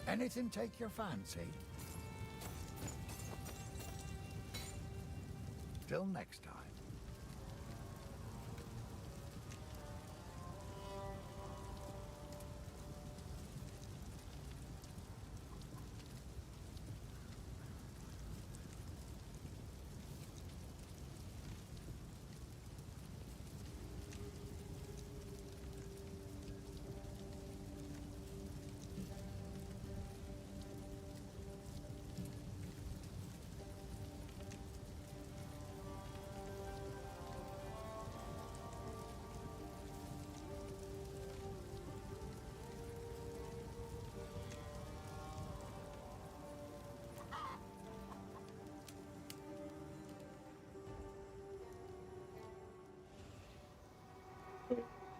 Anything take your fancy? Till next time.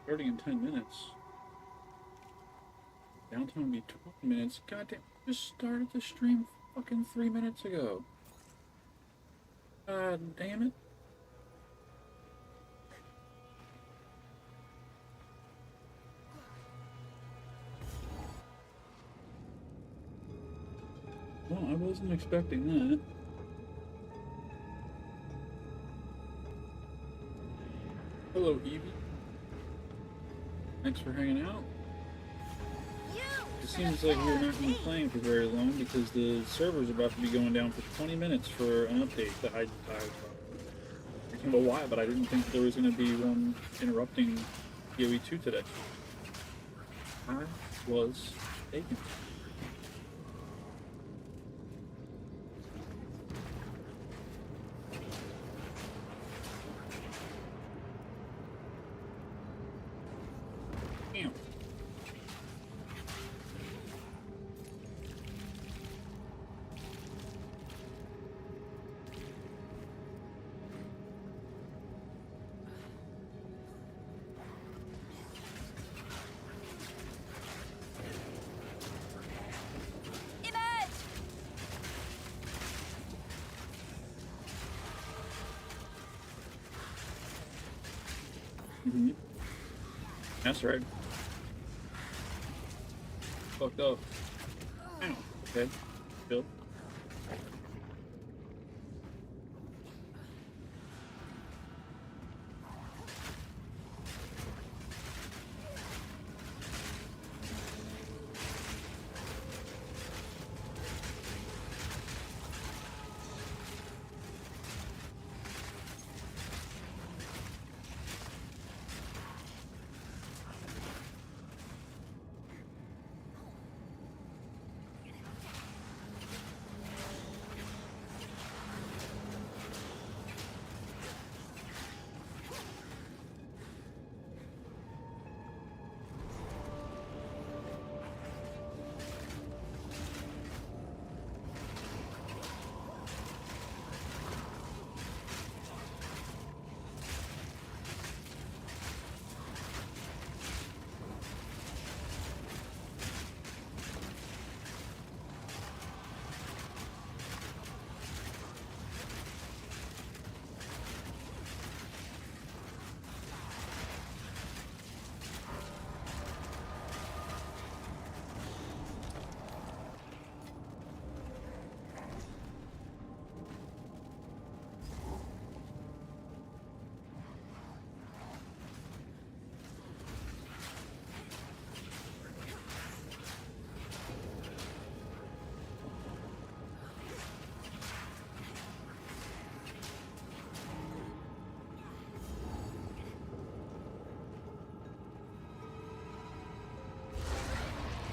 Starting in 10 minutes. Downtime will be 12 minutes. Goddamn, just started the stream fucking 3 minutes ago. God damn it. Well, I wasn't expecting that. Hello, Evie. Thanks for hanging out. It seems like we're not going to be playing for very long because the server's about to be going down for 20 minutes for an update that I can't know why, but I didn't think there was going to be one interrupting POE 2 today. I was taken. Damn. Mm-hmm. That's right. Fucked up. Ow. Okay. Chill.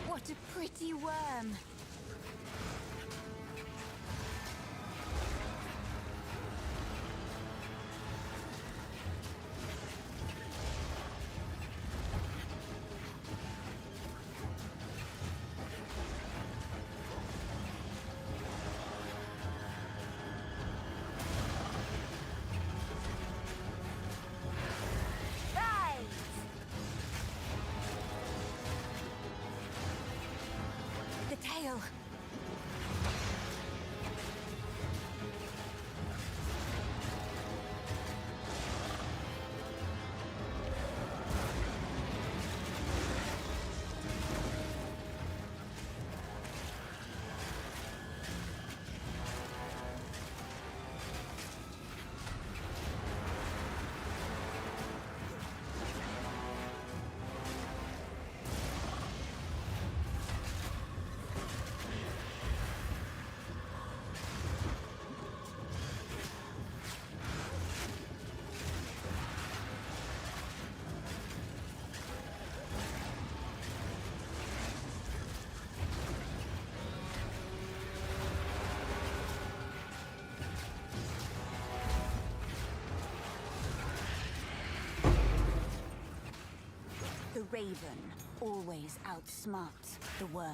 What a pretty worm. Tail. raven always outsmarts the worm.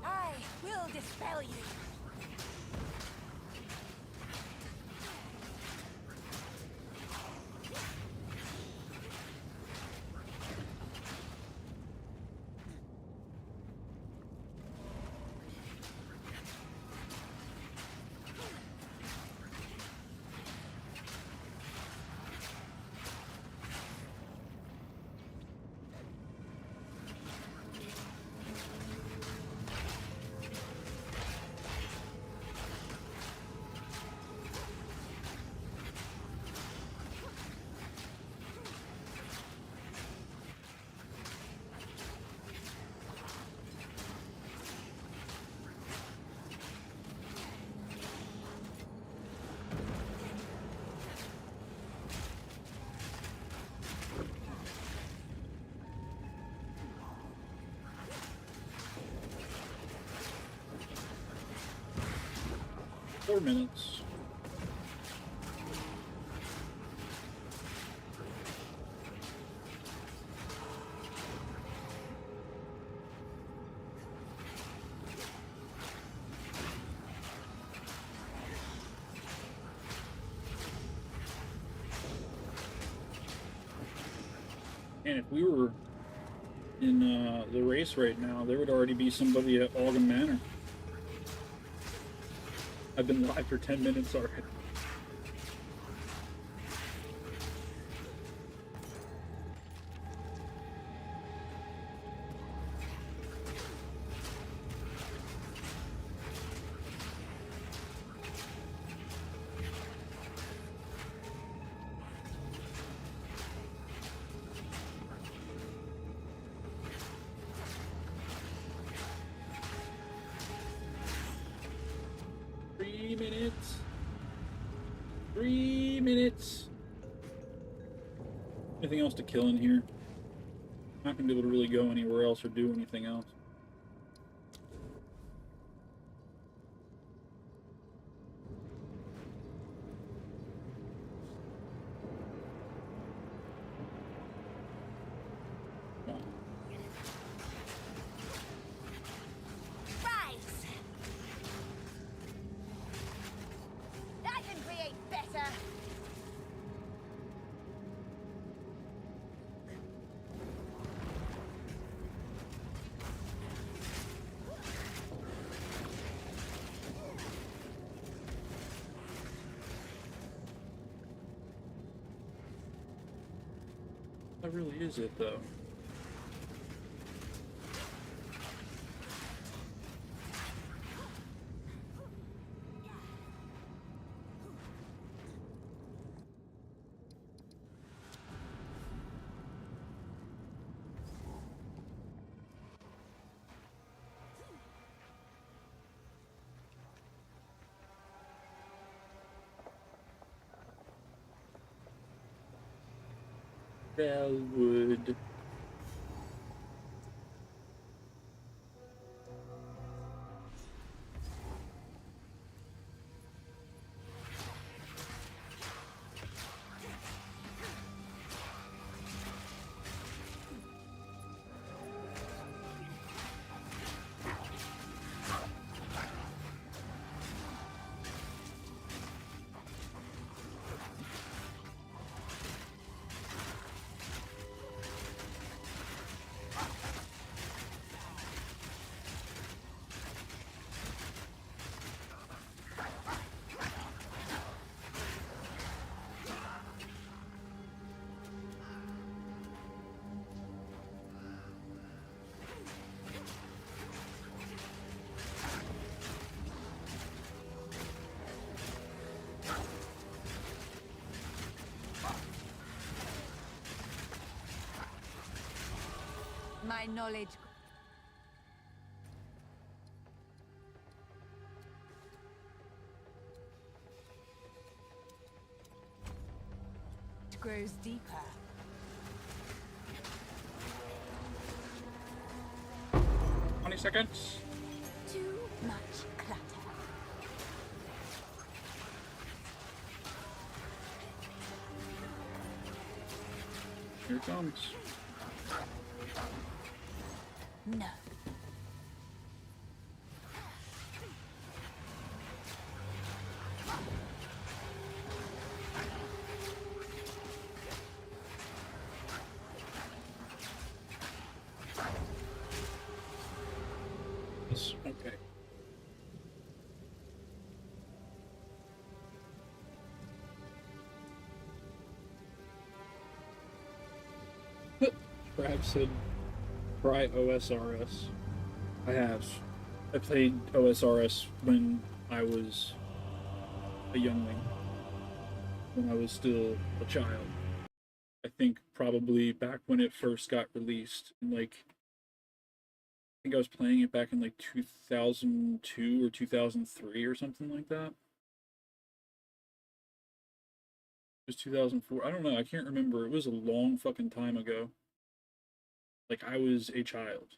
I will dispel you. Four minutes. And if we were in the race right now, there would already be somebody at Algan Manor. I've been live for 10 minutes already. Anything else to kill in here? I'm not gonna be able to really go anywhere else or do anything else. Rise! I can create better. That really is it, though. Bellwood. My knowledge grows deeper. 20 seconds. Too much clutter. Here it comes. No. Yes, okay. Crab said, try OSRS. I have. I played OSRS when I was a youngling. When I was still a child. I think probably back when it first got released. Like, I think I was playing it back in like 2002 or 2003 or something like that. It was 2004. I don't know. I can't remember. It was a long fucking time ago. Like, I was a child.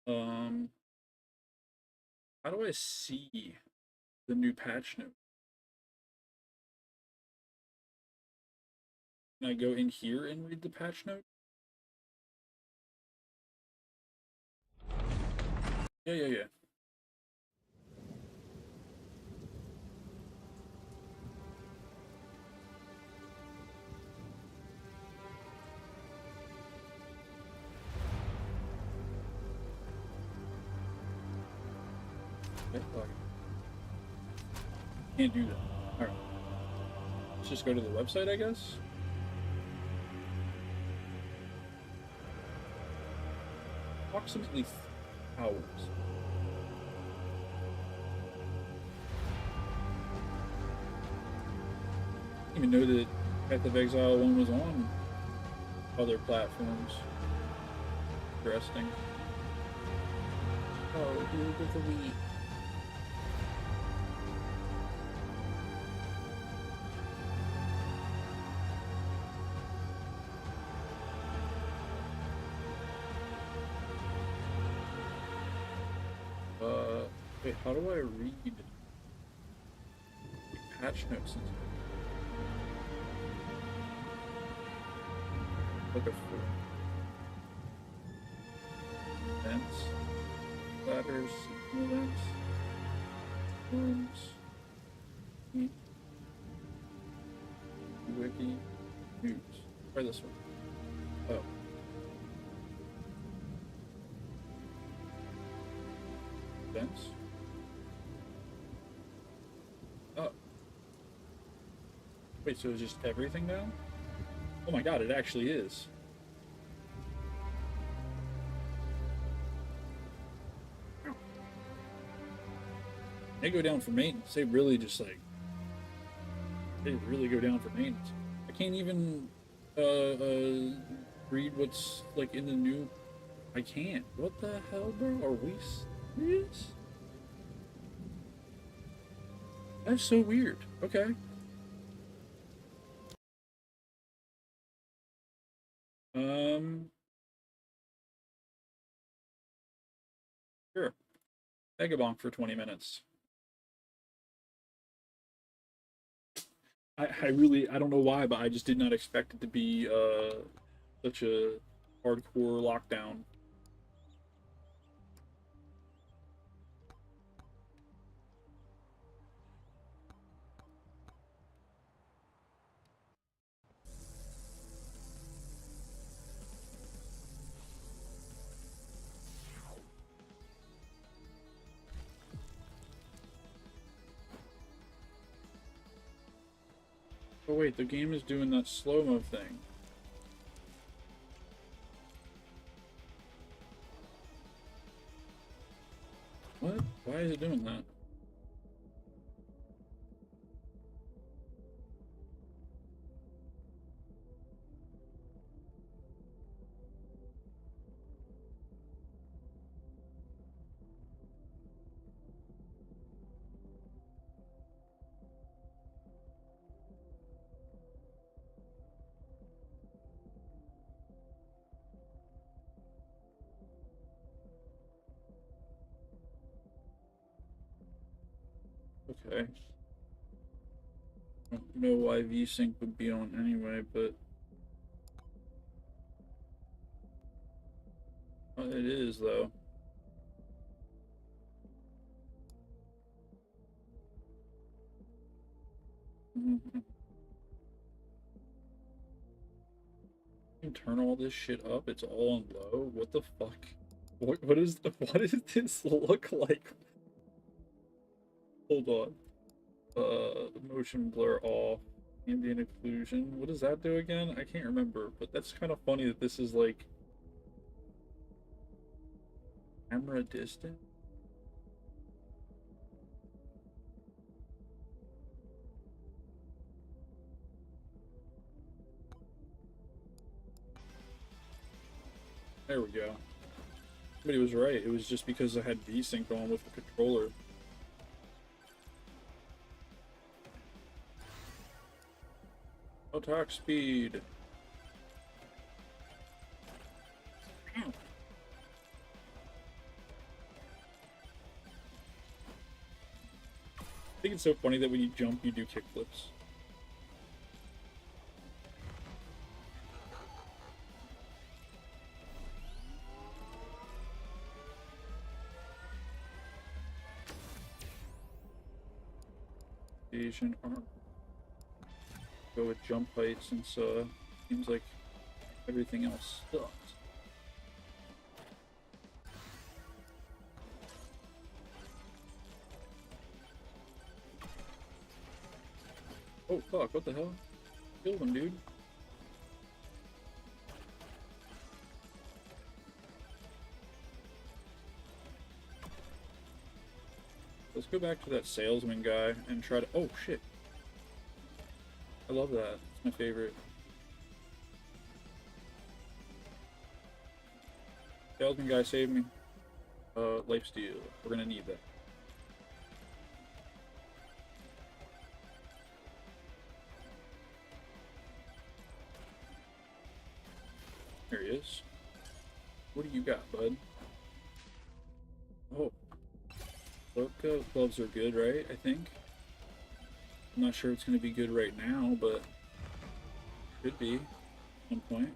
How do I see the new patch note? Can I go in here and read the patch note? Yeah. Okay, well, can't do that. Alright. Let's just go to the website, I guess. Approximately hours. I didn't even know that Path of Exile 1 was on other platforms. Interesting. Oh, Dude of the Week. Wait, how do I read patch notes? Look at events, ladders, events, forms, wiki, news. Try this one. Oh. Events. Oh. Wait, so it's just everything now? Oh my god, it actually is. They go down for maintenance. They really just like, they really go down for maintenance. I can't even read what's like in the new. I can't. What the hell, bro? Are we serious? That's so weird. Okay. Sure. Megabonk for 20 minutes. I really, I don't know why, but I just did not expect it to be such a hardcore lockdown. Oh wait, the game is doing that slow-mo thing. What? Why is it doing that? Okay. I don't know why VSync would be on anyway, but it is though. You can turn all this shit up. It's all on low. What the fuck? What does this look like? Hold on. Motion blur off. Ambient occlusion. What does that do again? I can't remember, but that's kind of funny that this is like camera distant. There we go. But he was right. It was just because I had VSync on with the controller. Attack speed. Ow. I think it's so funny that when you jump, you do kickflips. Asian arm. Go with jump height since seems like everything else sucks. Oh fuck, what the hell? Killed him, dude. Let's go back to that salesman guy and try to... Oh shit. I love that. It's my favorite. Salesman guy saved me. Lifesteal. We're gonna need that. There he is. What do you got, bud? Oh. Loca gloves are good, right? I think. I'm not sure it's going to be good right now, but should be at some point.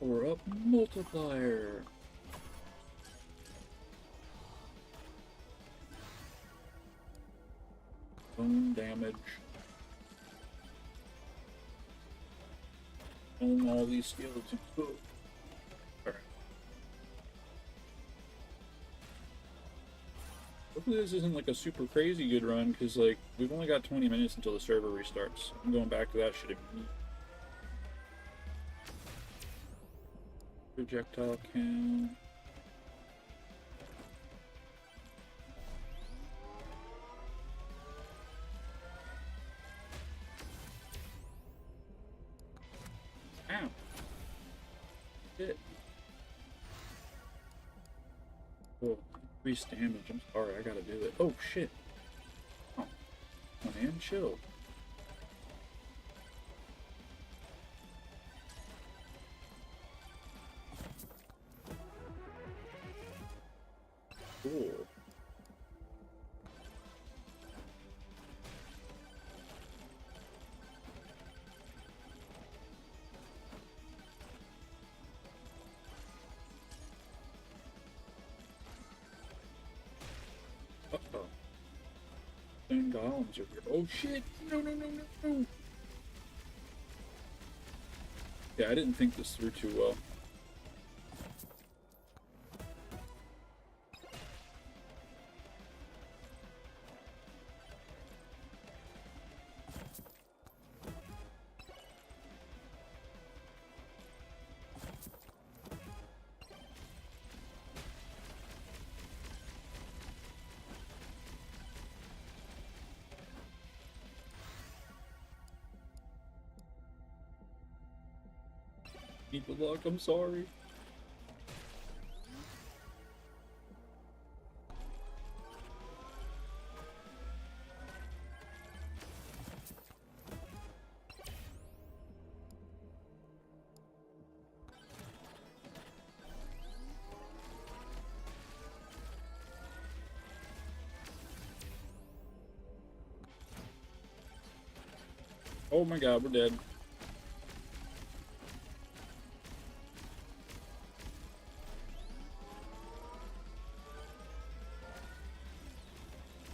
Power up multiplier. Bone damage. Own all these skeletons. Alright. Hopefully this isn't like a super crazy good run, because like we've only got 20 minutes until the server restarts. I'm going back to that shit immediately. Projectile count. Ow. Shit. Oh, increased damage. I'm sorry, I gotta do it. Oh shit. Oh, man, chill. Cool. Uh-oh. Dang golems are here. Oh shit! No, no, no, no, no! Yeah, I didn't think this through too well. Need the luck, I'm sorry. Oh my god, we're dead.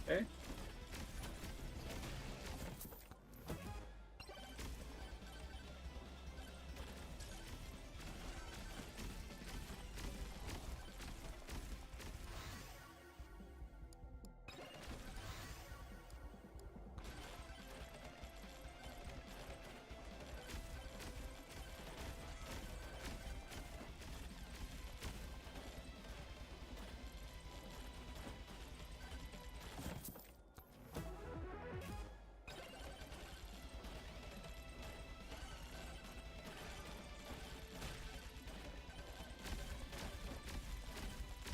Okay.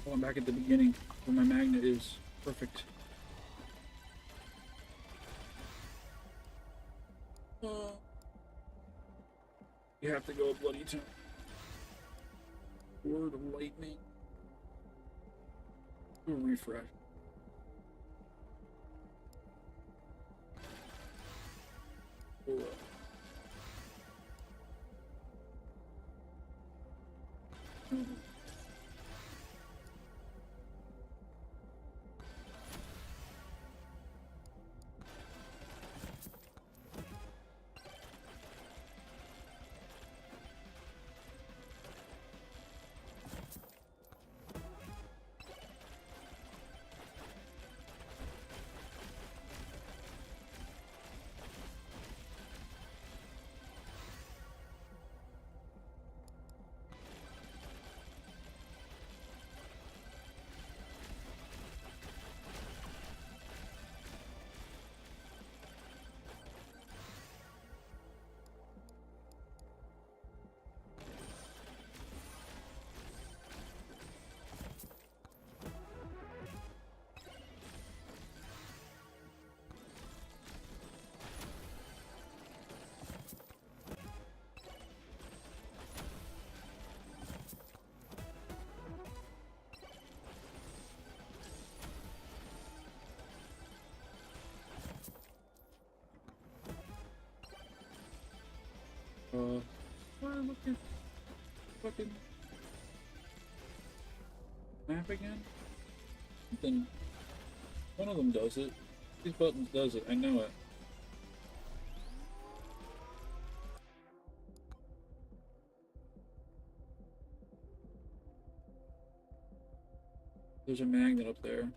Oh, I'm back at the beginning where my magnet is. Perfect. You have to go a bloody time. Word of lightning. Do a refresh. Oh, look at fucking map again? Something. One of them does it. These buttons does it. I know it. There's a magnet up there.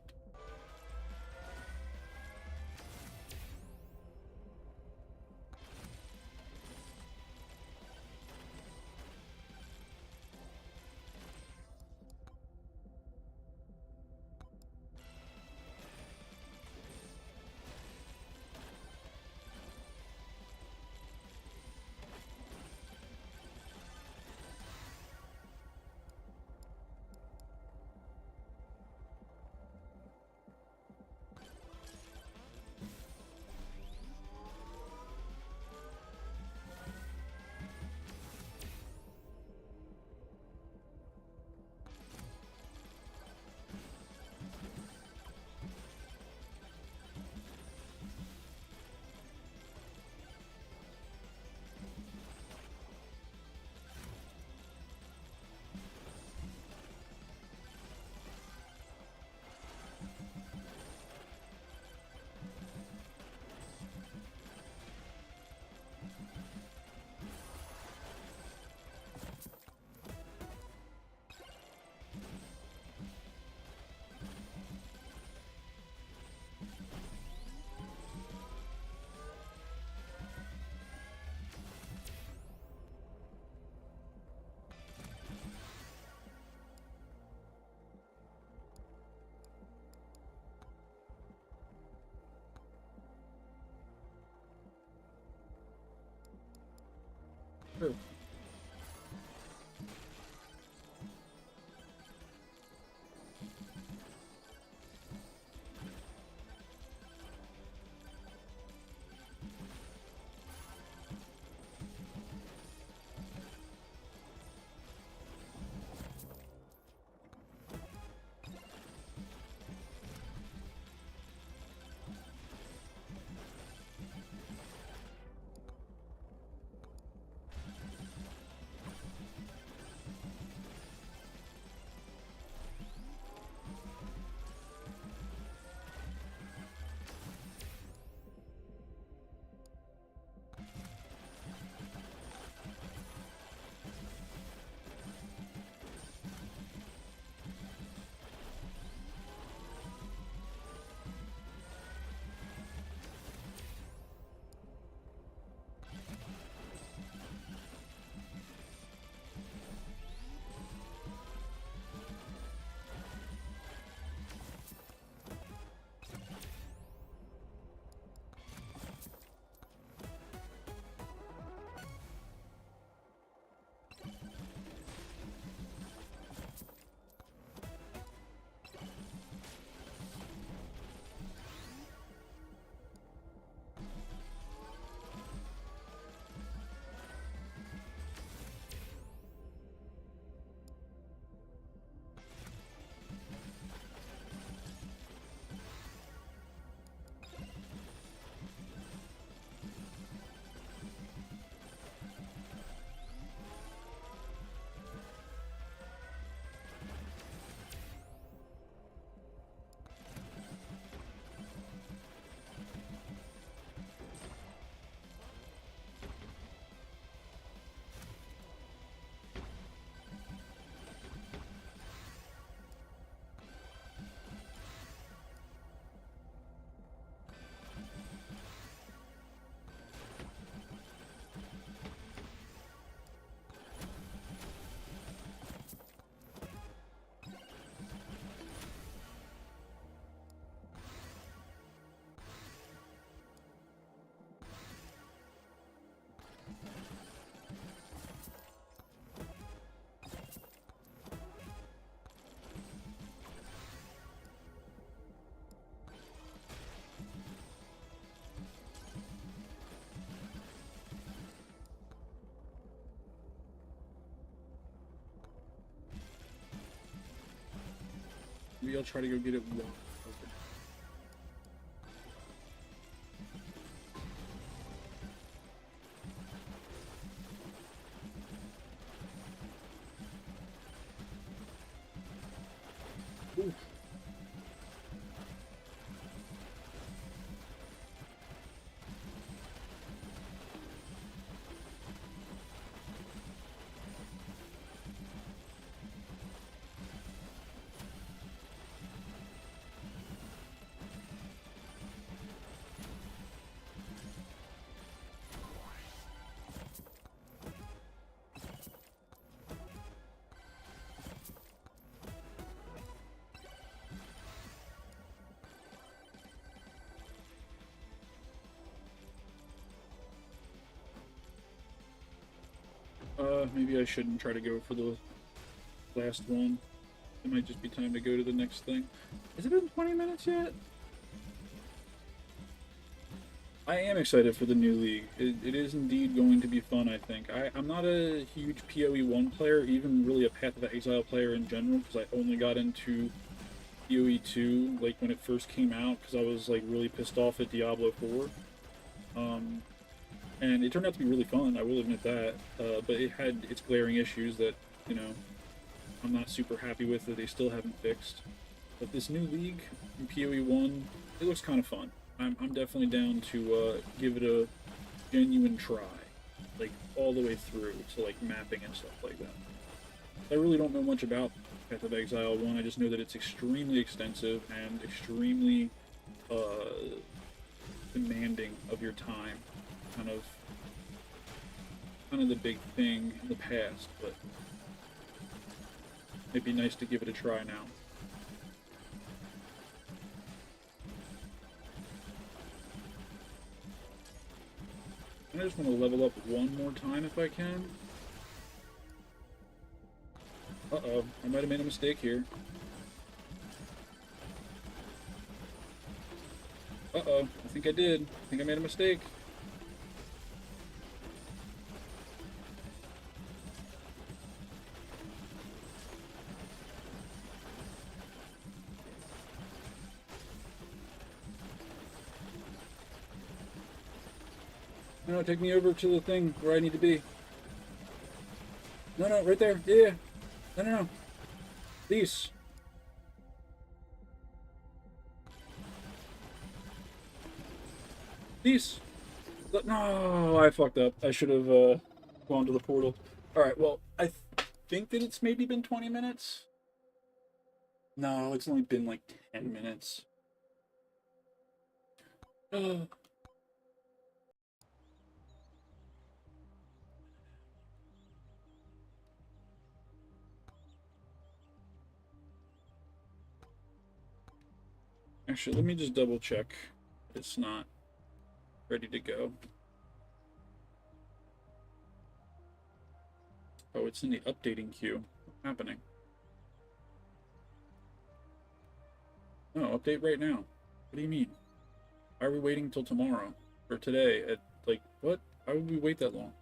I'll try to go get it while open. Oof. Maybe I shouldn't try to go for the last one. It might just be time to go to the next thing. Has it been 20 minutes yet? I am excited for the new league. It is indeed going to be fun, I think. I'm not a huge POE 1 player, even really a Path of Exile player in general, because I only got into POE 2, like, when it first came out, because I was, like, really pissed off at Diablo 4. And it turned out to be really fun, I will admit that, but it had its glaring issues that, you know, I'm not super happy with that they still haven't fixed. But this new league in POE 1, it looks kind of fun. I'm definitely down to give it a genuine try, like all the way through to like mapping and stuff like that. I really don't know much about Path of Exile 1, I just know that it's extremely extensive and extremely demanding of your time. Kind of the big thing in the past, but it'd be nice to give it a try now. I just want to level up one more time if I can. Uh-oh, I might have made a mistake here. Uh-oh, I think I did. I think I made a mistake. No, take me over to the thing where I need to be. No, no, right there. Yeah. No, no, no. These. These. No, I fucked up. I should have gone to the portal. Alright, well, I think that it's maybe been 20 minutes. No, it's only been like 10 minutes. Actually, let me just double check. It's not ready to go. Oh, it's in the updating queue. What's happening? No, update right now. What do you mean? Why are we waiting until tomorrow? Or today at, like, what? Why would we wait that long?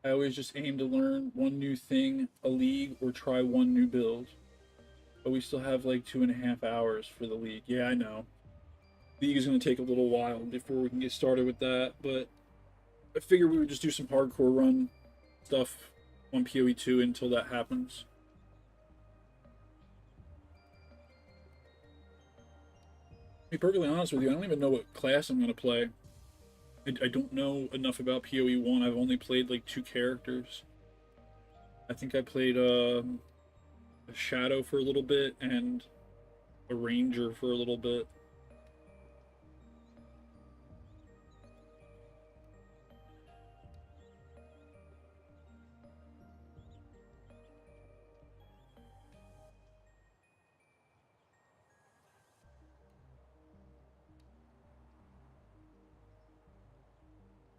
I always just aim to learn one new thing, a league, or try one new build. But we still have like 2.5 hours for the league. Yeah, I know. League is going to take a little while before we can get started with that, but I figured we would just do some hardcore run stuff on PoE 2 until that happens. To be perfectly honest with you, I don't even know what class I'm going to play. I don't know enough about PoE 1. I've only played like 2 characters. I think I played a Shadow for a little bit and a Ranger for a little bit.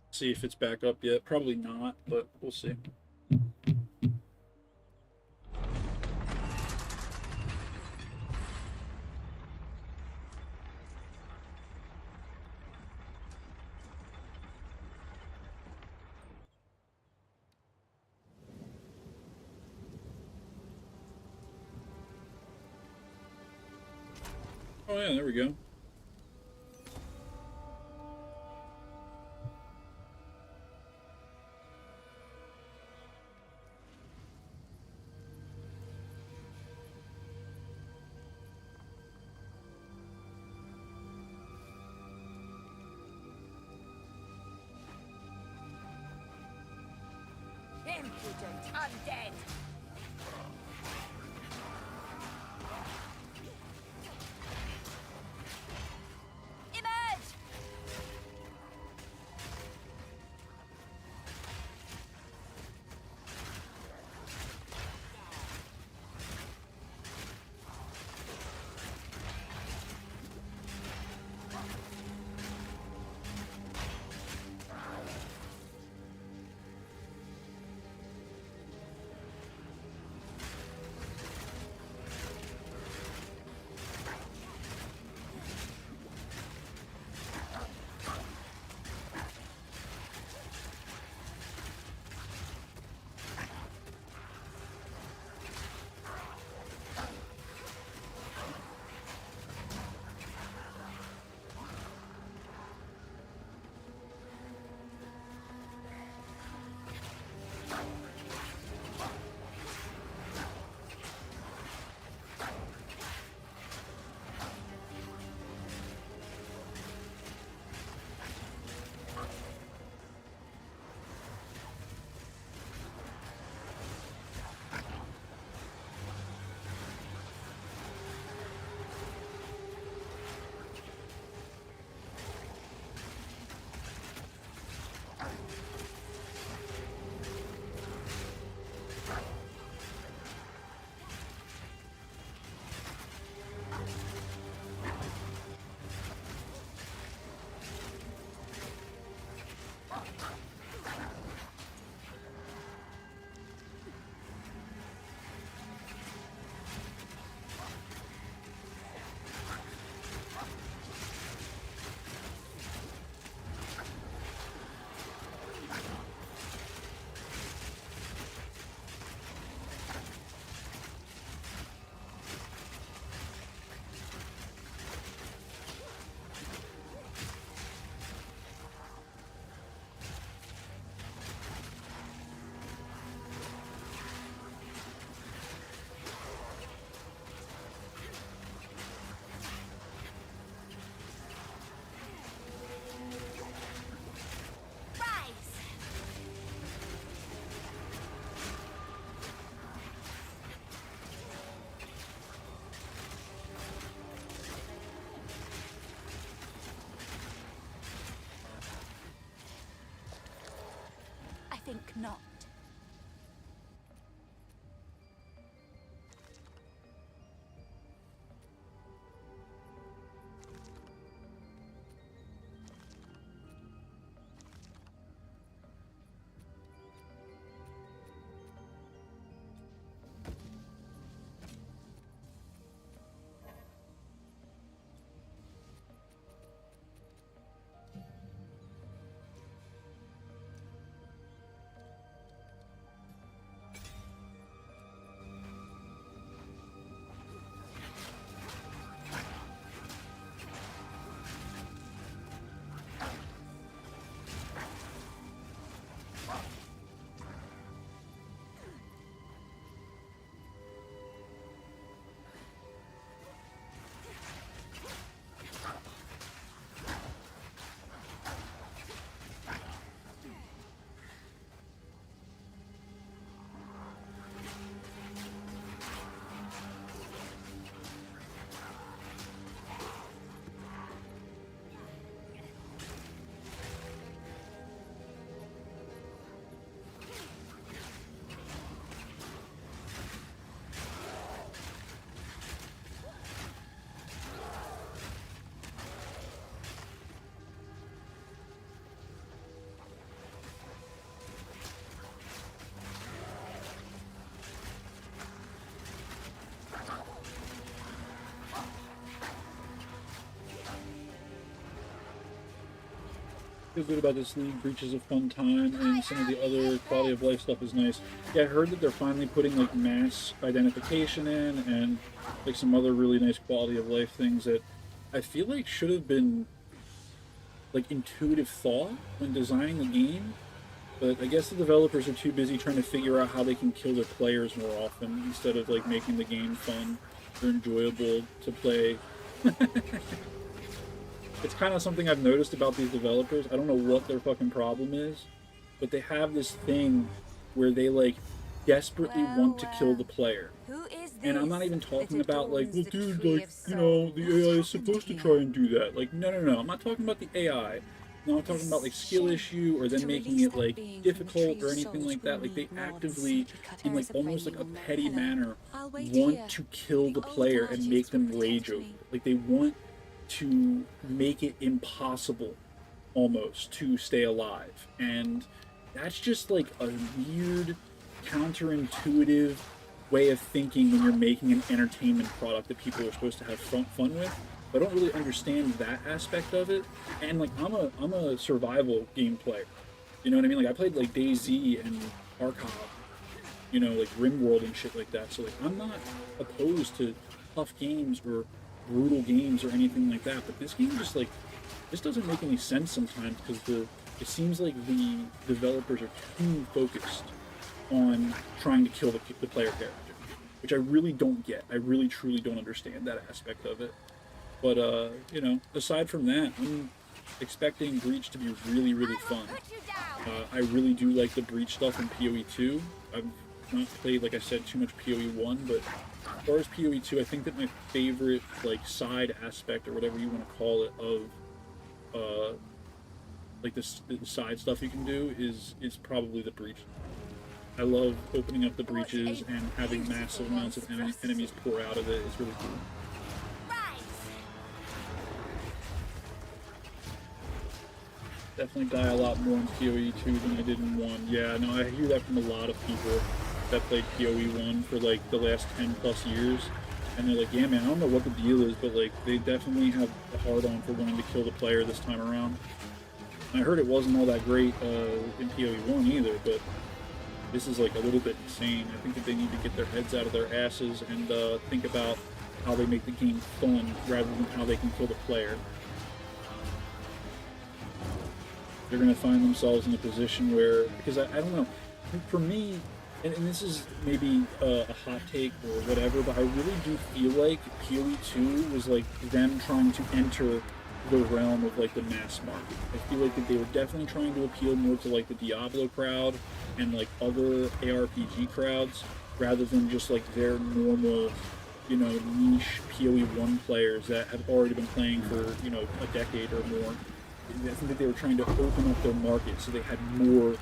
See if it's back up yet. Probably not, but we'll see. Oh yeah, there we go. Impudent undead! Emerge! I think not. Feel good about this league. Breaches a fun time, and some of the other quality of life stuff is nice. Yeah, I heard that they're finally putting like mass identification in, and like some other really nice quality of life things that I feel like should have been like intuitive thought when designing the game, but I guess the developers are too busy trying to figure out how they can kill their players more often instead of like making the game fun or enjoyable to play. It's kind of something I've noticed about these developers. I don't know what their fucking problem is, but they have this thing where they like desperately want to kill the player. Who is this? And I'm not even talking that about like, well, adorns the dude, tree like, of you know, soul? the AI is supposed to try and do that. Like, no, no, no. I'm not talking about the AI. No, I'm talking about like skill issue or them making it like difficult or anything like that. Like they actively, in like almost like a petty manner, want to kill the player and make them rage over it. Like they want to make it impossible almost to stay alive. And that's just like a weird, counterintuitive way of thinking when you're making an entertainment product that people are supposed to have fun with. I don't really understand that aspect of it. And like I'm a survival game player. You know what I mean? Like I played like DayZ and Archive, you know, like RimWorld and shit like that. So like I'm not opposed to tough games or brutal games or anything like that. But this game just like this doesn't make any sense sometimes because it seems like the developers are too focused on trying to kill the player character, which I really don't get. I really truly don't understand that aspect of it. But you know, aside from that, I'm expecting Breach to be really, really fun. I really do like the Breach stuff in POE 2. I've not played, like I said, too much POE 1, but as far as POE 2, I think that my favorite like side aspect or whatever you want to call it of like the side stuff you can do is probably the Breach. I love opening up the breaches and having massive amounts of enemies pour out of it. It's really cool. Definitely die a lot more in PoE 2 than I did in 1. Yeah, no, I hear that from a lot of people that played PoE 1 for like the last 10 plus years. And they're like, yeah man, I don't know what the deal is, but like they definitely have a hard on for wanting to kill the player this time around. And I heard it wasn't all that great in PoE 1 either, but this is like a little bit insane. I think that they need to get their heads out of their asses and think about how they make the game fun rather than how they can kill the player. They're going to find themselves in a position where, because I don't know, for me, and this is maybe a hot take or whatever, but I really do feel like PoE 2 was like them trying to enter the realm of like the mass market. I feel like that they were definitely trying to appeal more to like the Diablo crowd and like other ARPG crowds rather than just like their normal, you know, niche PoE 1 players that have already been playing for, you know, a decade or more. I think that they were trying to open up their market so they had more,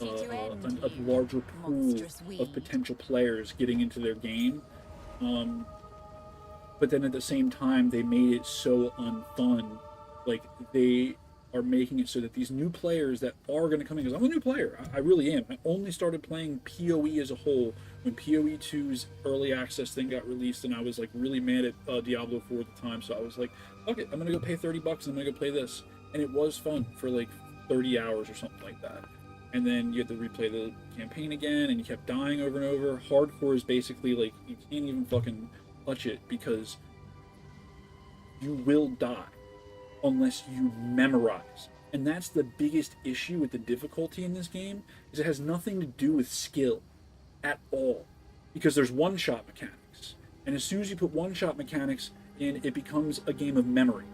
a larger pool of potential players getting into their game. But then at the same time, they made it so unfun. Like, they are making it so that these new players that are going to come in, because I'm a new player, I really am. I only started playing PoE as a whole when PoE 2's early access thing got released, and I was like really mad at Diablo 4 at the time, so I was like, okay, I'm going to go pay $30 and I'm going to go play this. And it was fun for like 30 hours or something like that. And then you had to replay the campaign again, and you kept dying over and over. Hardcore is basically like, you can't even fucking touch it because you will die unless you memorize. And that's the biggest issue with the difficulty in this game, is it has nothing to do with skill at all. Because there's one-shot mechanics. And as soon as you put one-shot mechanics in, it becomes a game of memory.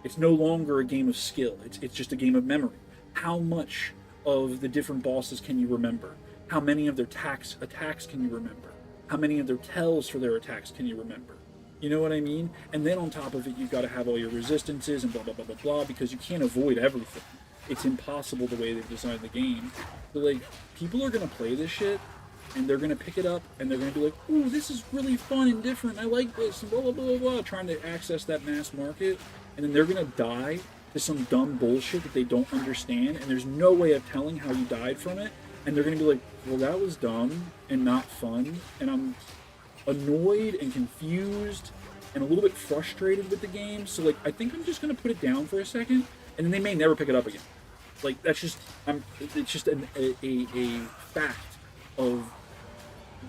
It's no longer a game of skill. It's just a game of memory. How much of the different bosses can you remember? How many of their attacks can you remember? How many of their tells for their attacks can you remember? You know what I mean? And then on top of it, you've got to have all your resistances and blah, blah, blah, blah, blah, because you can't avoid everything. It's impossible the way they've designed the game. But, like, people are going to play this shit, and they're going to pick it up, and they're going to be like, ooh, this is really fun and different. I like this, and blah, blah, blah, blah, blah, trying to access that mass market. And then they're going to die to some dumb bullshit that they don't understand, and there's no way of telling how you died from it, and they're going to be like, well, that was dumb and not fun, and I'm annoyed and confused and a little bit frustrated with the game, so, like, I think I'm just going to put it down for a second, and then they may never pick it up again. Like, that's just, it's just a fact of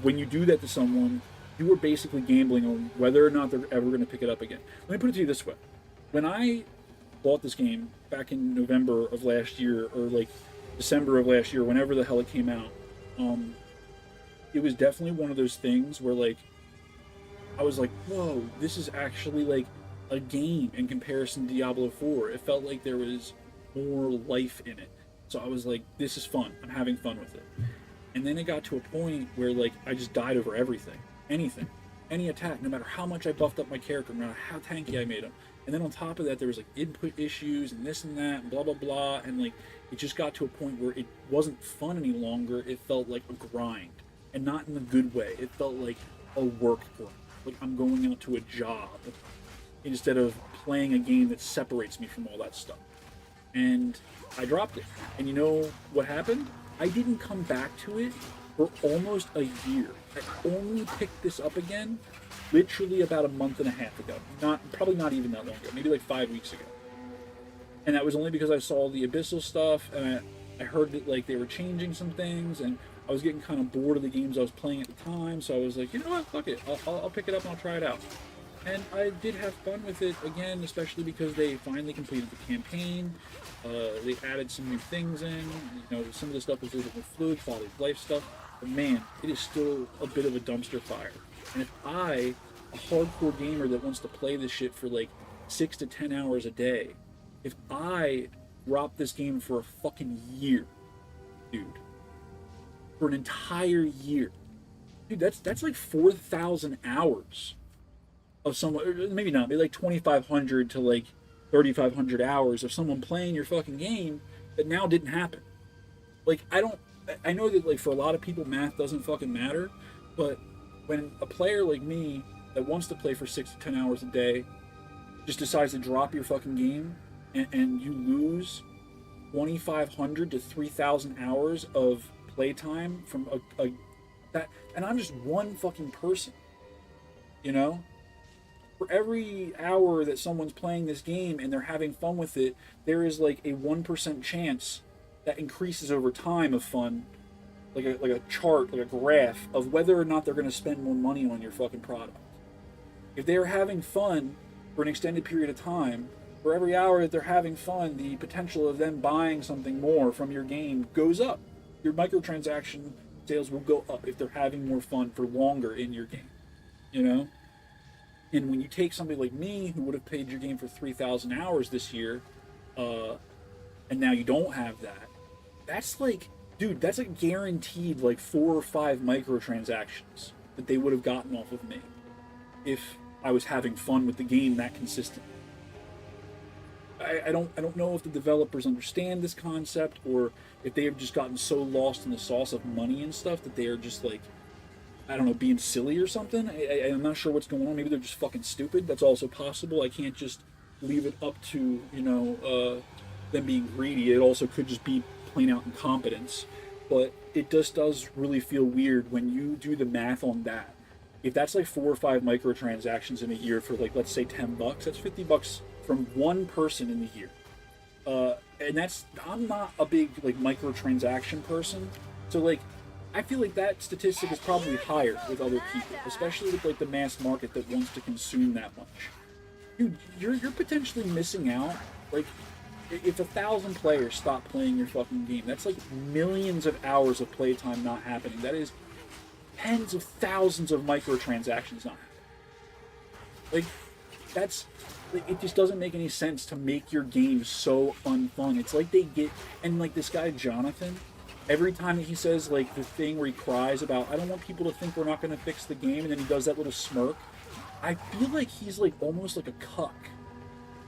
when you do that to someone, you are basically gambling on whether or not they're ever going to pick it up again. Let me put it to you this way. when I bought this game back in November of last year, or like December of last year, whenever the hell it came out, it was definitely one of those things where like I was like, whoa, this is actually like a game in comparison to Diablo 4. It felt like there was more life in it. So I was like, this is fun. I'm having fun with it. And then it got to a point where like I just died over everything. Anything. Any attack, no matter how much I buffed up my character, no matter how tanky I made him. And then on top of that, there was like input issues and this and that and blah blah blah, and like it just got to a point where it wasn't fun any longer. It felt like a grind, and not in a good way. It felt like a work grind, like I'm going out to a job instead of playing a game that separates me from all that stuff. And I dropped it. And you know what happened? I didn't come back to it for almost a year. I only picked this up again literally about a month and a half ago. Probably not even that long ago, maybe like 5 weeks ago. And that was only because I saw the Abyssal stuff, and I heard that like they were changing some things, and I was getting kind of bored of the games I was playing at the time, so I was like, you know what, fuck it, I'll pick it up and I'll try it out. And I did have fun with it again, especially because they finally completed the campaign. They added some new things in. You know, some of the stuff was a little bit more fluid, quality of life stuff. But man, it is still a bit of a dumpster fire. And if I, a hardcore gamer that wants to play this shit for like 6 to 10 hours a day, if I drop this game for a fucking year, dude, for an entire year, dude, that's like 4,000 hours of someone, maybe not, maybe like 2,500 to like 3,500 hours of someone playing your fucking game that now didn't happen. Like, I know that like for a lot of people math doesn't fucking matter, but when a player like me that wants to play for 6 to 10 hours a day just decides to drop your fucking game and you lose 2,500 to 3,000 hours of playtime from that, and I'm just one fucking person, you know? For every hour that someone's playing this game and they're having fun with it, there is like a 1% chance that increases over time of fun, like a chart, like a graph of whether or not they're going to spend more money on your fucking product. If they're having fun for an extended period of time, for every hour that they're having fun, the potential of them buying something more from your game goes up. Your microtransaction sales will go up if they're having more fun for longer in your game, you know? And when you take somebody like me, who would have played your game for 3,000 hours this year, and now you don't have that, that's like, dude, that's like guaranteed like 4 or 5 microtransactions that they would have gotten off of me if I was having fun with the game that consistently. I don't know if the developers understand this concept, or if they have just gotten so lost in the sauce of money and stuff that they are just like, I don't know, being silly or something. I'm not sure what's going on. Maybe they're just fucking stupid. That's also possible. I can't just leave it up to, you know, them being greedy. It also could just be plain out incompetence. But it just does really feel weird when you do the math on that. If that's like 4 or 5 microtransactions in a year for like, let's say $10, that's $50 from one person in the year. And that's, I'm not a big like microtransaction person. So like, I feel like that statistic is probably higher with other people, especially with like the mass market that wants to consume that much. Dude, you're potentially missing out. Like, if 1,000 players stop playing your fucking game, that's like millions of hours of playtime not happening. That is tens of thousands of microtransactions not happening. Like, that's, like, it just doesn't make any sense to make your game so unfun. It's like they get, and like this guy Jonathan, every time he says like the thing where he cries about, I don't want people to think we're not going to fix the game, and then he does that little smirk, I feel like he's like almost like a cuck.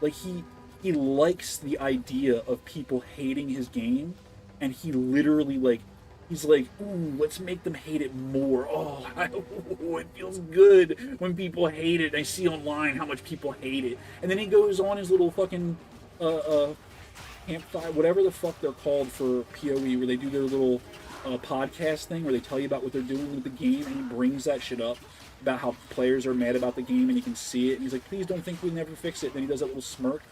Like he likes the idea of people hating his game, and he literally like, he's like, ooh, let's make them hate it more. Oh, it feels good when people hate it. I see online how much people hate it. And then he goes on his little fucking campfire, whatever the fuck they're called for POE, where they do their little podcast thing where they tell you about what they're doing with the game, and he brings that shit up about how players are mad about the game, and you can see it, and he's like, please don't think we'll never fix it. And then he does that little smirk.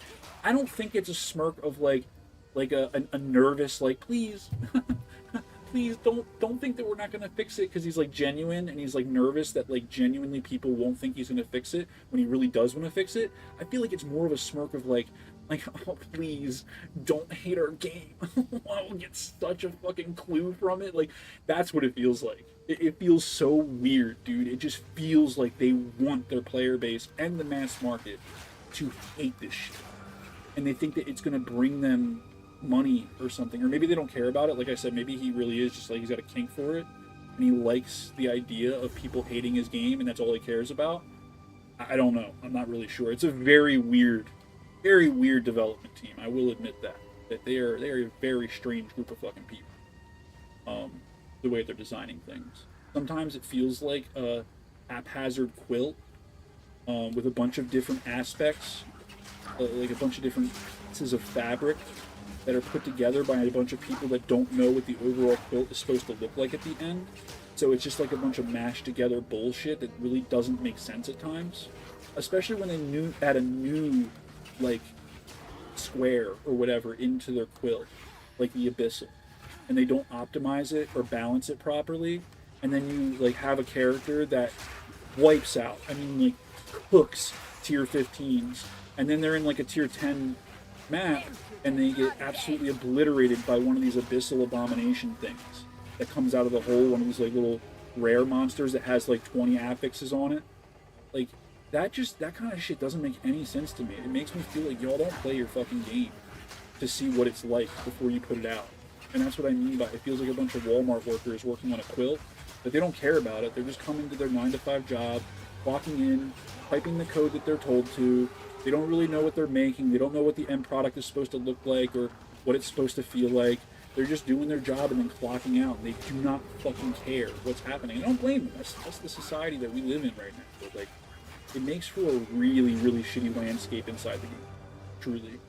I don't think it's a smirk of like a nervous, like, please please don't think that we're not gonna fix it because he's like genuine and he's like nervous that like genuinely people won't think he's gonna fix it when he really does want to fix it. I feel like it's more of a smirk of like oh please don't hate our game. I'll get such a fucking clue from it. Like that's what it feels like. It feels so weird, dude. It just feels like they want their player base and the mass market to hate this shit, and they think that it's gonna bring them money or something, or maybe they don't care about it. Like I said, maybe he really is just like he's got a kink for it and he likes the idea of people hating his game and that's all he cares about. I don't know, I'm not really sure. It's a very weird development team, I will admit that they are a very strange group of fucking people. The way they're designing things, sometimes it feels like a haphazard quilt with a bunch of different aspects, like a bunch of different pieces of fabric that are put together by a bunch of people that don't know what the overall quilt is supposed to look like at the end. So it's just like a bunch of mashed together bullshit that really doesn't make sense at times. Especially when they add a new, like, square or whatever into their quilt, like the Abyssal. And they don't optimize it or balance it properly. And then you, like, have a character that wipes out. I mean, like, cooks tier 15s. And then they're in, like, a tier 10 map, and they get absolutely obliterated by one of these abyssal abomination things that comes out of the hole, one of these like little rare monsters that has like 20 affixes on it. Like that kind of shit doesn't make any sense to me. It makes me feel like y'all don't play your fucking game to see what it's like before you put it out. And that's what I mean by it feels like a bunch of Walmart workers working on a quilt, but they don't care about it. They're just coming to their 9-to-5 job, clocking in, typing the code that they're told to. They don't really know what they're making. They don't know what the end product is supposed to look like or what it's supposed to feel like. They're just doing their job and then clocking out. They do not fucking care what's happening. I don't blame them. That's the society that we live in right now. But like, it makes for a really, really shitty landscape inside the game. Truly.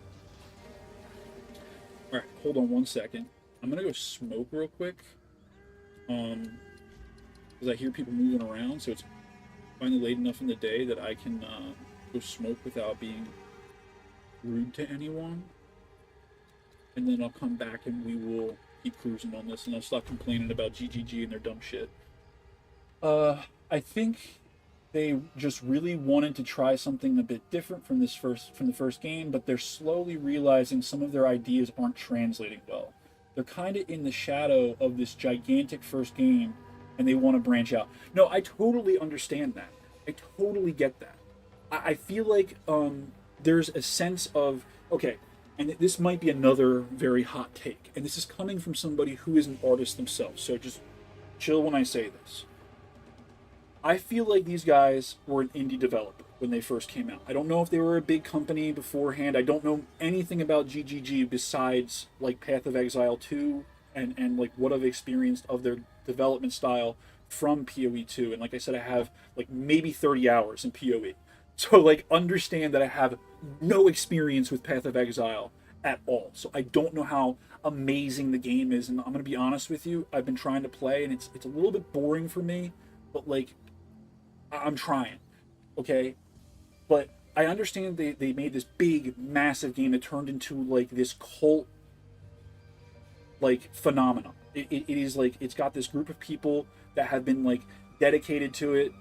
Alright, hold on one second. I'm gonna go smoke real quick. Because I hear people moving around, so it's finally late enough in the day that I can go smoke without being rude to anyone, and then I'll come back and we will keep cruising on this, and I'll stop complaining about GGG and their dumb shit. I think they just really wanted to try something a bit different from the first game, but they're slowly realizing some of their ideas aren't translating well. They're kind of in the shadow of this gigantic first game, and they want to branch out. No, I totally understand that. I totally get that. I feel like there's a sense of, okay, and this might be another very hot take, and this is coming from somebody who is an artist themselves, so just chill when I say this. I feel like these guys were an indie developer when they first came out. I don't know if they were a big company beforehand. I don't know anything about GGG besides like Path of Exile 2 and like what I've experienced of their development style from POE 2. And like I said, I have like maybe 30 hours in POE. So, like, understand that I have no experience with Path of Exile at all. So I don't know how amazing the game is. And I'm going to be honest with you. I've been trying to play, and it's a little bit boring for me. But, like, I'm trying. Okay? But I understand they made this big, massive game that turned into, like, this cult, like, phenomenon. It is, like, it's got this group of people that have been, like, dedicated to it.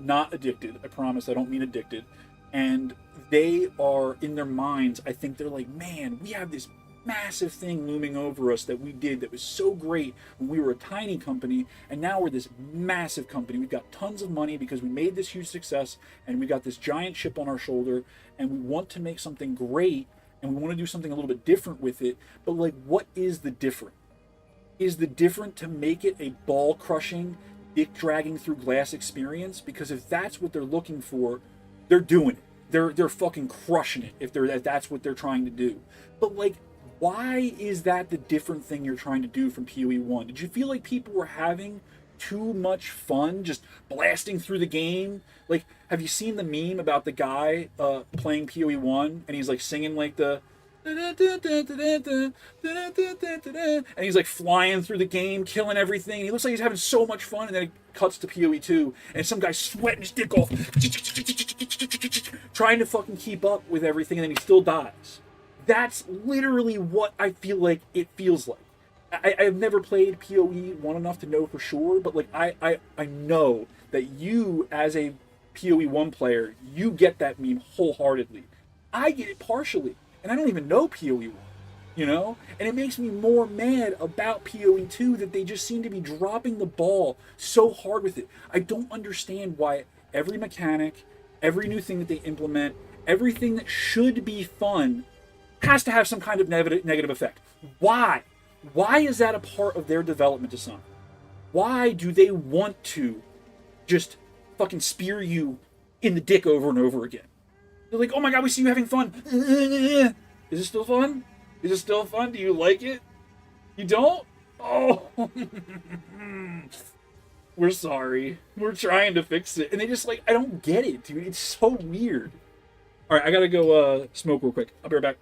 Not addicted, I promise, I don't mean addicted. And they are, in their minds, I think they're like, man, we have this massive thing looming over us that we did that was so great when we were a tiny company, and now we're this massive company. We've got tons of money because we made this huge success, and we got this giant chip on our shoulder, and we want to make something great, and we want to do something a little bit different with it. But, like, what is the different? Is the different to make it a ball-crushing, dick dragging through glass experience? Because if that's what they're looking for, they're doing it. They're fucking crushing it if that's what they're trying to do. But like, why is that the different thing you're trying to do from POE 1? Did you feel like people were having too much fun just blasting through the game? Like, have you seen the meme about the guy playing POE 1 and he's like singing like the and he's like flying through the game, killing everything. He looks like he's having so much fun, and then it cuts to POE 2, and some guy's sweating his dick off, trying to fucking keep up with everything, and then he still dies. That's literally what I feel like it feels like. I've never played POE 1 enough to know for sure, but like I know that you as a POE 1 player, you get that meme wholeheartedly. I get it partially, and I don't even know POE 1, you know? And it makes me more mad about POE 2 that they just seem to be dropping the ball so hard with it. I don't understand why every mechanic, every new thing that they implement, everything that should be fun has to have some kind of negative effect. Why? Why is that a part of their development design? Why do they want to just fucking spear you in the dick over and over again? They're like, oh my god, we see you having fun. Is it still fun? Is it still fun? Do you like it? You don't? Oh, we're sorry. We're trying to fix it. And they just like, I don't get it, dude. It's so weird. All right, I gotta go smoke real quick. I'll be right back.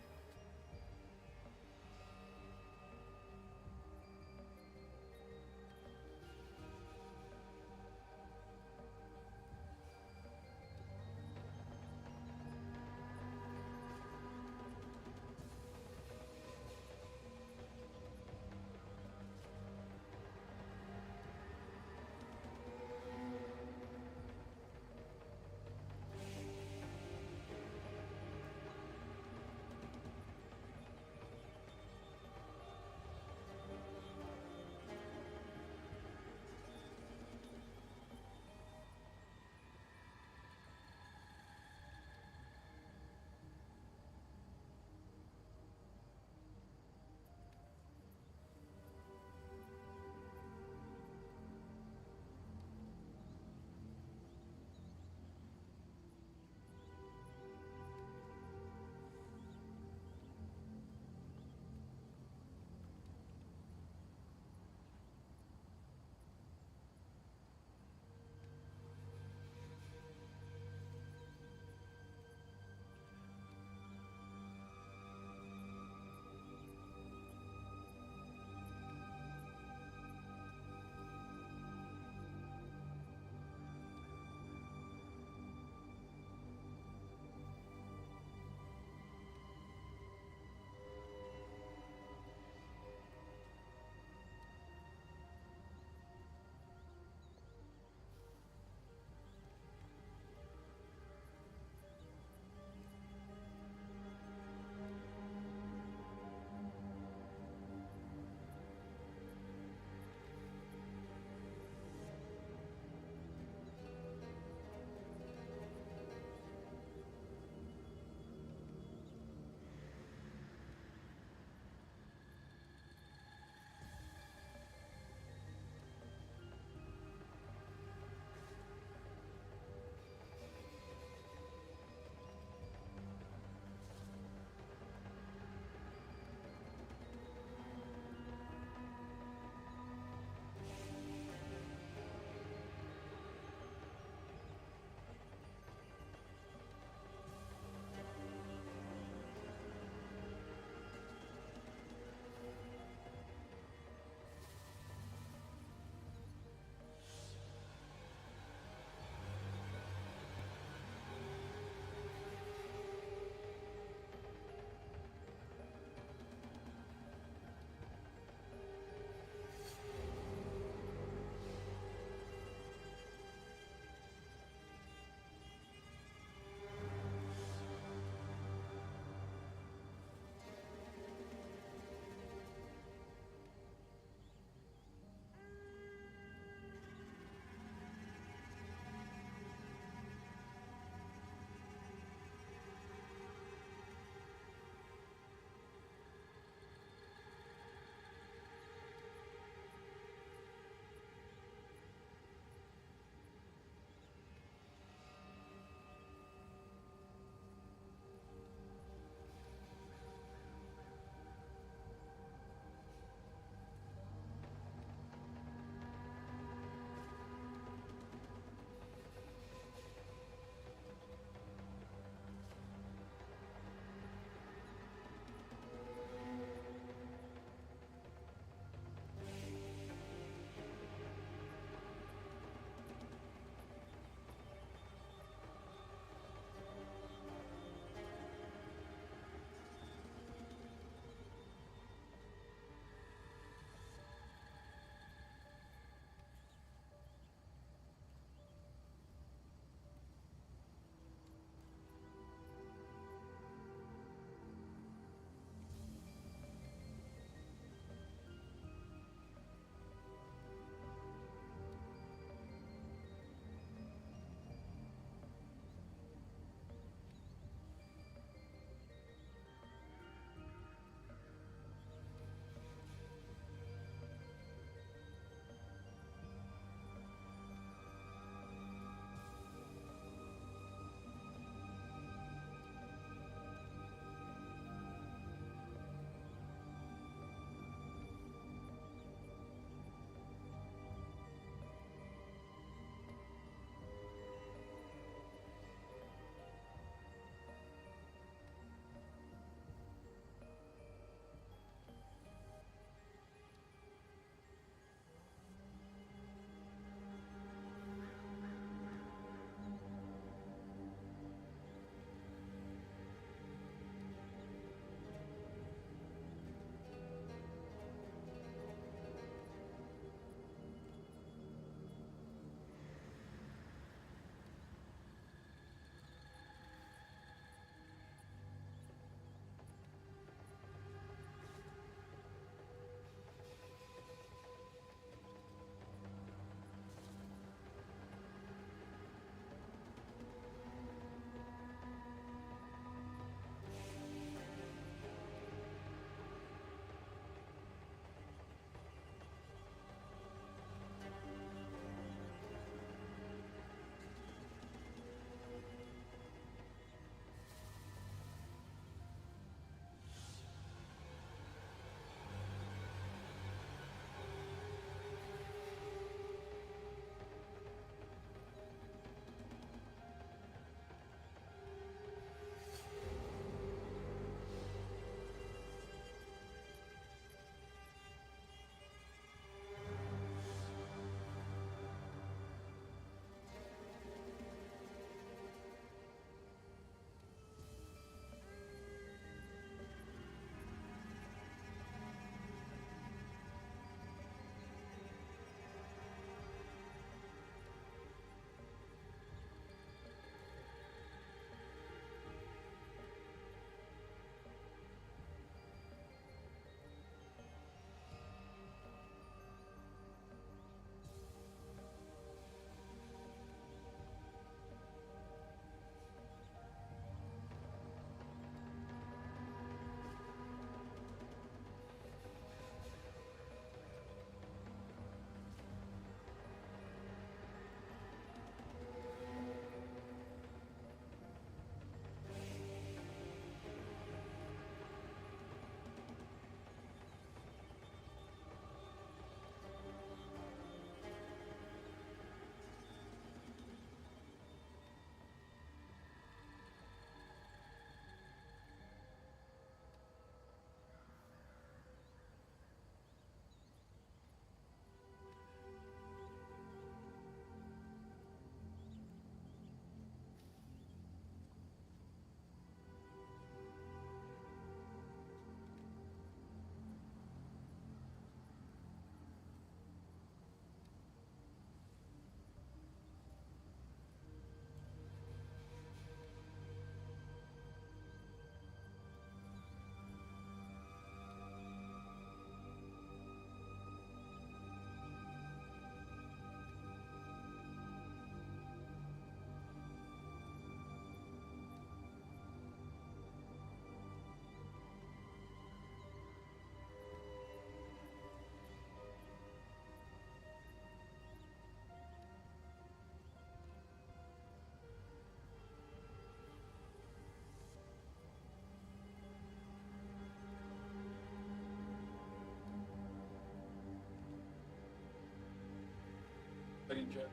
Second check.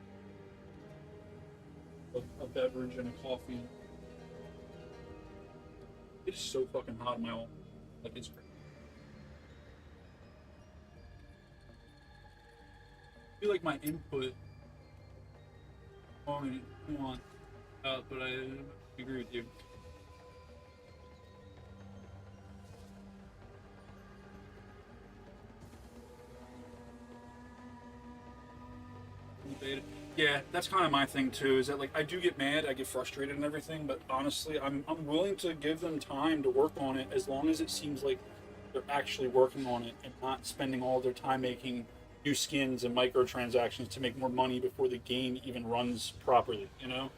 A beverage and a coffee. It's so fucking hot in my home. Like, it's crazy. I feel like my input. Oh, come on. But I agree with you. Yeah, that's kind of my thing too. Is that like I do get mad, I get frustrated and everything, but honestly, I'm willing to give them time to work on it as long as it seems like they're actually working on it and not spending all their time making new skins and microtransactions to make more money before the game even runs properly. You know,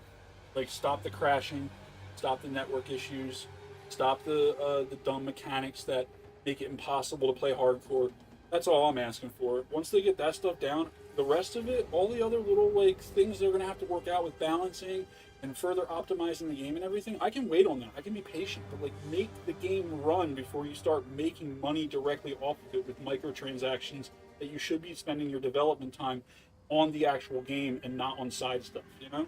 like stop the crashing, stop the network issues, stop the dumb mechanics that make it impossible to play hardcore. That's all I'm asking for. Once they get that stuff down, the rest of it, all the other little like things they're gonna have to work out with balancing and further optimizing the game and everything, I can wait on that. I can be patient, but like make the game run before you start making money directly off of it with microtransactions that you should be spending your development time on the actual game and not on side stuff, you know?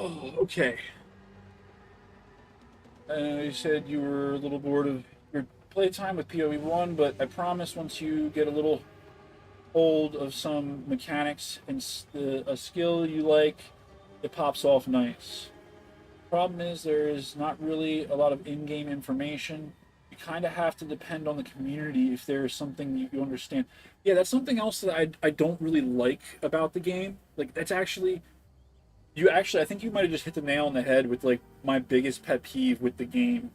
Oh, okay. You said you were a little bored of your playtime with PoE 1, but I promise once you get a little hold of some mechanics and a skill you like, it pops off nice. Problem is, there is not really a lot of in-game information. You kind of have to depend on the community if there is something you understand. Yeah, that's something else that I don't really like about the game. Like, that's actually I think you might have just hit the nail on the head with like my biggest pet peeve with the game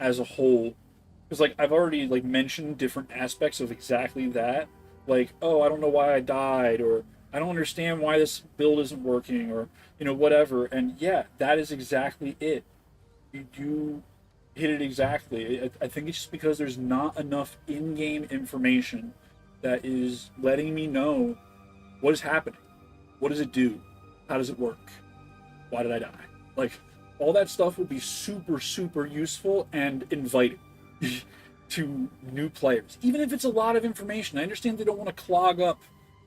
as a whole. Because like I've already like mentioned different aspects of exactly that. Like, oh, I don't know why I died, or I don't understand why this build isn't working, or whatever. And yeah, that is exactly it. You hit it exactly. I think it's just because there's not enough in-game information that is letting me know what is happening. What does it do? How does it work? Why did I die? Like, all that stuff would be super, super useful and inviting to new players. Even if it's a lot of information. I understand they don't want to clog up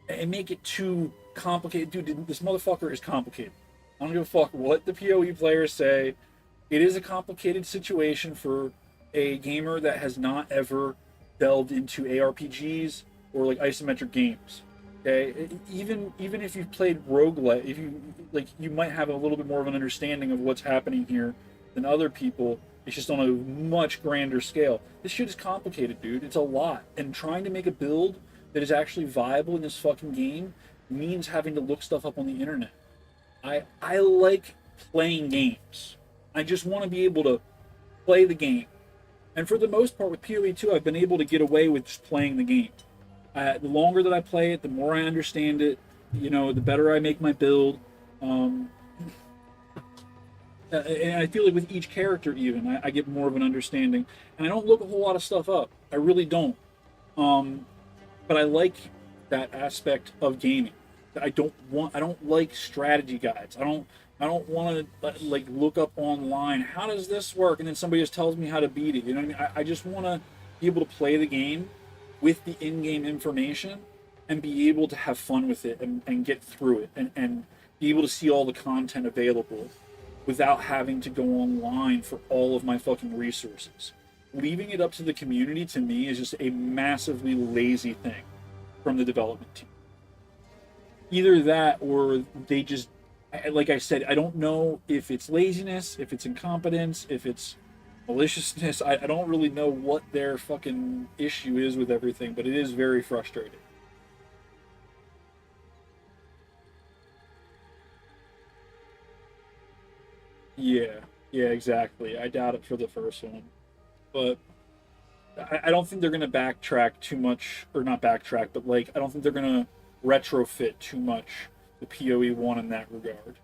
and make it too complicated. Dude, this motherfucker is complicated. I don't give a fuck what the PoE players say. It is a complicated situation for a gamer that has not ever delved into ARPGs or like isometric games. Okay, even if you've played roguelite, if you like, you might have a little bit more of an understanding of what's happening here than other people. It's just on a much grander scale. This shit is complicated, dude. It's a lot, and trying to make a build that is actually viable in this fucking game means having to look stuff up on the internet. I like playing games. I just want to be able to play the game, and for the most part with PoE 2, I've been able to get away with just playing the game. The longer that I play it, the more I understand it. The better I make my build. And I feel like with each character, even I get more of an understanding. And I don't look a whole lot of stuff up. I really don't. But I like that aspect of gaming. I don't like strategy guides. I don't want to like look up online. How does this work? And then somebody just tells me how to beat it. You know what I mean? I just want to be able to play the game with the in-game information and be able to have fun with it and get through it and be able to see all the content available without having to go online for all of my fucking resources. Leaving it up to the community, to me, is just a massively lazy thing from the development team. Either that, or they just, like I said, I don't know if it's laziness, if it's incompetence, if it's maliciousness. I don't really know what their fucking issue is with everything, but it is very frustrating. Yeah, exactly. I doubt it for the first one, but I don't think they're gonna backtrack too much, or not backtrack, but like I don't think they're gonna retrofit too much the PoE 1 in that regard.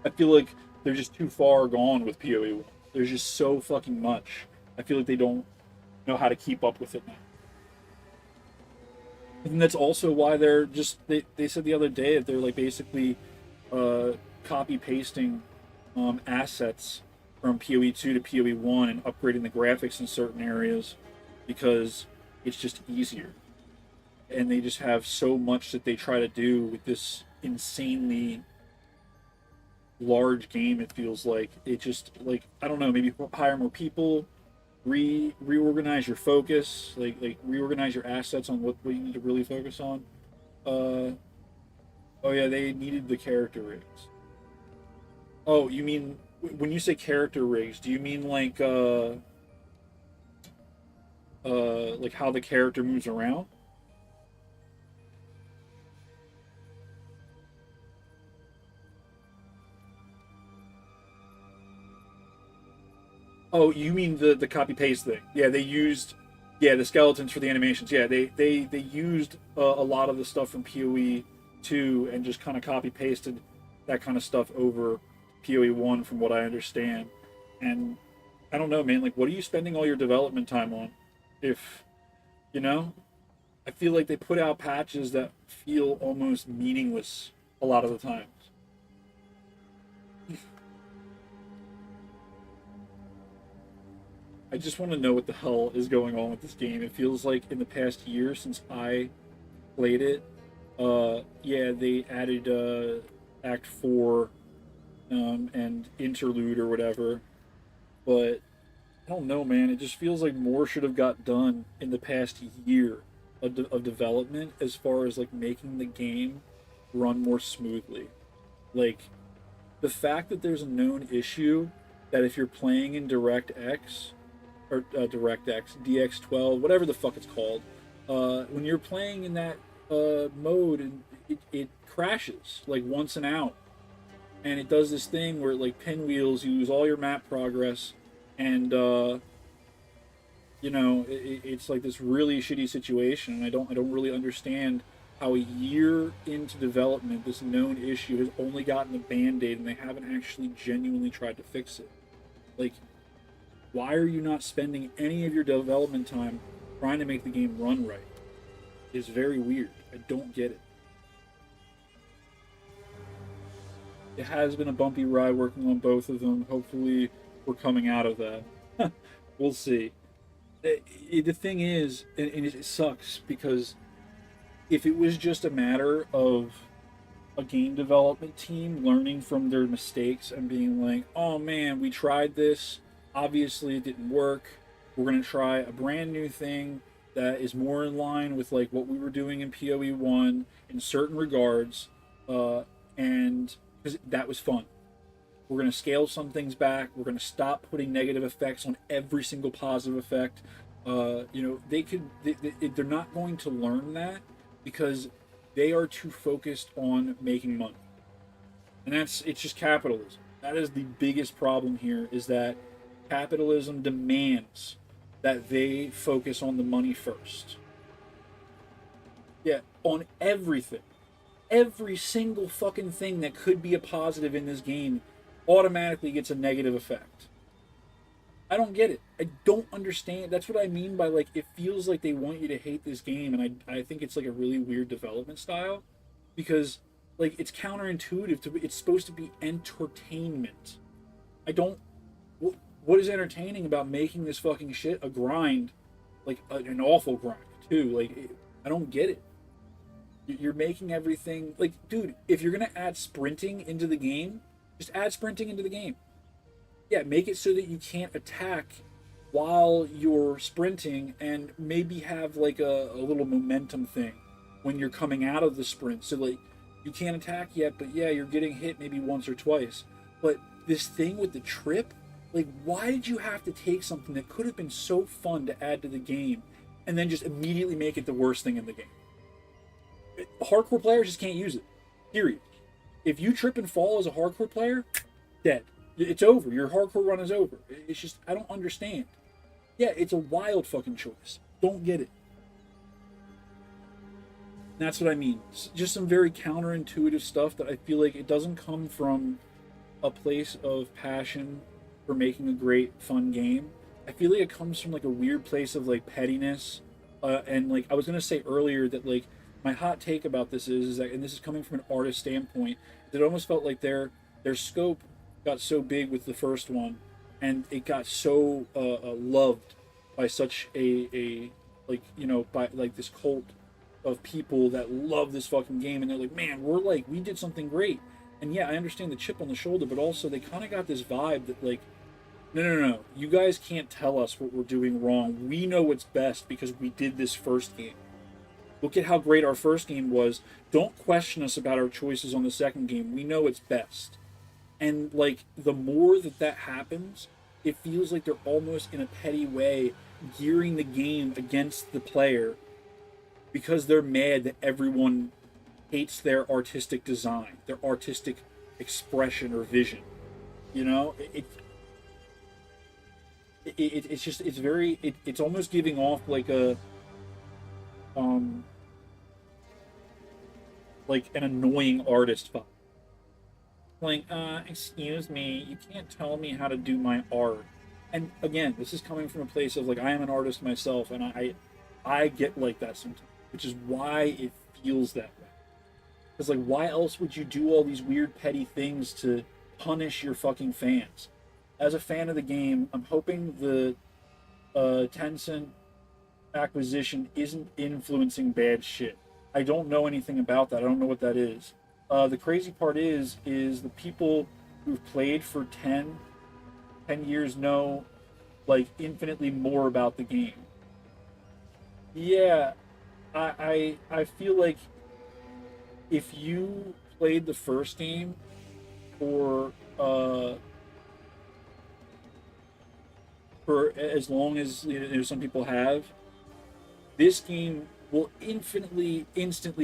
I feel like they're just too far gone with PoE 1. There's just so fucking much. I feel like they don't know how to keep up with it now. And that's also why they said the other day that they're like basically copy pasting assets from PoE 2 to PoE 1 and upgrading the graphics in certain areas because it's just easier. And they just have so much that they try to do with this insanely large game. It feels like it just, like, I don't know, maybe hire more people, reorganize your focus, like reorganize your assets on what you need to really focus on. Oh yeah, they needed the character rigs. Oh, you mean when you say character rigs, do you mean like how the character moves around? Oh, you mean the copy paste thing? Yeah, they used, yeah, the skeletons for the animations. Yeah, they used a lot of the stuff from PoE 2 and just kind of copy pasted that kind of stuff over PoE 1 from what I understand. And I don't know, man, like what are you spending all your development time on? If, you know, I feel like they put out patches that feel almost meaningless a lot of the times. I just want to know what the hell is going on with this game. It feels like in the past year since I played it, Yeah, they added Act 4 and Interlude or whatever, but I don't know, man. It just feels like more should have got done in the past year of development as far as like making the game run more smoothly. Like the fact that there's a known issue that if you're playing in DirectX or DirectX, DX12, whatever the fuck it's called, when you're playing in that mode, and it crashes like once and out, and it does this thing where like pinwheels, you lose all your map progress, and it's like this really shitty situation. And I don't really understand how a year into development this known issue has only gotten a band-aid and they haven't actually genuinely tried to fix it. Like, why are you not spending any of your development time trying to make the game run right? It's very weird. I don't get it. It has been a bumpy ride working on both of them. Hopefully we're coming out of that. We'll see. The thing is, and it sucks because if it was just a matter of a game development team learning from their mistakes and being like, oh man, we tried this, obviously it didn't work, we're going to try a brand new thing that is more in line with like what we were doing in POE 1 in certain regards, and because that was fun. We're going to scale some things back. We're going to stop putting negative effects on every single positive effect. They're not going to learn that because they are too focused on making money. And it's just capitalism. That is the biggest problem here, is that capitalism demands that they focus on the money first. Yeah, on everything. Every single fucking thing that could be a positive in this game automatically gets a negative effect. I don't get it. I don't understand. That's what I mean by like it feels like they want you to hate this game, and I think it's like a really weird development style because like it's counterintuitive to it's supposed to be entertainment. I don't what is entertaining about making this fucking shit a grind, like an awful grind too? Like I don't get it. You're making everything like, dude, if you're gonna add sprinting into the game, just add sprinting into the game. Yeah, make it so that you can't attack while you're sprinting, and maybe have like a little momentum thing when you're coming out of the sprint. So like you can't attack yet, but yeah, you're getting hit maybe once or twice. But this thing with the trip, like why did you have to take something that could have been so fun to add to the game and then just immediately make it the worst thing in the game? Hardcore players just can't use it. Period. If you trip and fall as a hardcore player, dead. It's over. Your hardcore run is over. It's just, I don't understand. Yeah, it's a wild fucking choice. Don't get it. That's what I mean. It's just some very counterintuitive stuff that I feel like it doesn't come from a place of passion for making a great, fun game. I feel like it comes from like a weird place of like pettiness. And like I was going to say earlier that like my hot take about this is that, and this is coming from an artist standpoint, that it almost felt like their scope got so big with the first one, and it got so loved by such a like, you know, by like this cult of people that love this fucking game, and they're like, man, we did something great. And yeah, I understand the chip on the shoulder, but also they kind of got this vibe that like, no, you guys can't tell us what we're doing wrong. We know what's best because we did this first game. Look at how great our first game was. Don't question us about our choices on the second game. We know it's best. And like the more that happens, it feels like they're almost in a petty way gearing the game against the player because they're mad that everyone hates their artistic design, their artistic expression or vision. You know, it's almost giving off like a like an annoying artist vibe. Like, excuse me, you can't tell me how to do my art. And again, this is coming from a place of like, I am an artist myself, and I get like that sometimes, which is why it feels that way. Because like, why else would you do all these weird petty things to punish your fucking fans? As a fan of the game, I'm hoping the Tencent acquisition isn't influencing bad shit. I don't know anything about that. I don't know what that is. The crazy part is the people who've played for 10 years know like infinitely more about the game. Yeah, I feel like if you played the first game uh for as long as some people have, this game will instantly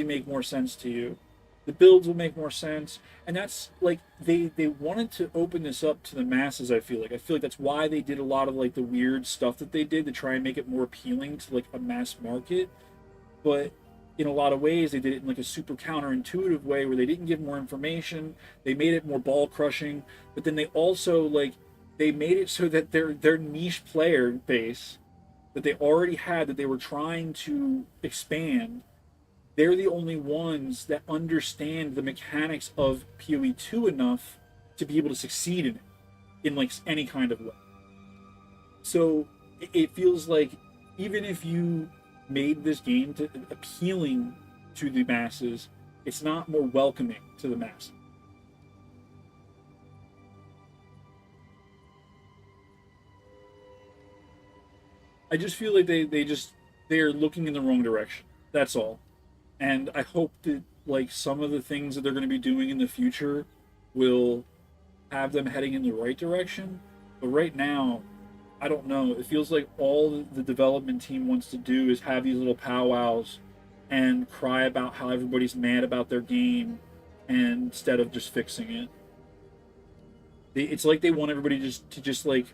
make more sense to you. The builds will make more sense, and that's like they wanted to open this up to the masses. I feel like that's why they did a lot of like the weird stuff that they did to try and make it more appealing to like a mass market. But in a lot of ways, they did it in like a super counterintuitive way where they didn't give more information. They made it more ball crushing, but then they also like they made it so that their niche player base that they already had that they were trying to expand, they're the only ones that understand the mechanics of PoE 2 enough to be able to succeed in it in like any kind of way. So it feels like even if you made this game to appealing to the masses, it's not more welcoming to the masses. I just feel like they're looking in the wrong direction. That's all. And I hope that like some of the things that they're going to be doing in the future will have them heading in the right direction. But right now, I don't know. It feels like all the development team wants to do is have these little powwows and cry about how everybody's mad about their game, and instead of just fixing it. It's like they want everybody to just like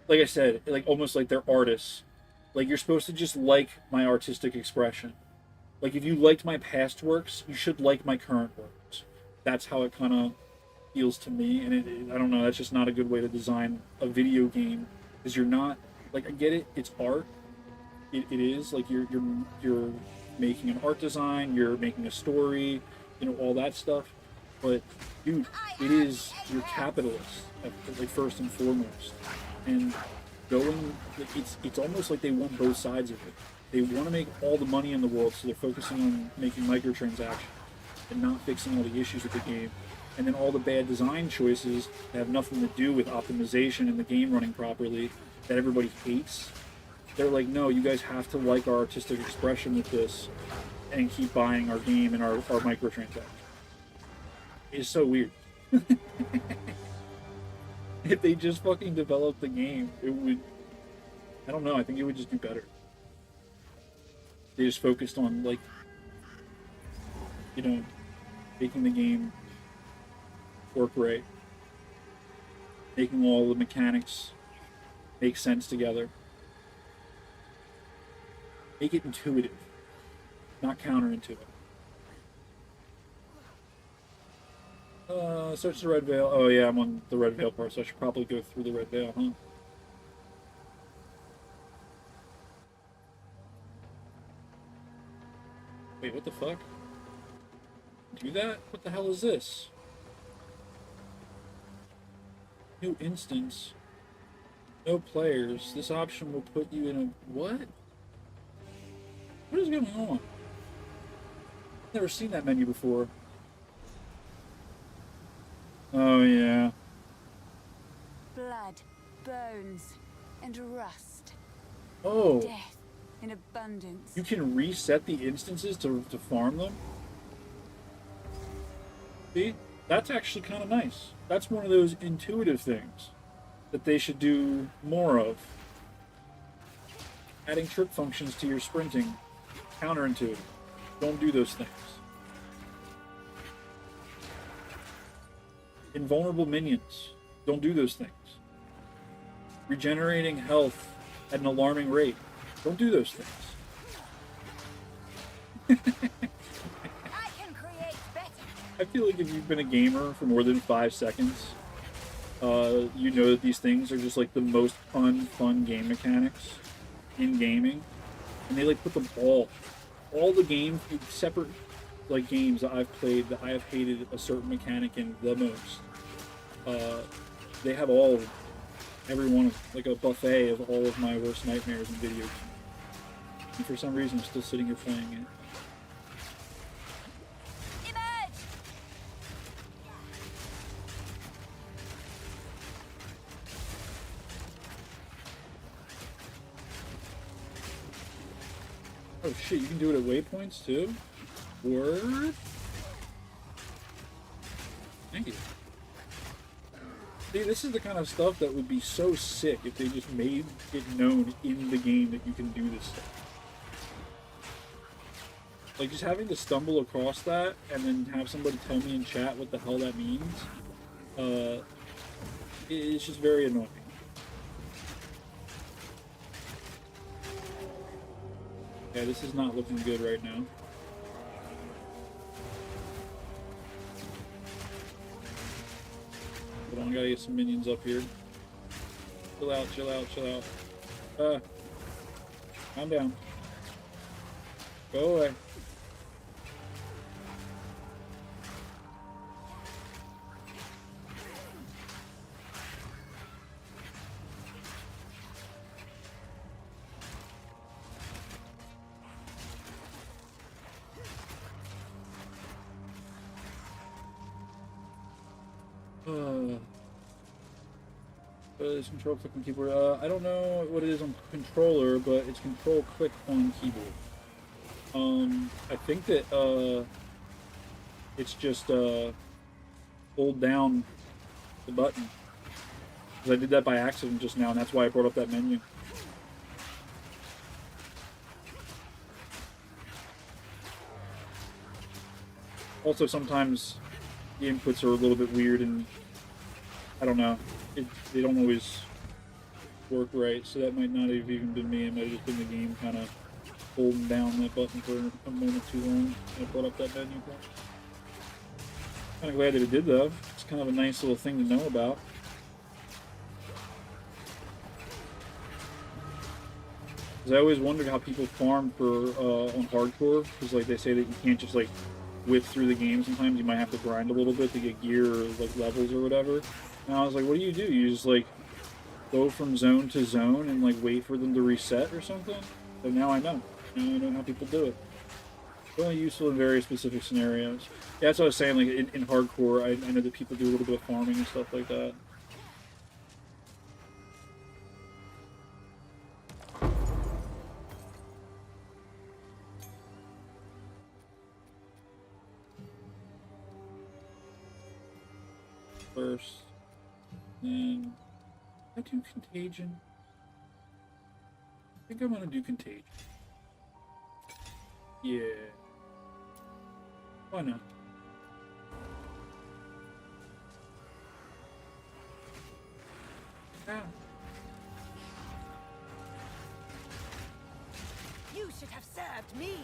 I said, like almost like they're artists. Like you're supposed to just like my artistic expression. Like if you liked my past works, you should like my current works. That's how it kind of feels to me, and I don't know. That's just not a good way to design a video game, because you're not like I get it. It's art. It is like you're making an art design. You're making a story. All that stuff. But dude, you're capitalists, like first and foremost, and going. It's almost like they want both sides of it. They want to make all the money in the world, so they're focusing on making microtransactions and not fixing all the issues with the game. And then all the bad design choices that have nothing to do with optimization and the game running properly that everybody hates. They're like, no, you guys have to like our artistic expression with this and keep buying our game and our microtransactions. It's so weird. If they just fucking developed the game, it would... I don't know, I think it would just do better. They just focused on, like, making the game work right. Making all the mechanics make sense together. Make it intuitive, not counterintuitive. Search the Red Veil. Oh yeah, I'm on the Red Veil part, so I should probably go through the Red Veil, huh? Wait, what the fuck? Do that? What the hell is this? New instance. No players. This option will put you in a... What? What is going on? Never seen that menu before. Oh, yeah. Blood, bones, and rust. Oh. Death in abundance. You can reset the instances to farm them? See? That's actually kind of nice. That's one of those intuitive things that they should do more of. Adding trick functions to your sprinting. Counterintuitive. Don't do those things. Invulnerable minions. Don't do those things. Regenerating health at an alarming rate. Don't do those things. I can create better. I feel like if you've been a gamer for more than 5 seconds, you know that these things are just like the most fun game mechanics in gaming. And they like put them all the games, separate like games that I've played that I have hated a certain mechanic in the most. They have all of them. Every one of them, like a buffet of all of my worst nightmares in video games. And for some reason I'm still sitting here playing it. Oh shit, you can do it at waypoints too? Word? Thank you. See, this is the kind of stuff that would be so sick if they just made it known in the game that you can do this stuff. Like, just having to stumble across that and then have somebody tell me in chat what the hell that means, it's just very annoying. Yeah, this is not looking good right now. Hold on, I gotta get some minions up here. Chill out, chill out, chill out. Calm down. Go away. It's control click on keyboard. I don't know what it is on controller, but it's control click on keyboard. I think that it's just hold down the button. Because I did that by accident just now, and that's why I brought up that menu. Also, sometimes the inputs are a little bit weird, and I don't know. They don't always work right, so that might not have even been me. It might have just been the game kind of holding down that button for a moment too long. I brought up that menu. Kind of glad that it did, though. It's kind of a nice little thing to know about. Because I always wondered how people farm for on hardcore, because like they say that you can't just like whip through the game. Sometimes you might have to grind a little bit to get gear or like levels or whatever. And I was like, what do? You just like go from zone to zone and like wait for them to reset or something? So now I know. Now I know how people do it. It's only useful in very specific scenarios. Yeah, that's what I was saying. Like in hardcore, I know that people do a little bit of farming and stuff like that. First, then I do Contagion. I think I'm gonna do Contagion. Yeah. Why not? Ah. You should have served me.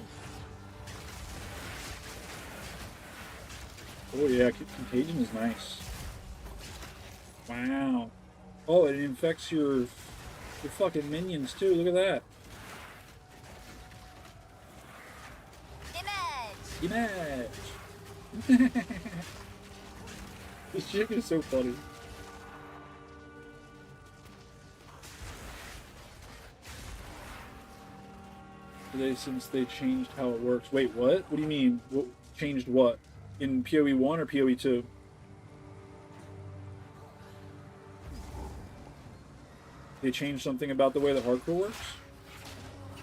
Oh yeah, Contagion is nice. Wow. Oh, it infects your fucking minions too. Look at that. Image. This chick is so funny. Since they changed how it works. Wait, what? What do you mean? What changed what? In POE 1 or POE 2? They changed something about the way the hardcore works?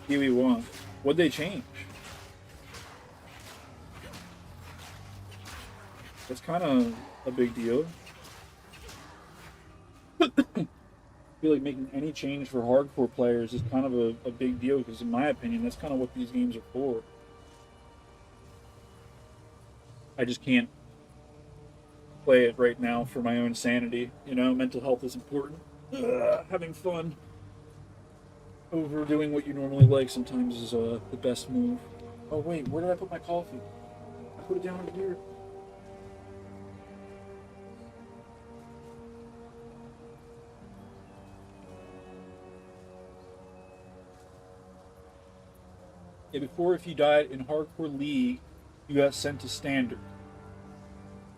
POE 1. What'd they change? That's kind of a big deal. I feel like making any change for hardcore players is kind of a big deal, because in my opinion, that's kind of what these games are for. I just can't play it right now for my own sanity. You know, mental health is important. Having fun over doing what you normally like sometimes is the best move. Oh wait, where did I put my coffee? I put it down over here. Yeah, before, if you died in Hardcore League, you got sent to Standard.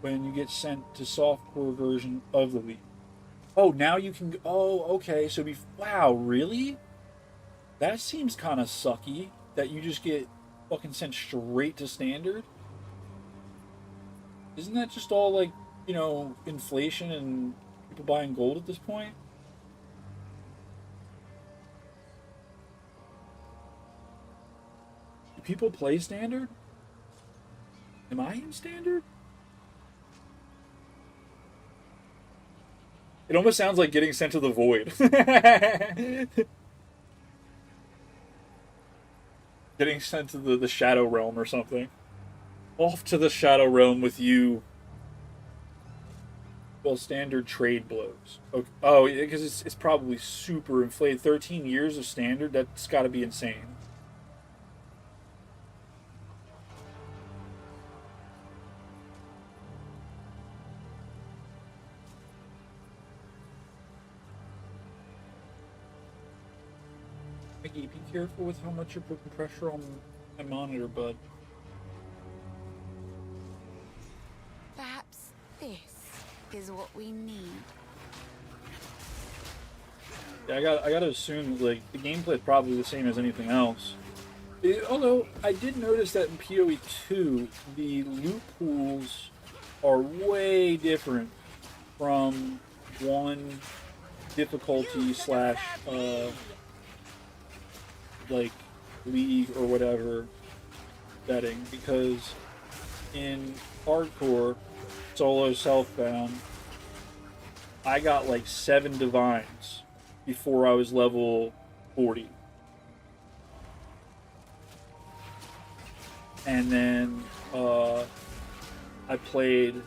When you get sent to Softcore version of the League. Oh, now you can... Oh, okay, so wow, really? That seems kind of sucky, that you just get fucking sent straight to Standard. Isn't that just all, like, you know, inflation and people buying gold at this point? people play standard? Am I in standard? It almost sounds like getting sent to the void. Getting sent to the shadow realm or something. Off to the shadow realm with you. Well, standard trade blows. Okay. Oh, because it's probably super inflated. 13 years of standard? That's got to be insane. Maggie, be careful with how much you're putting pressure on my monitor, bud. Perhaps this is what we need. Yeah, I gotta assume like the gameplay is probably the same as anything else. Although I did notice that in POE 2, the loot pools are way different from one difficulty slash like league or whatever setting, because in hardcore solo self-bound I got like 7 divines before I was level 40, and then I played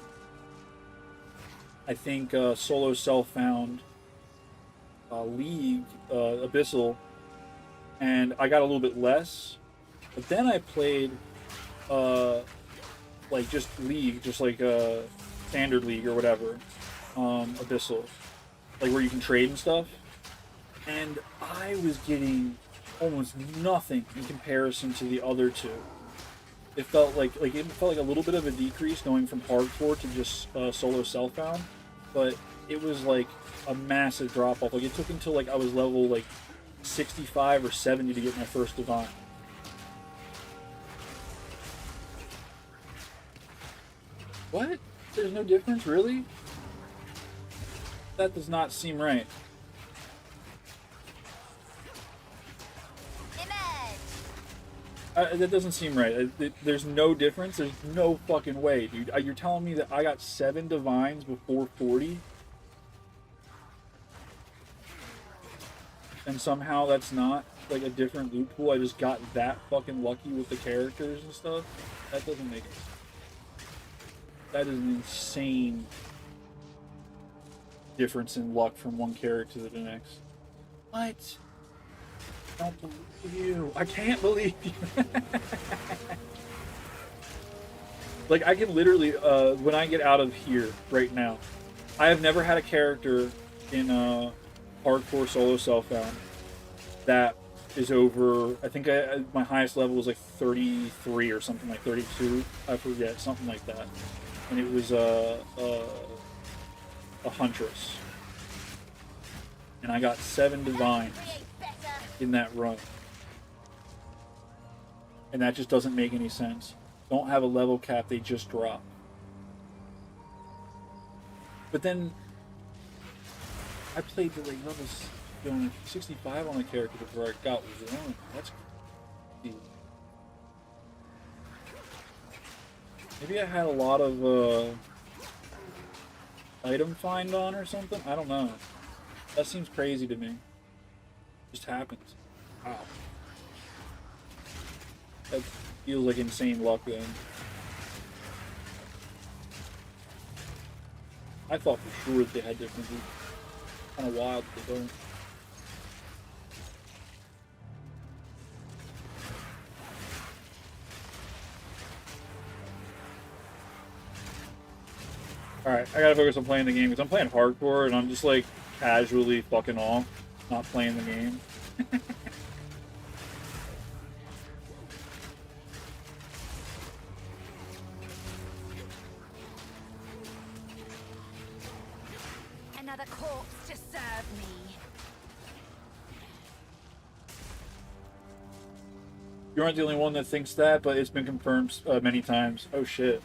I think solo self-found league abyssal, and I got a little bit less, but then I played like just league, just like standard league or whatever, abyssal, like where you can trade and stuff, and I was getting almost nothing in comparison to the other two. It felt like a little bit of a decrease going from hardcore to just solo self-found, but it was like a massive drop off. Like it took until like I was level like 65 or 70 to get my first divine. What? There's no difference, really? That does not seem right. That doesn't seem right. There's no difference. There's no fucking way, dude. You're telling me that I got 7 divines before 40? And somehow that's not like a different loot pool? I just got that fucking lucky with the characters and stuff? That doesn't make sense. That is an insane difference in luck from one character to the next. What? I don't believe you. I can't believe you. Like, I can literally, when I get out of here right now, I have never had a character in hardcore solo self-found that is over, I think my highest level was like 33 or something, like 32. I forget, something like that. And it was a huntress. And I got 7 divines in that run. And that just doesn't make any sense. Don't have a level cap, they just drop. But then I played to like levels 65 on the character before I got 1. That's crazy. Maybe I had a lot of item find on or something? I don't know. That seems crazy to me. Just happens. Wow. That feels like insane luck then. I thought for sure that they had differences. Kind of wild that they don't. Alright, I gotta focus on playing the game because I'm playing hardcore and I'm just like casually fucking off, not playing the game. Another corpse to serve me. You aren't the only one that thinks that, but it's been confirmed many times. Oh shit.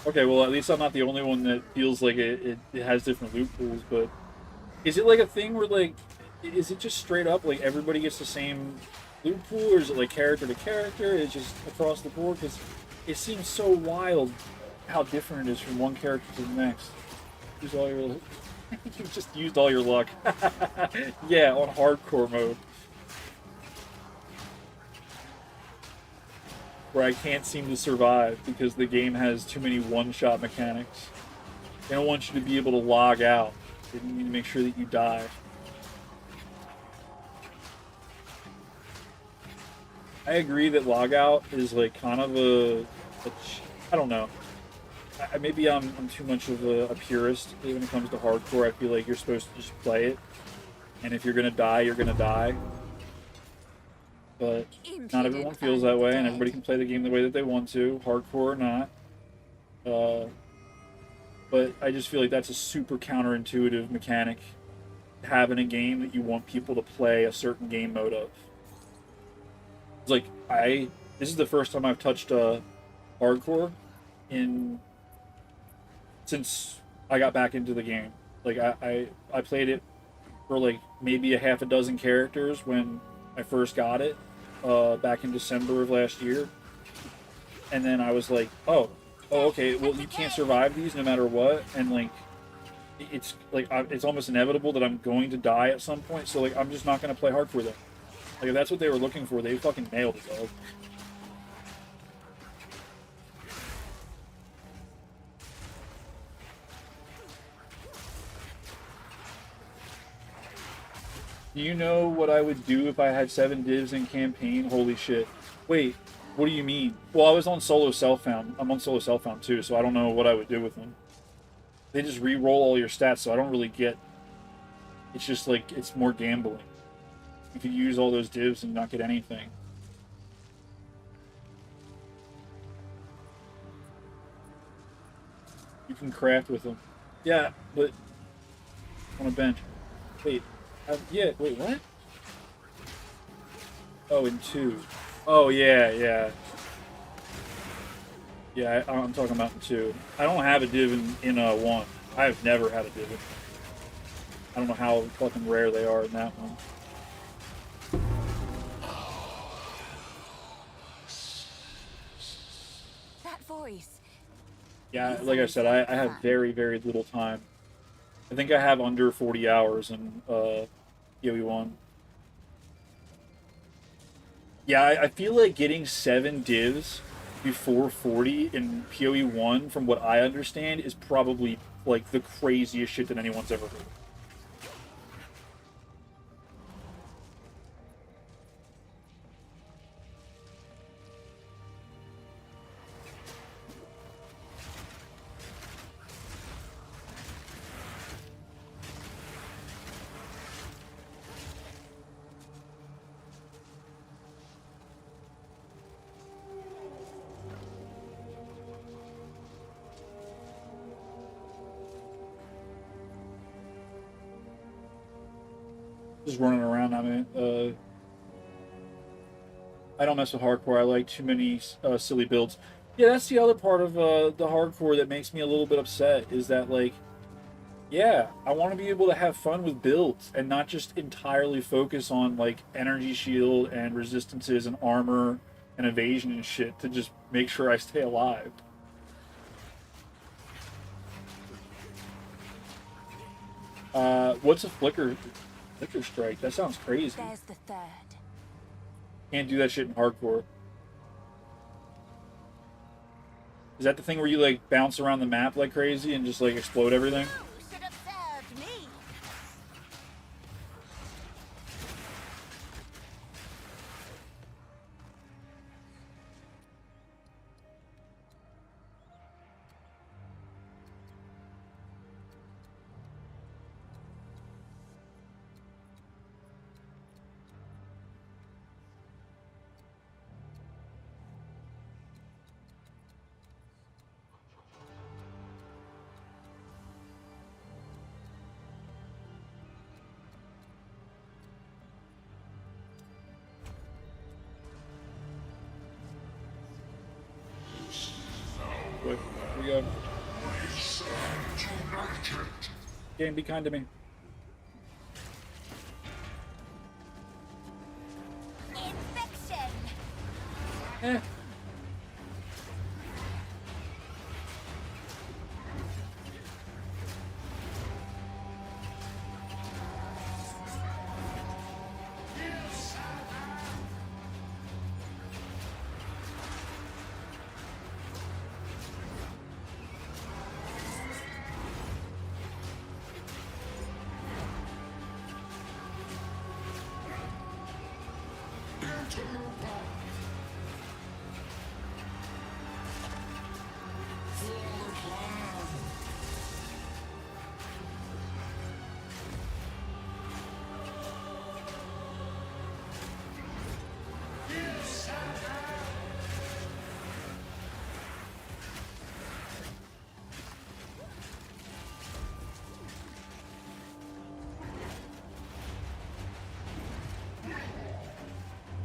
Okay, well at least I'm not the only one that feels like it has different loot pools, but is it like a thing where like Is it just straight up like everybody gets the same loot pool, or is it like character to character? It's just across the board? Because it seems so wild how different it is from one character to the next. Use all your you just used all your luck. Yeah, on hardcore mode. Where I can't seem to survive because the game has too many one-shot mechanics. They don't want you to be able to log out. They need to make sure that you die. I agree that logout is like kind of I don't know. Maybe I'm too much of a purist when it comes to hardcore. I feel like you're supposed to just play it, and if you're gonna die, you're gonna die. But not everyone feels that way, and everybody can play the game the way that they want to, hardcore or not. But I just feel like that's a super counterintuitive mechanic, having a game that you want people to play a certain game mode of. It's like, this is the first time I've touched hardcore since I got back into the game. Like, I played it for like maybe a half a dozen characters when I first got it, back in December of last year. And then I was like, oh, okay, well, you can't survive these no matter what, and like, it's like, it's almost inevitable that I'm going to die at some point, so like, I'm just not going to play hardcore then. Like, if that's what they were looking for, they fucking nailed it, dog. Do you know what I would do if I had 7 divs in campaign? Holy shit. Wait, what do you mean? Well, I was on solo self-found. I'm on solo self-found too, so I don't know what I would do with them. They just re-roll all your stats, so I don't really get... It's just like, it's more gambling. You could use all those divs and not get anything. You can craft with them. Yeah, but... on a bench. Wait. Yeah, wait, what? Oh, in 2. Oh, yeah, yeah. Yeah, I'm talking about in 2. I don't have a div in 1. I've never had a div. I don't know how fucking rare they are in that one. That voice. Yeah, like I said, I have very, very little time. I think I have under 40 hours in POE 1. Yeah, I feel like getting 7 divs before 40 in POE 1, from what I understand, is probably like the craziest shit that anyone's ever heard. Just running around. I mean, I don't mess with hardcore. I like too many silly builds. Yeah, that's the other part of the hardcore that makes me a little bit upset, is that, like, yeah, I want to be able to have fun with builds and not just entirely focus on, like, energy shield and resistances and armor and evasion and shit to just make sure I stay alive. What's a flicker strike? That sounds crazy. There's the 3rd. Can't do that shit in hardcore. Is that the thing where you, like, bounce around the map like crazy and just, like, explode everything? You should have served me. Wait, here we go. Game, be kind to me. Eh.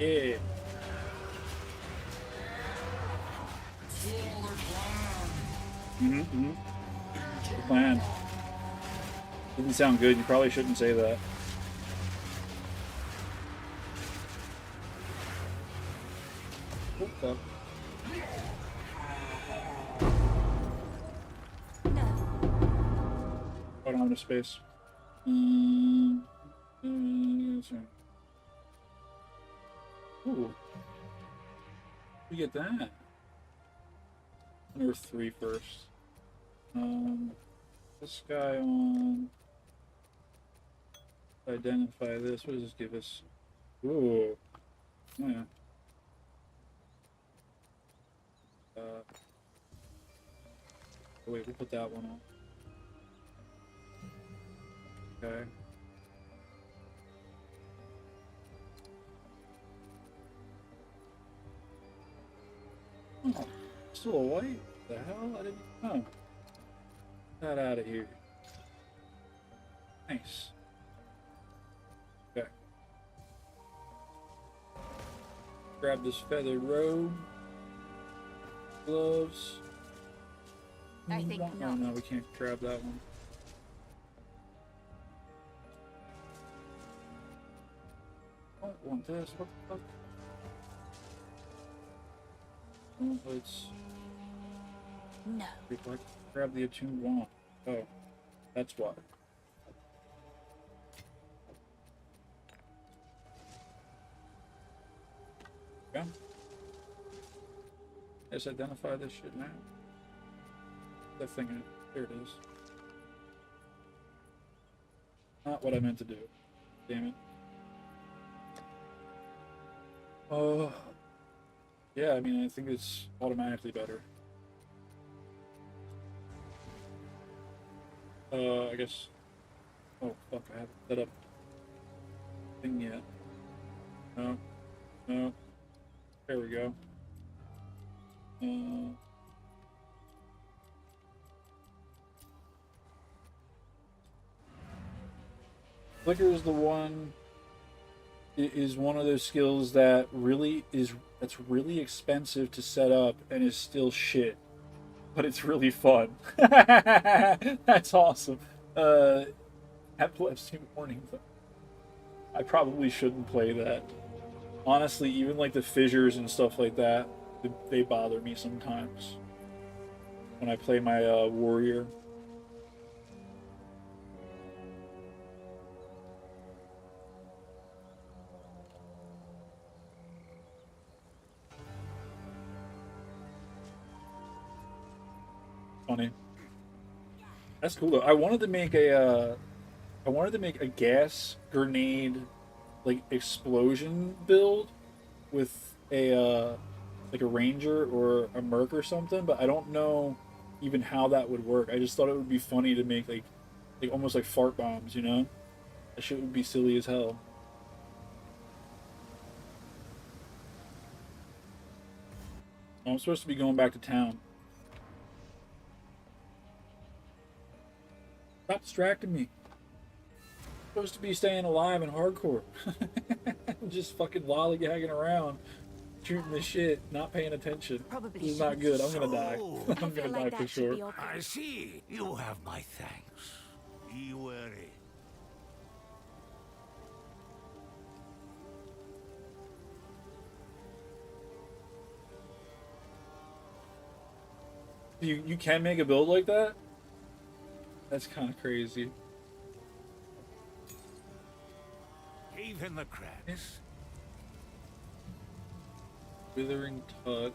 Yeah. Mm-hmm. The plan. Didn't sound good. You probably shouldn't say that. Oh, fuck. I don't have enough space. Ooh. We get that. Number 3 first. This guy on. Identify this. What does this give us? Ooh. Yeah. Wait, we'll put that one on. Okay. Oh, still a white? The hell? I didn't know. Get that out of here. Nice. Okay. Grab this feathered robe. Gloves. I think Oh, not. no, we can't grab that one. I don't want this. What the fuck? Oh, it's. No. Grab the attuned wand. Oh, that's why. Yeah. Let's identify this shit now. That thing, there it is. Not what I meant to do. Damn it. Oh. Yeah, I mean, I think it's automatically better. I guess. Oh, fuck, I haven't set up thing yet. No. No. There we go. Flicker is the one. It is one of those skills that that's really expensive to set up and is still shit, but it's really fun. That's awesome. Epilepsy warning. I probably shouldn't play that. Honestly, even like the fissures and stuff like that, they bother me sometimes when I play my warrior. Funny. That's cool though. I wanted to make a gas grenade like explosion build with a like a ranger or a merc or something, but I don't know even how that would work. I just thought it would be funny to make like almost like fart bombs, you know? That shit would be silly as hell. I'm supposed to be going back to town. Stop distracting me. I'm supposed to be staying alive and hardcore. I'm just fucking lollygagging around, shooting the shit, not paying attention. Probably This is not good. I'm gonna die. I I'm feel gonna like die for that should be sure. okay. I see. You have my thanks. Be wary. You can make a build like that? That's kind of crazy. Cave in the cracks. Withering Touch,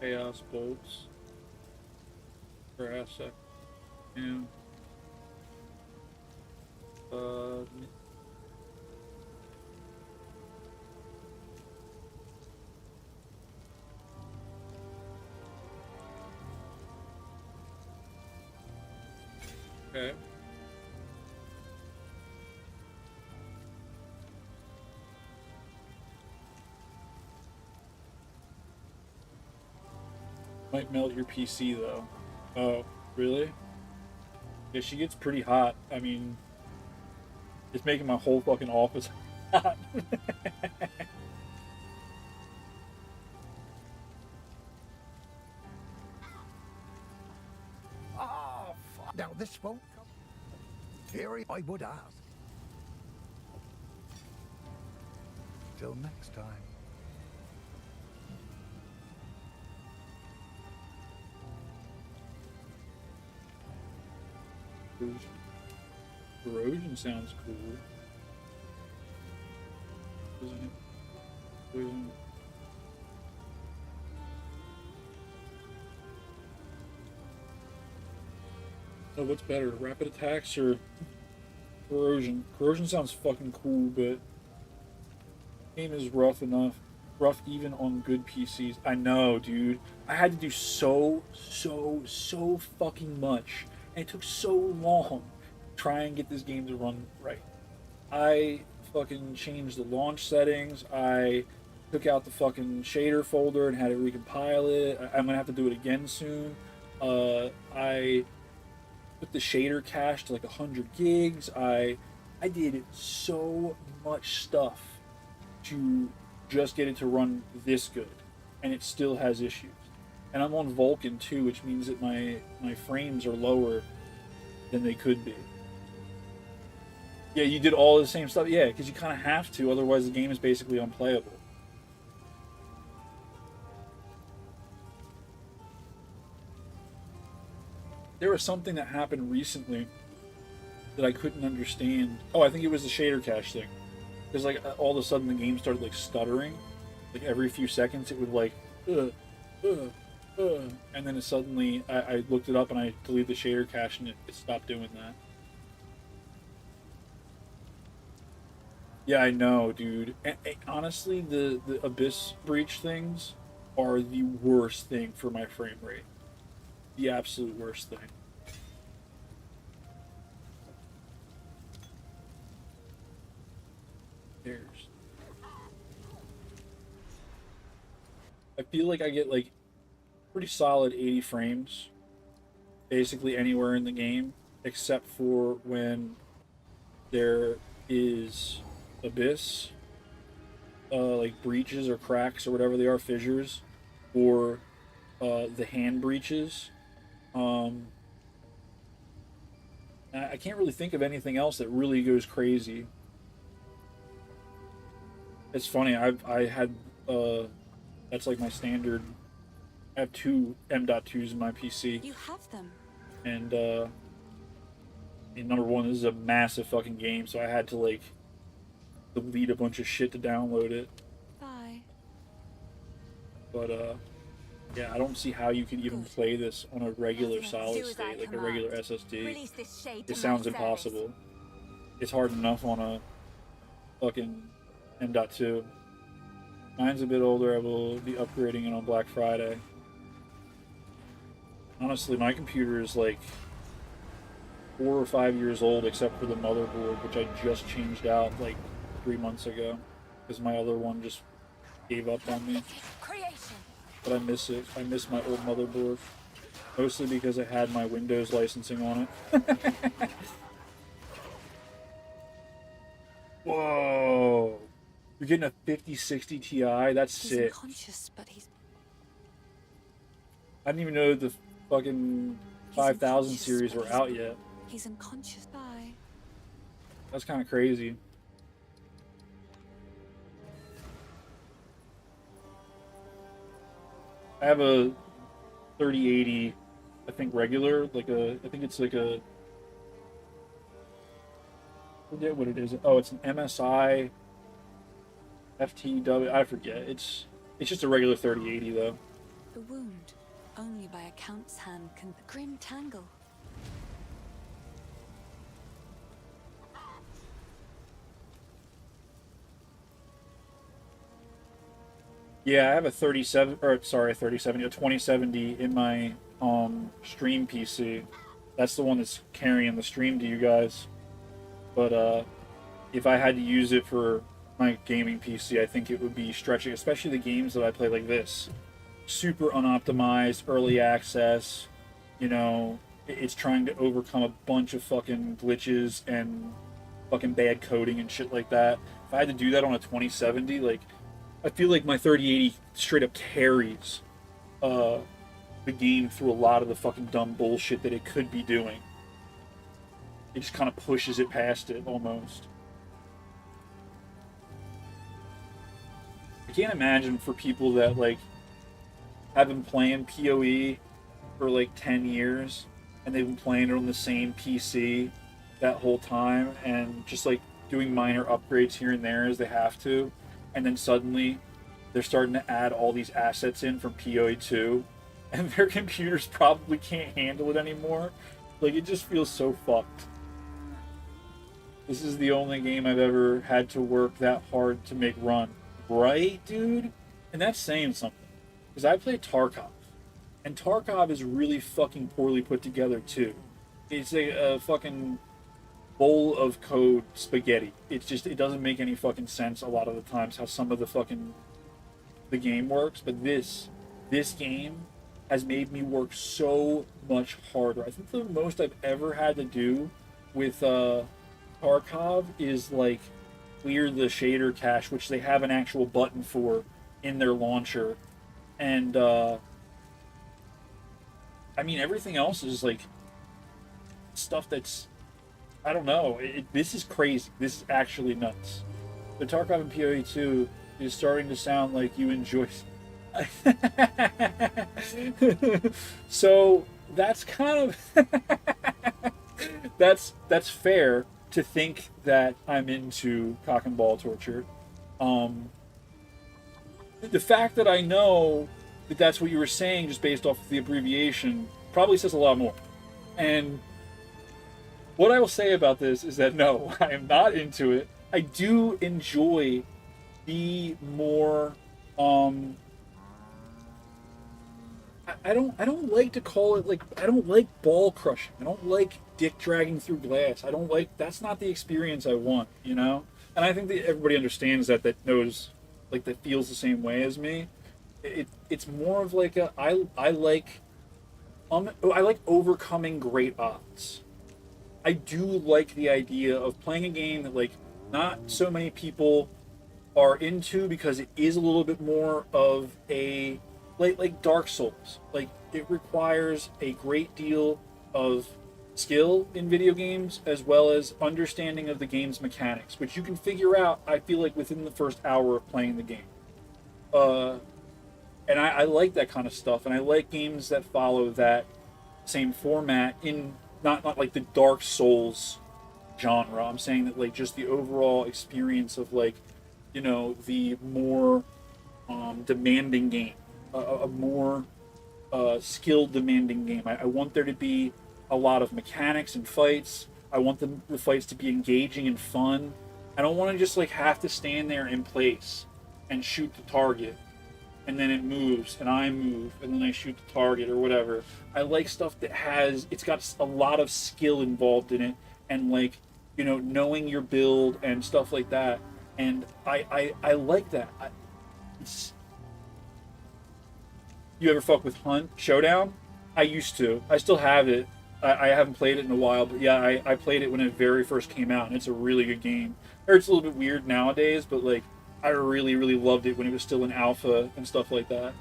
Chaos Bolts, Grass, and okay. Might melt your PC though. Oh, really? Yeah, she gets pretty hot. I mean, it's making my whole fucking office hot. Oh, fuck. Now this won't come. Here I would ask. Till next time. Corrosion sounds cool. Isn't it? Poison. Oh, what's better, rapid attacks or corrosion? Corrosion sounds fucking cool, but game is rough enough. Rough even on good PCs. I know, dude. I had to do so fucking much. And it took so long to try and get this game to run right. I fucking changed the launch settings. I took out the fucking shader folder and had it recompile it. I'm gonna have to do it again soon. I put the shader cache to like 100 gigs. I did so much stuff to just get it to run this good, and it still has issues. And I'm on Vulkan too, which means that my frames are lower than they could be. Yeah, you did all the same stuff. Yeah, because you kind of have to, otherwise the game is basically unplayable. There was something that happened recently that I couldn't understand. Oh, I think it was the shader cache thing. Because like all of a sudden the game started like stuttering. Like every few seconds it would like, and then suddenly I looked it up and I deleted the shader cache and it stopped doing that. Yeah, I know, dude. And honestly, the Abyss Breach things are the worst thing for my frame rate. The absolute worst thing. There's. I feel like I get like pretty solid 80 frames basically anywhere in the game except for when there is Abyss, like breaches or cracks or whatever they are, fissures, or the hand breaches. I can't really think of anything else that really goes crazy. It's funny, I had that's like my standard. I have two M.2s in my PC. You have them. And number one, this is a massive fucking game, so I had to like delete a bunch of shit to download it. Bye. But yeah, I don't see how you could even play this on a regular solid state, like a regular SSD. It sounds impossible. It's hard enough on a fucking M.2. Mine's a bit older. I will be upgrading it on Black Friday. Honestly, my computer is like 4 or 5 years old, except for the motherboard, which I just changed out like 3 months ago, because my other one just gave up on me. But I miss it. I miss my old motherboard, mostly because I had my Windows licensing on it. Whoa! You're getting a 5060 Ti? That's sick. But I didn't even know the fucking 5000 series were out yet. He's unconscious. Bye. That's kind of crazy. I have a 3080 I think regular, like a, I think it's like a, I forget what it is. Oh, it's an MSI FTW. I forget. It's just a regular 3080 though. The wound, only by a count's hand can the grim tangle. Yeah, I have a 37, or sorry, a 3070, a 2070 in my stream PC. That's the one that's carrying the stream to you guys. But if I had to use it for my gaming PC, I think it would be stretching, especially the games that I play like this. Super unoptimized, early access, you know, it's trying to overcome a bunch of fucking glitches and fucking bad coding and shit like that. If I had to do that on a 2070, like, I feel like my 3080 straight up carries the game through a lot of the fucking dumb bullshit that it could be doing. It just kind of pushes it past it, almost. I can't imagine for people that, like, have been playing POE for, like, 10 years, and they've been playing it on the same PC that whole time, and just, like, doing minor upgrades here and there as they have to, and then suddenly they're starting to add all these assets in from POE 2, and their computers probably can't handle it anymore. Like, it just feels so fucked. This is the only game I've ever had to work that hard to make run. Right, dude? And that's saying something. Because I played Tarkov. And Tarkov is really fucking poorly put together, too. It's a fucking bowl of code spaghetti. It's just, it doesn't make any fucking sense a lot of the times how some of the game works. But this game has made me work so much harder. I think the most I've ever had to do with Tarkov is, like, clear the shader cache, which they have an actual button for in their launcher. And, I mean, everything else is, like, stuff that's, I don't know. This is crazy. This is actually nuts. The Tarkov and PoE 2 is starting to sound like you enjoy. So that's kind of that's fair to think that I'm into cock and ball torture. The fact that I know that that's what you were saying just based off of the abbreviation probably says a lot more. And what I will say about this is that no, I am not into it. I do enjoy the more I don't like to call it, like, I don't like ball crushing. I don't like dick dragging through glass. I don't like, that's not the experience I want, you know? And I think that everybody understands that knows, like, that feels the same way as me. It's more of like I like overcoming great odds. I do like the idea of playing a game that, like, not so many people are into, because it is a little bit more of a like Dark Souls. Like, it requires a great deal of skill in video games, as well as understanding of the game's mechanics, which you can figure out, I feel like, within the first hour of playing the game. And I like that kind of stuff, and I like games that follow that same format in not like the Dark Souls genre. I'm saying that, like, just the overall experience of, like, you know, the more demanding game, a more skill demanding game. I want there to be a lot of mechanics and fights. I want the fights to be engaging and fun. I don't want to just, like, have to stand there in place and shoot the target, and then it moves, and I move, and then I shoot the target, or whatever. I like stuff that it's got a lot of skill involved in it, and, like, you know, knowing your build and stuff like that. And I like that. You ever fuck with Hunt Showdown? I used to. I still have it. I haven't played it in a while, but yeah, I played it when it very first came out, and it's a really good game. Or it's a little bit weird nowadays, but, like, I really, really loved it when it was still in alpha and stuff like that.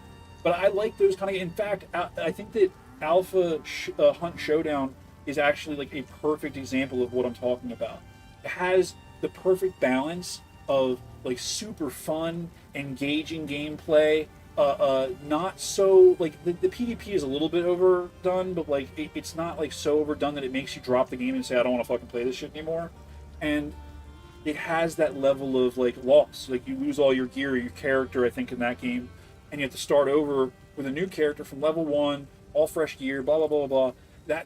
But I like those kind of... In fact, I think that Alpha Hunt Showdown is actually, like, a perfect example of what I'm talking about. It has the perfect balance of, like, super fun, engaging gameplay, not so like the PvP is a little bit overdone, but like it's not like so overdone that it makes you drop the game and say I don't want to fucking play this shit anymore. And it has that level of like loss. Like you lose all your gear, your character, I think, in that game, and you have to start over with a new character from level 1, all fresh gear, blah blah blah blah.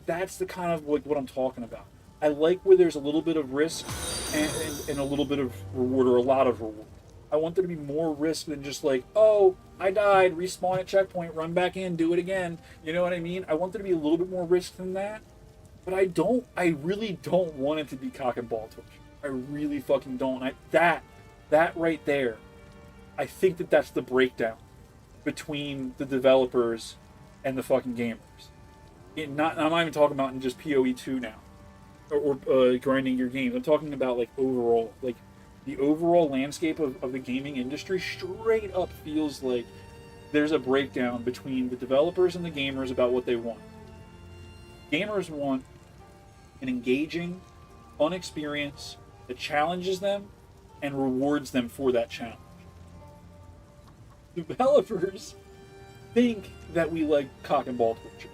That's the kind of like what I'm talking about. I like where there's a little bit of risk and a little bit of reward, or a lot of reward. I want there to be more risk than just like, oh, I died, respawn at checkpoint, run back in, do it again. You know what I mean? I want there to be a little bit more risk than that. But I really don't want it to be cock and ball torture. I really fucking don't. That right there, I think that's the breakdown between the developers and the fucking gamers. I'm not even talking about in just POE 2 now, or grinding your games. I'm talking about like overall, like the overall landscape of the gaming industry straight up feels like there's a breakdown between the developers and the gamers about what they want. Gamers want an engaging, fun experience that challenges them and rewards them for that challenge. Developers think that we like cock and ball torture.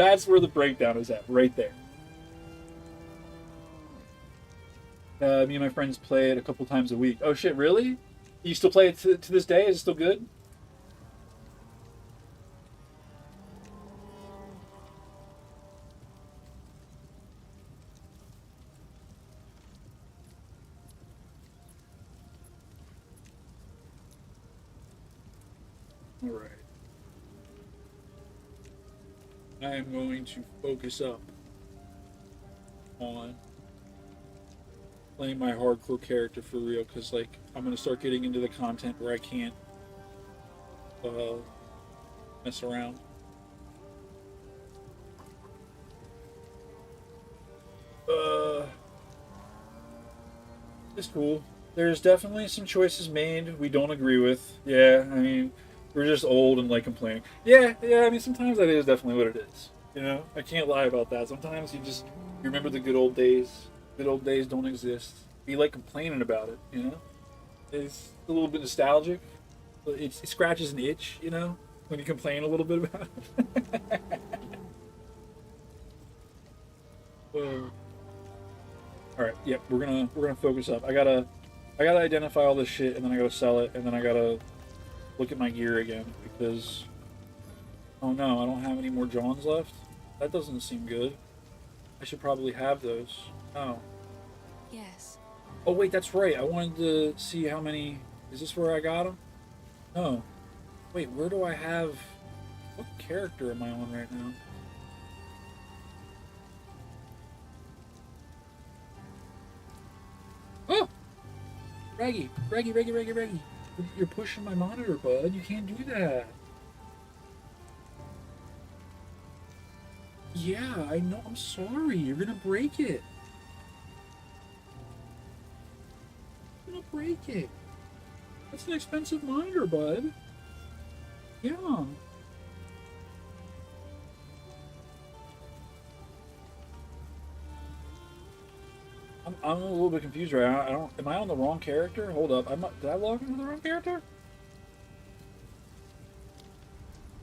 That's where the breakdown is at, right there. Me and my friends play it a couple times a week. Oh shit, really? You still play it to this day? Is it still good? Alright. I am going to focus up on playing my hardcore character for real, because like I'm gonna start getting into the content where I can't mess around. It's cool. There's definitely some choices made we don't agree with. Yeah, I mean, we're just old and like complaining. Yeah, I mean, sometimes that is definitely what it is. You know, I can't lie about that. Sometimes you remember the good old days. Good old days don't exist. You like complaining about it, you know? It's a little bit nostalgic. It scratches an itch, you know, when you complain a little bit about it. All right, yep, we're gonna focus up. I gotta identify all this shit, and then I gotta sell it, and then I gotta look at my gear again, because oh no, I don't have any more Johns left. That doesn't seem good. I should probably have those. Oh. Yes. Oh wait, that's right. I wanted to see how many. Is this where I got them? No. Wait, where do I have? What character am I on right now? Oh! Raggy. You're pushing my monitor, bud. You can't do that. Yeah, I know. I'm sorry. You're gonna break it. You're gonna break it. That's an expensive monitor, bud. Yeah. I'm a little bit confused right now. I don't. Am I on the wrong character? Hold up. Did I log into the wrong character?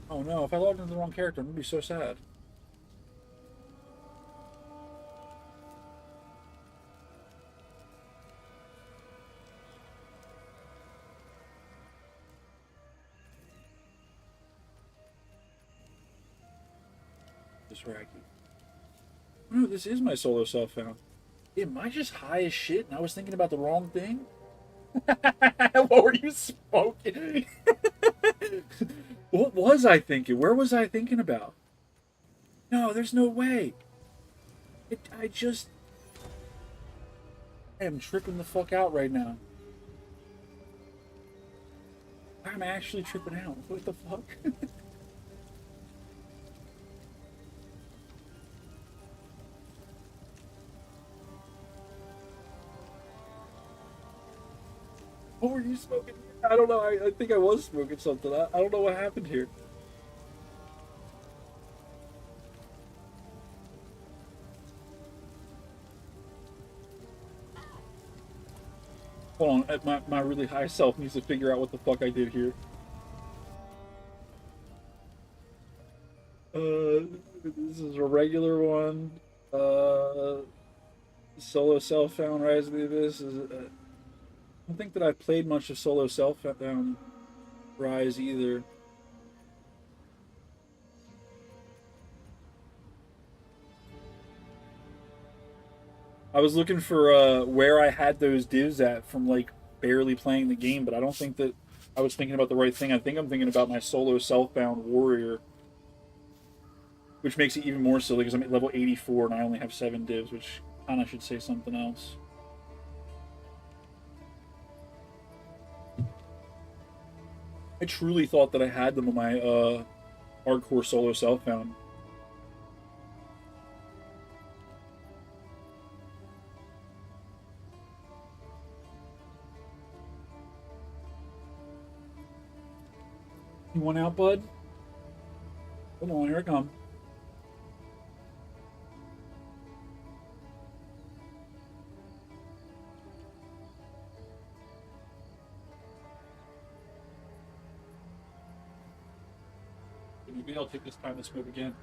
Oh no! If I logged into the wrong character, I'm gonna be so sad. This Raggy. No, this is my solo self found. Am I just high as shit and I was thinking about the wrong thing? What were you smoking? What was I thinking? Where was I thinking about? No, there's no way. I am tripping the fuck out right now. I'm actually tripping out. What the fuck? What were you smoking? I don't know. I think I was smoking something. I don't know what happened here. Hold on, my really high self needs to figure out what the fuck I did here. This is a regular one. Solo Self-Found Rise of the Abyss is. I don't think that I've played much of Solo Self-Found Rise either. I was looking for where I had those divs at from like barely playing the game, but I don't think that I was thinking about the right thing. I think I'm thinking about my Solo Self-Bound Warrior, which makes it even more silly because I'm at level 84 and I only have 7 divs, which kind of should say something else. I truly thought that I had them on my hardcore Solo Self-Bound. You want out, bud? Come on, here I come. Maybe I'll take this time to smoke again.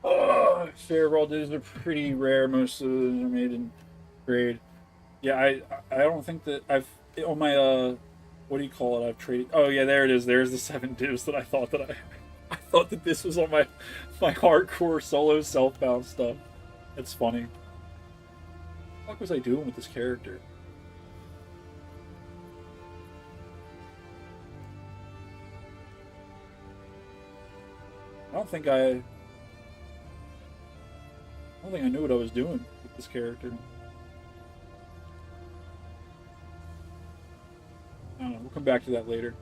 Oh, fair raw discs are pretty rare. Most of them are made in grade. Yeah, I don't think that I've on my what do you call it? I've traded. Oh yeah, there it is. There's the 7 divs that I thought that I thought that this was on my hardcore Solo Self-Bound stuff. That's funny. What the fuck was I doing with this character? I don't think I knew what I was doing with this character. I don't know, we'll come back to that later.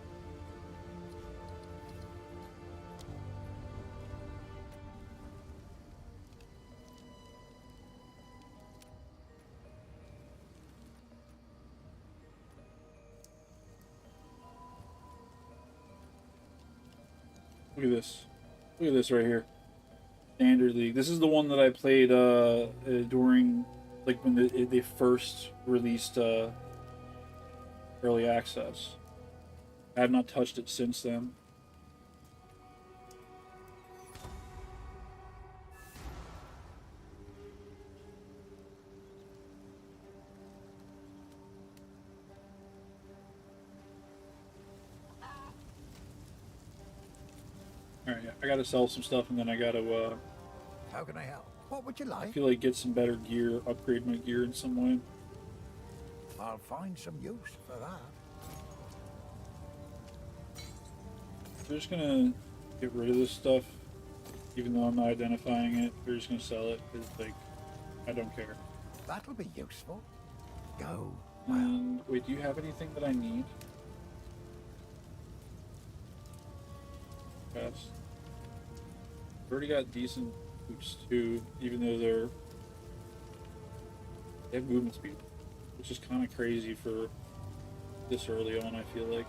Look at this. Look at this right here. Standard League. This is the one that I played during, like, when they first released early access. I have not touched it since then. Alright, yeah, I gotta sell some stuff and then I gotta, How can I help? What would you I like? feel like get some better gear, upgrade my gear in some way. I'll find some use for that. I'm just gonna get rid of this stuff, even though I'm not identifying it. We're just gonna sell it, because, like, I don't care. That'll be useful. Go. And, wait, do you have anything that I need? Fast. I've already got decent boots too, even though they have movement speed, which is kind of crazy for this early on, I feel like.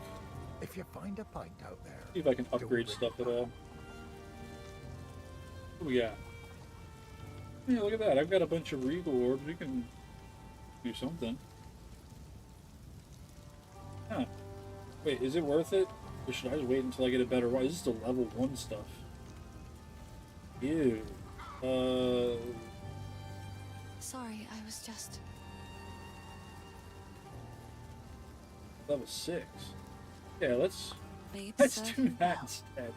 If you find a pint out there, See if I can upgrade stuff at all. What do we got? Yeah, look at that. I've got a bunch of regal orbs. We can do something. Huh. Wait, is it worth it? Or should I just wait until I get a better one? This is the level 1 stuff. Ew. Sorry, I was just... Level 6. Yeah, let's Made do certain that now. instead.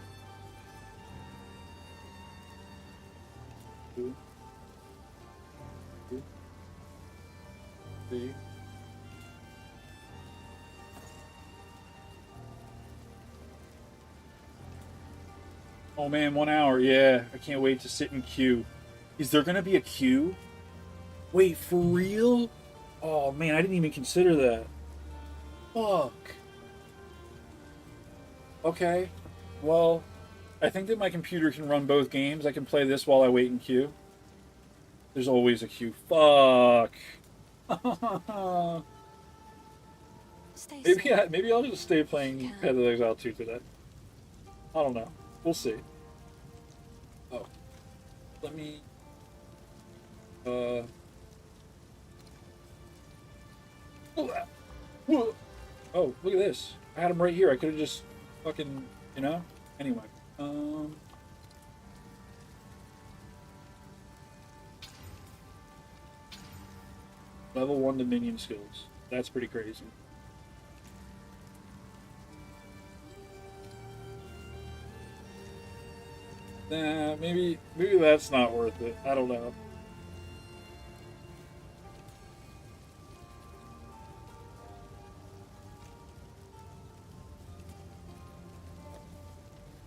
Two. 2. 3. Oh man, 1 hour. Yeah, I can't wait to sit in queue. Is there gonna be a queue? Wait, for real? Oh man, I didn't even consider that. Fuck. Okay. Well, I think that my computer can run both games. I can play this while I wait in queue. There's always a queue. Fuck. Stay Maybe safe. maybe I'll just stay playing Yeah. Path of Exile 2 today. I don't know. We'll see. Oh. Let me... Oh, that. Whoa. Oh, look at this. I had him right here. I could have just fucking, you know? Anyway. Level 1 Dominion skills. That's pretty crazy. Nah, maybe that's not worth it. I don't know.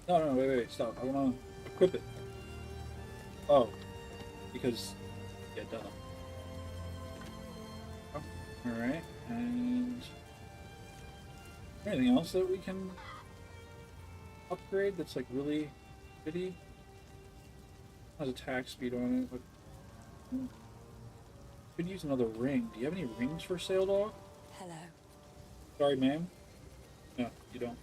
No, wait, stop. I want to equip it. Oh, because, yeah, duh. Oh, alright, and anything else that we can upgrade that's like really bitty? Has attack speed on it, but could use another ring. Do you have any rings for sale, dog? Hello. Sorry, ma'am. No, you don't.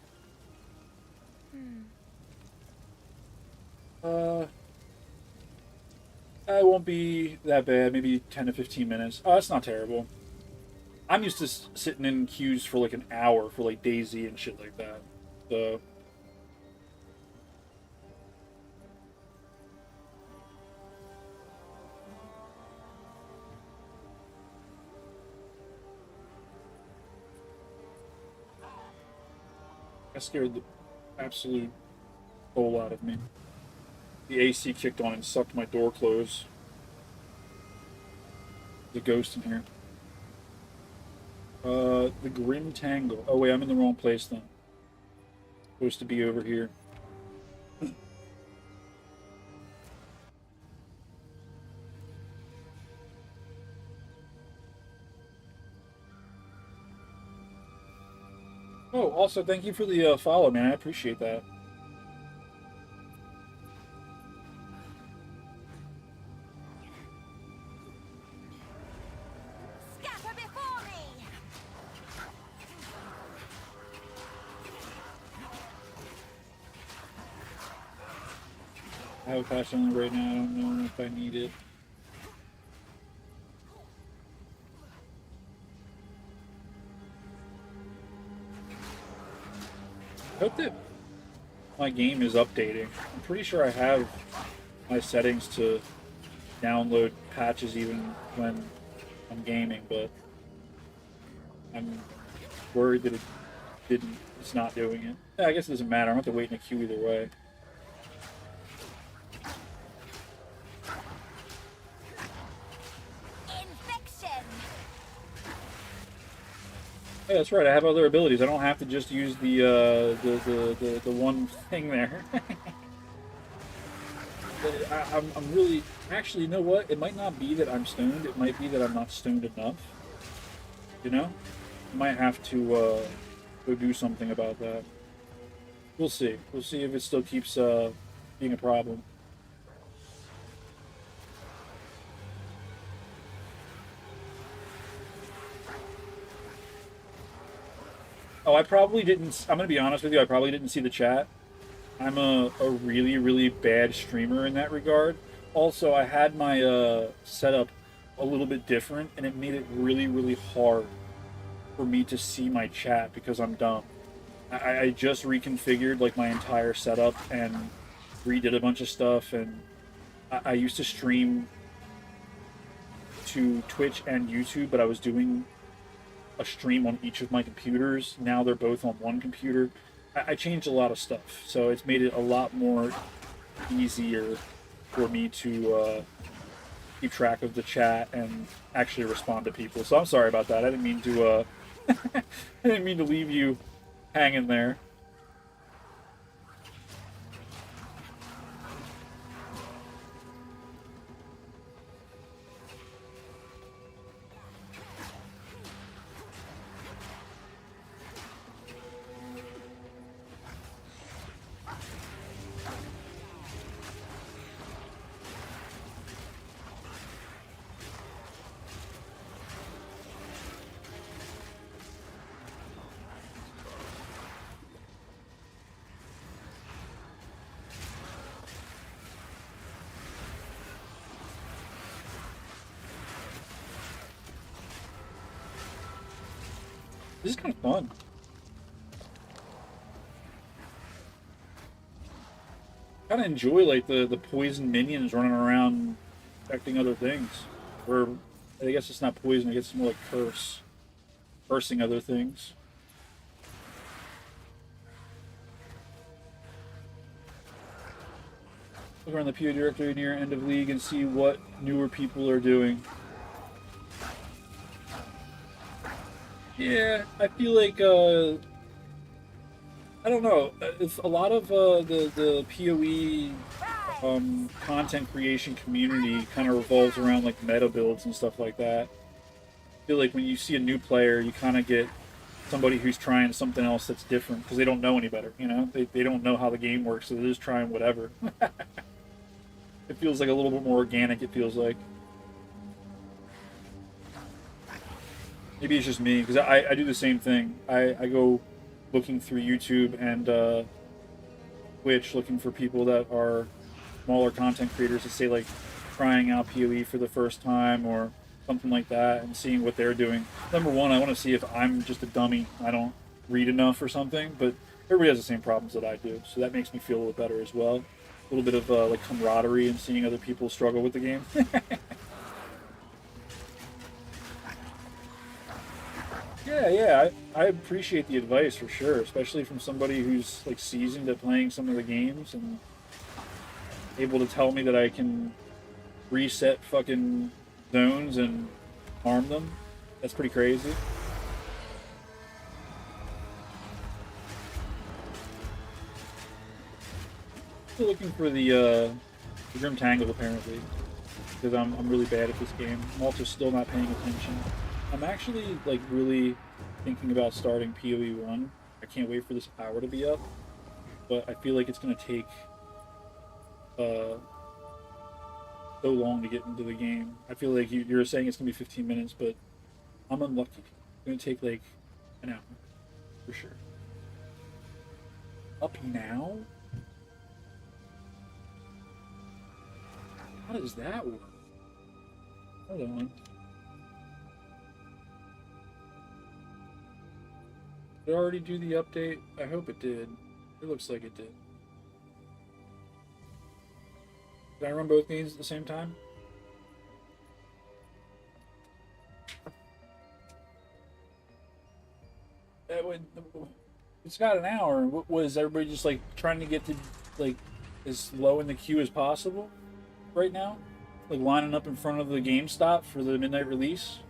It won't be that bad. Maybe 10 to 15 minutes. Oh, that's not terrible. I'm used to sitting in queues for like an hour for like Daisy and shit like that. So. That scared the absolute soul out of me. The AC kicked on and sucked my door closed. There's a ghost in here. The Grim Tangle. Oh wait, I'm in the wrong place then. Supposed to be over here. Oh, also thank you for the follow, man. I appreciate that. Scatter before me. I have a patch on it right now. I don't know if I need it. I hope that my game is updating. I'm pretty sure I have my settings to download patches even when I'm gaming, but I'm worried that it's not doing it. Yeah, I guess it doesn't matter. I don't have to wait in a queue either way. Infection. Yeah, that's right. I have other abilities. I don't have to just use the one thing there. I'm really actually. You know what? It might not be that I'm stoned. It might be that I'm not stoned enough. You know, I might have to go do something about that. We'll see. We'll see if it still keeps being a problem. Oh, I probably didn't. I'm gonna be honest with you. I probably didn't see the chat. I'm a really, really bad streamer in that regard. Also, I had my setup a little bit different, and it made it really, really hard for me to see my chat because I'm dumb. I just reconfigured like my entire setup and redid a bunch of stuff, and I used to stream to Twitch and YouTube, but I was doing a stream on each of my computers. Now they're both on one computer. I changed a lot of stuff, so it's made it a lot more easier for me to keep track of the chat and actually respond to people. So I'm sorry about that. I didn't mean to I didn't mean to leave you hanging there. This is kind of fun. Kind of enjoy like the poison minions running around affecting other things. Or I guess it's not poison, I guess it's more like cursing other things. Look around the PO directory near end of league and see what newer people are doing. Yeah, I feel like I don't know. It's a lot of the POE content creation community kind of revolves around like meta builds and stuff like that. I feel like when you see a new player, you kind of get somebody who's trying something else that's different because they don't know any better. You know, they don't know how the game works, so they're just trying whatever. It feels like a little bit more organic. It feels like. Maybe it's just me because I do the same thing. I go looking through YouTube and Twitch looking for people that are smaller content creators that say like trying out POE for the first time or something like that and seeing what they're doing. Number one, I want to see if I'm just a dummy. I don't read enough or something, but everybody has the same problems that I do, so that makes me feel a little better as well. A little bit of like camaraderie and seeing other people struggle with the game. Yeah, I appreciate the advice for sure, especially from somebody who's like seasoned at playing some of the games and able to tell me that I can reset fucking zones and harm them. That's pretty crazy. Still looking for the Grim Tangle apparently, because I'm really bad at this game. I'm also still not paying attention. I'm actually like really thinking about starting POE 1. I can't wait for this hour to be up, but I feel like it's gonna take so long to get into the game. I feel like you're saying it's gonna be 15 minutes, but I'm unlucky. It's gonna take like an hour for sure. Up now? How does that work? Hold on. Did it already do the update? I hope it did. It looks like it did. Did I run both games at the same time? It's got an hour. Was everybody just like trying to get to like as low in the queue as possible right now? Like lining up in front of the GameStop for the midnight release?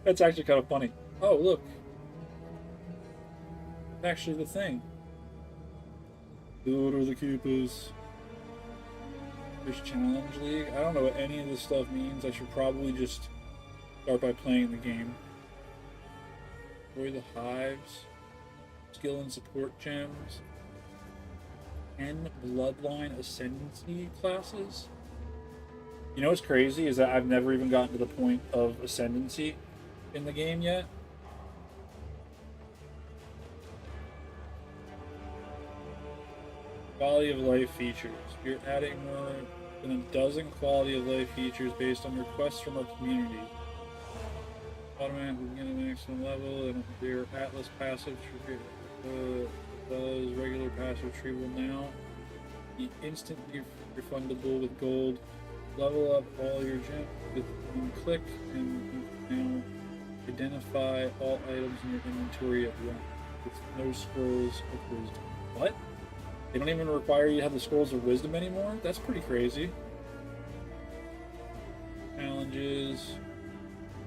That's actually kind of funny. Oh, look. It's actually the thing. Build or the Koopas. There's Challenge League. I don't know what any of this stuff means. I should probably just start by playing the game. Enjoy the Hives. Skill and support gems. 10 Bloodline Ascendancy classes. You know what's crazy is that I've never even gotten to the point of Ascendancy in the game yet. Quality of life features. You're adding more than a dozen quality of life features based on requests from our community. Automatically begin at maximum level, and your Atlas passive does regular passive retrieval now. Be instantly refundable with gold. Level up all your gems with one click, and you can now identify all items in your inventory at once with no scrolls of wisdom. What? They don't even require you to have the scrolls of wisdom anymore? That's pretty crazy. Challenges.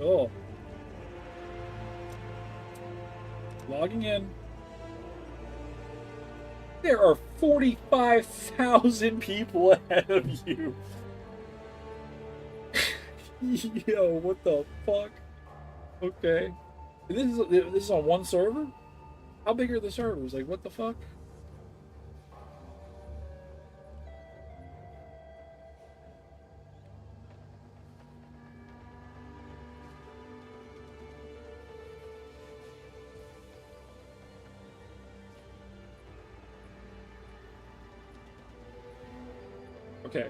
Oh. Logging in. There are 45,000 people ahead of you. Yo, what the fuck? Okay. This is on one server? How big are the servers? Like, what the fuck? Okay,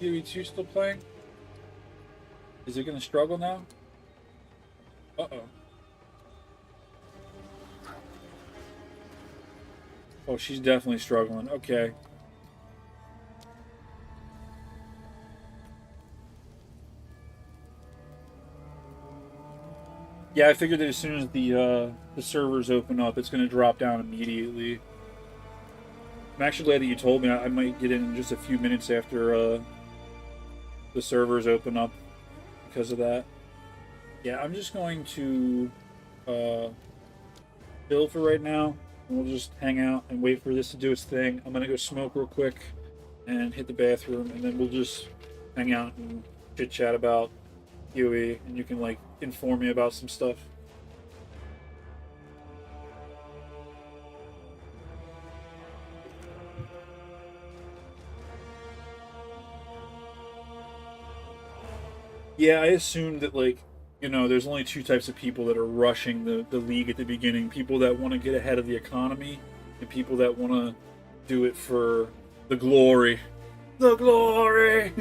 POE2 still playing? Is it going to struggle now? Uh-oh. Oh, she's definitely struggling. Okay. Yeah, I figured that as soon as the servers open up, it's going to drop down immediately. I'm actually glad that you told me. I might get in just a few minutes after the servers open up because of that. Yeah, I'm just going to chill for right now. And we'll just hang out and wait for this to do its thing. I'm going to go smoke real quick and hit the bathroom, and then we'll just hang out and chit-chat about POE, and you can, like, inform me about some stuff. Yeah, I assumed that, like, you know, there's only two types of people that are rushing the league at the beginning. People that want to get ahead of the economy, and people that want to do it for the glory. The glory!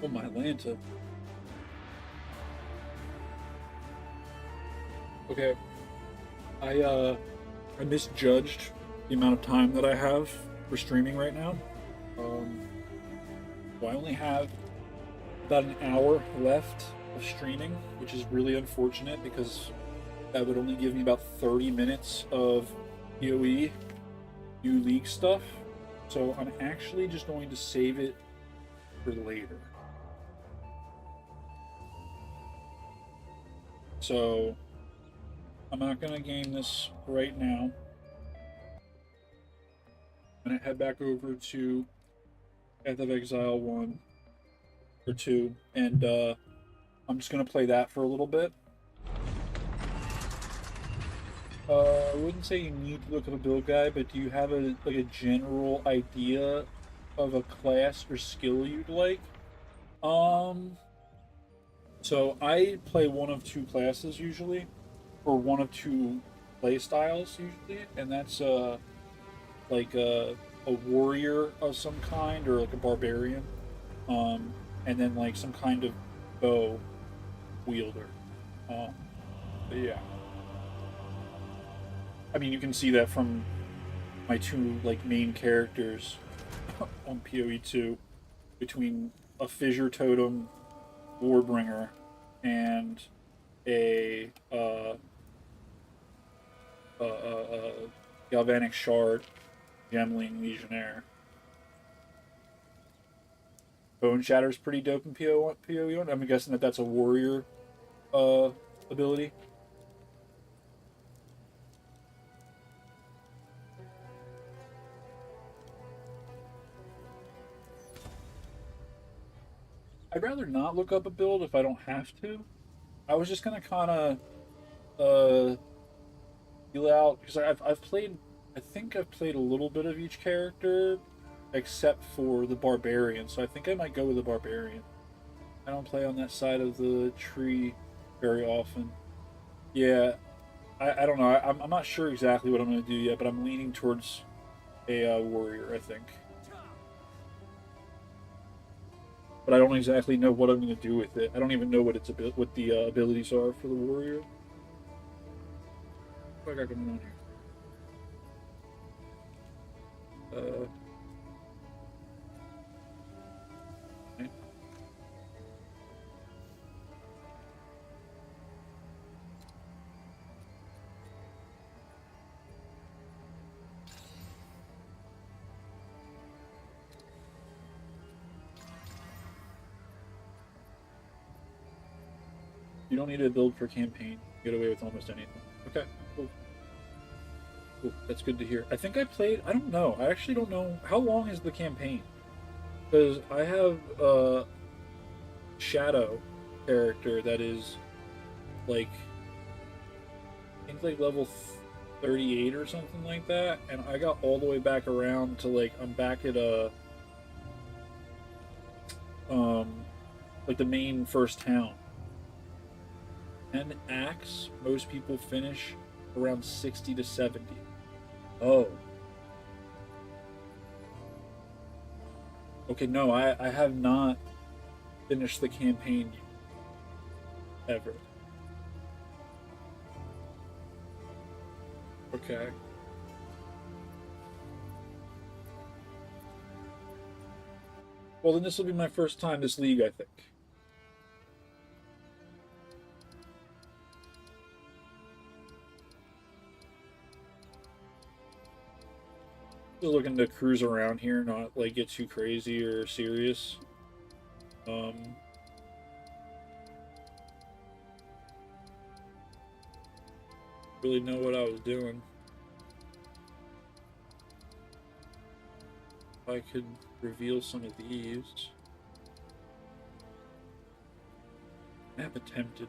Oh, my Atlanta. Okay. I misjudged the amount of time that I have for streaming right now. So I only have about an hour left of streaming, which is really unfortunate because that would only give me about 30 minutes of POE new league stuff. So I'm actually just going to save it for later. So I'm not going to game this right now. I'm going to head back over to Path of Exile 1 or 2, and I'm just going to play that for a little bit. I wouldn't say you need to look up a build guide, but do you have a general idea of a class or skill you'd like? So I play one of two classes usually, or one of two play styles usually, and that's like a warrior of some kind or like a barbarian, and then like some kind of bow wielder. But yeah. I mean, you can see that from my two like main characters on PoE 2, between a Fissure Totem Warbringer and a Galvanic Shard Gemling Legionnaire. Bone Shatter's pretty dope in PoE 1. I'm guessing that that's a warrior ability. I'd rather not look up a build if I don't have to. I was just gonna kind of feel out because I've played. I think I've played a little bit of each character, except for the barbarian. So I think I might go with the barbarian. I don't play on that side of the tree very often. Yeah, I don't know. I'm not sure exactly what I'm gonna do yet, but I'm leaning towards a warrior, I think. But I don't exactly know what I'm going to do with it. I don't even know what what the abilities are for the warrior. What do I got going on here? Okay. You don't need to build for campaign. Get away with almost anything. Okay, cool. Cool. That's good to hear. I think I played. I don't know. I actually don't know. How long is the campaign? Because I have a Shadow character that is like, I think like level 38 or something like that, and I got all the way back around to like I'm back at like the main first town. And Axe, most people finish around 60 to 70. Oh. Okay, no, I have not finished the campaign yet. Ever. Okay. Well, then this will be my first time this league, I think. Just looking to cruise around here, not like get too crazy or serious. Really know what I was doing. If I could reveal some of these. Map attempted.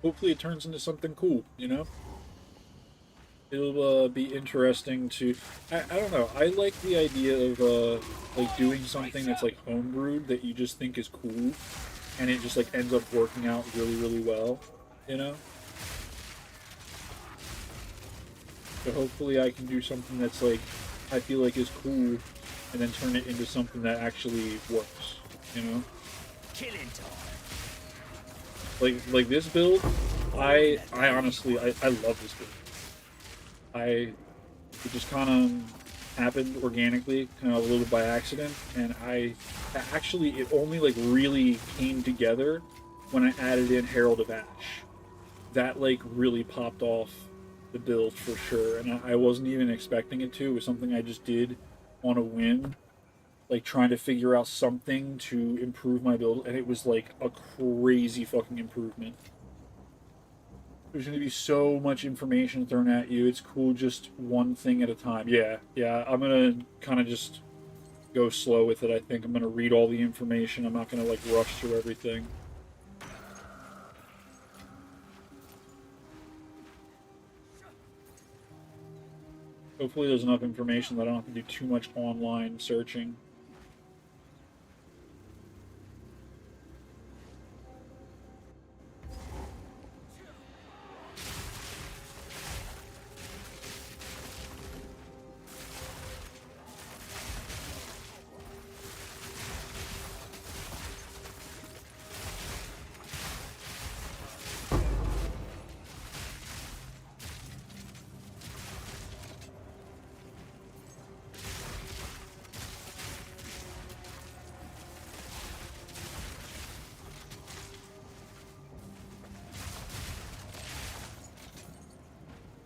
Hopefully it turns into something cool, you know? It'll be interesting to. I don't know. I like the idea of like doing something that's like homebrewed that you just think is cool, and it just like ends up working out really, really well. You know. So hopefully I can do something that's like I feel like is cool, and then turn it into something that actually works. You know. Killing time. Like this build, I honestly I love this build. It just kind of happened organically, kind of a little by accident, and it only like really came together when I added in Herald of Ash. That like really popped off the build for sure, and I wasn't even expecting it to. It was something I just did on a whim, like trying to figure out something to improve my build, and it was like a crazy fucking improvement. There's going to be so much information thrown at you. It's cool just one thing at a time. Yeah, I'm going to kind of just go slow with it, I think. I'm going to read all the information. I'm not going to, like, rush through everything. Hopefully there's enough information that I don't have to do too much online searching.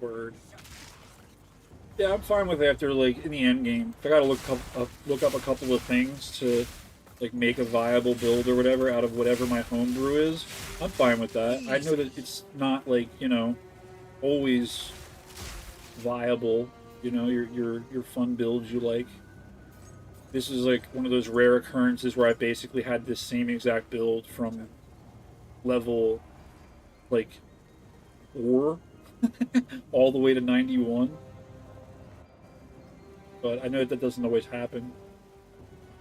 Word. Yeah, I'm fine with after, like, in the end game. If I gotta look up a couple of things to, like, make a viable build or whatever out of whatever my homebrew is, I'm fine with that. I know that it's not, like, you know, always viable, you know, your fun builds you like. This is, like, one of those rare occurrences where I basically had this same exact build from level, like, 4 all the way to 91. But I know that doesn't always happen,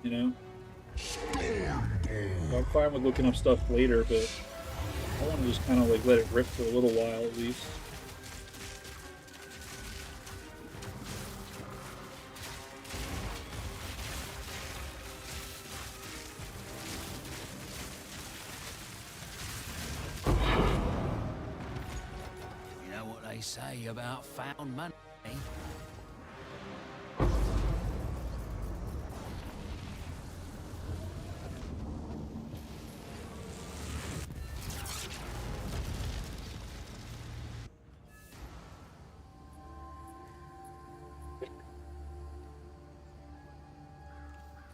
you know? So I'm fine with looking up stuff later, but I want to just kind of like let it rip for a little while at least. You know what they say about found money?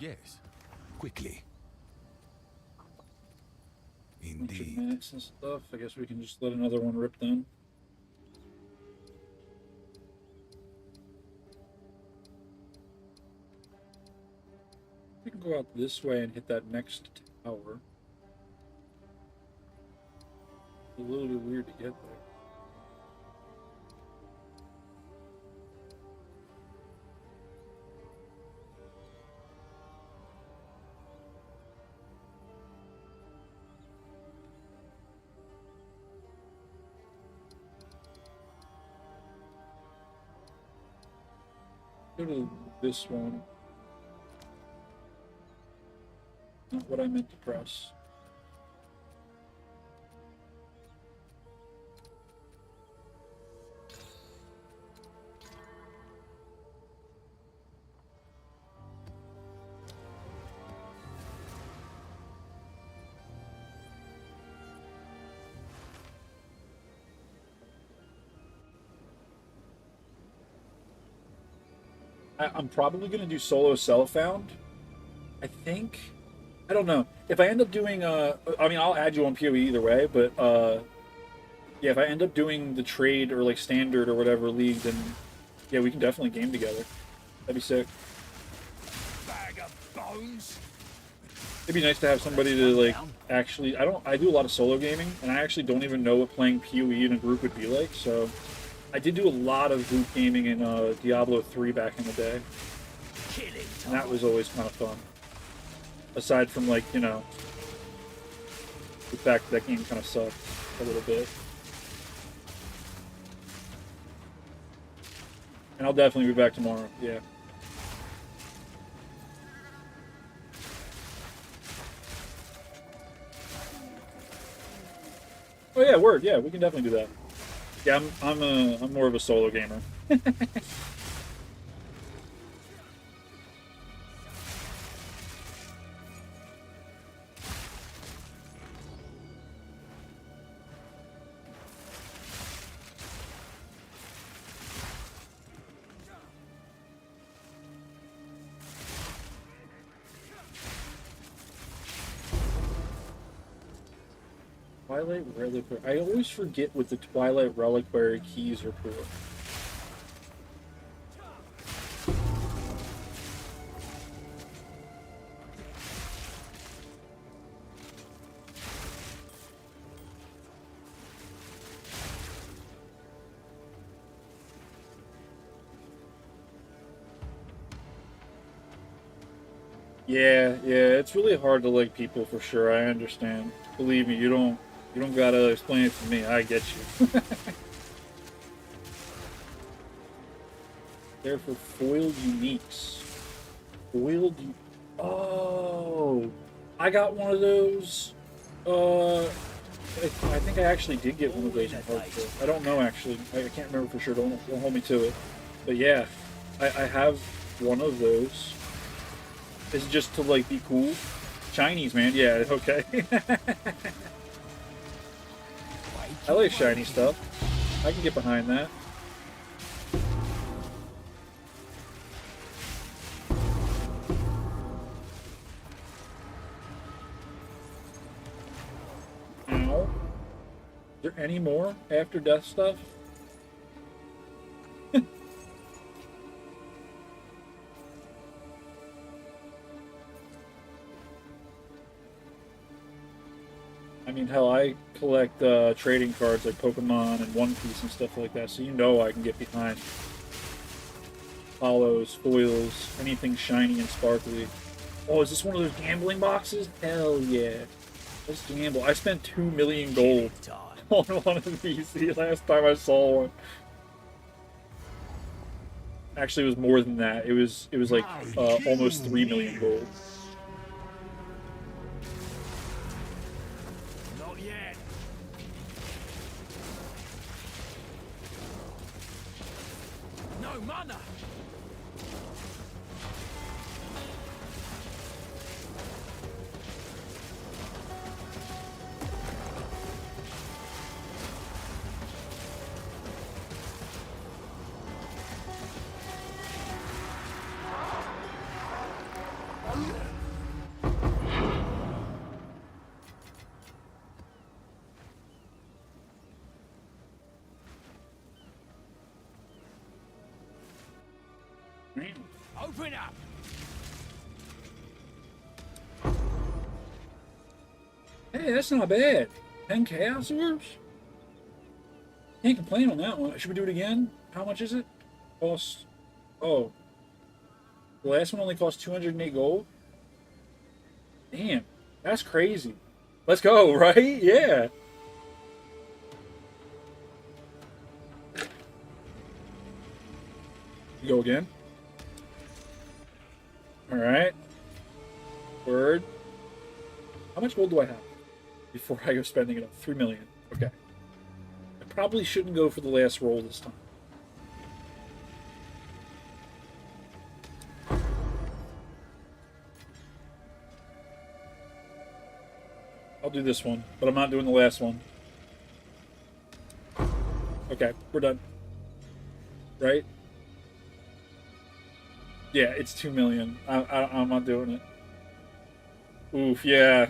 Yes, quickly. Bunch of Indeed. minutes and stuff. I guess we can just let another one rip then. We can go out this way and hit that next tower. It's a little bit weird to get there. Go to this one. Not what I meant to press. I'm probably going to do solo self-found. I think. I don't know. If I end up doing, I mean, I'll add you on POE either way, but, yeah, if I end up doing the trade or, like, standard or whatever league, then, yeah, we can definitely game together. That'd be sick. Bag of bones. It'd be nice to have somebody to, like, actually, I do a lot of solo gaming, and I actually don't even know what playing POE in a group would be like, so I did do a lot of loot gaming in Diablo 3 back in the day, and that was always kind of fun. Aside from, like, you know, the fact that game kind of sucked a little bit. And I'll definitely be back tomorrow, yeah. Oh yeah, word, yeah, we can definitely do that. Yeah, I'm more of a solo gamer. Twilight Reliquary. I always forget what the Twilight Reliquary keys are for. Yeah, it's really hard to like people for sure. I understand. Believe me, you don't gotta explain it to me. I get you. They're for foiled uniques. Oh, I got one of those. I think I actually did get one of those in hardcore. I don't know actually. I can't remember for sure. Don't hold me to it. But yeah, I have one of those. Is it just to like be cool? Shinies, man. Yeah, okay. I like shiny stuff. I can get behind that. Ow. Is there any more after death stuff? I mean, hell, I collect trading cards like Pokemon and One Piece and stuff like that, so you know I can get behind hollows, foils, anything shiny and sparkly. Oh, is this one of those gambling boxes? Hell yeah. Let's gamble. I spent 2 million gold on one of these the last time I saw one. Actually, it was more than that. It was like almost 3 million gold. Mana! Open up! Hey, that's not bad. 10 Chaos Orbs? Can't complain on that one. Should we do it again? How much is it? Cost... Oh. The last one only cost 208 gold? Damn. That's crazy. Let's go, right? Yeah. You go again? Alright. Word. How much gold do I have before I go spending it up? 3 million. Okay. I probably shouldn't go for the last roll this time. I'll do this one, but I'm not doing the last one. Okay, we're done. Right? Yeah, it's 2 million. I'm not doing it. Oof, yeah.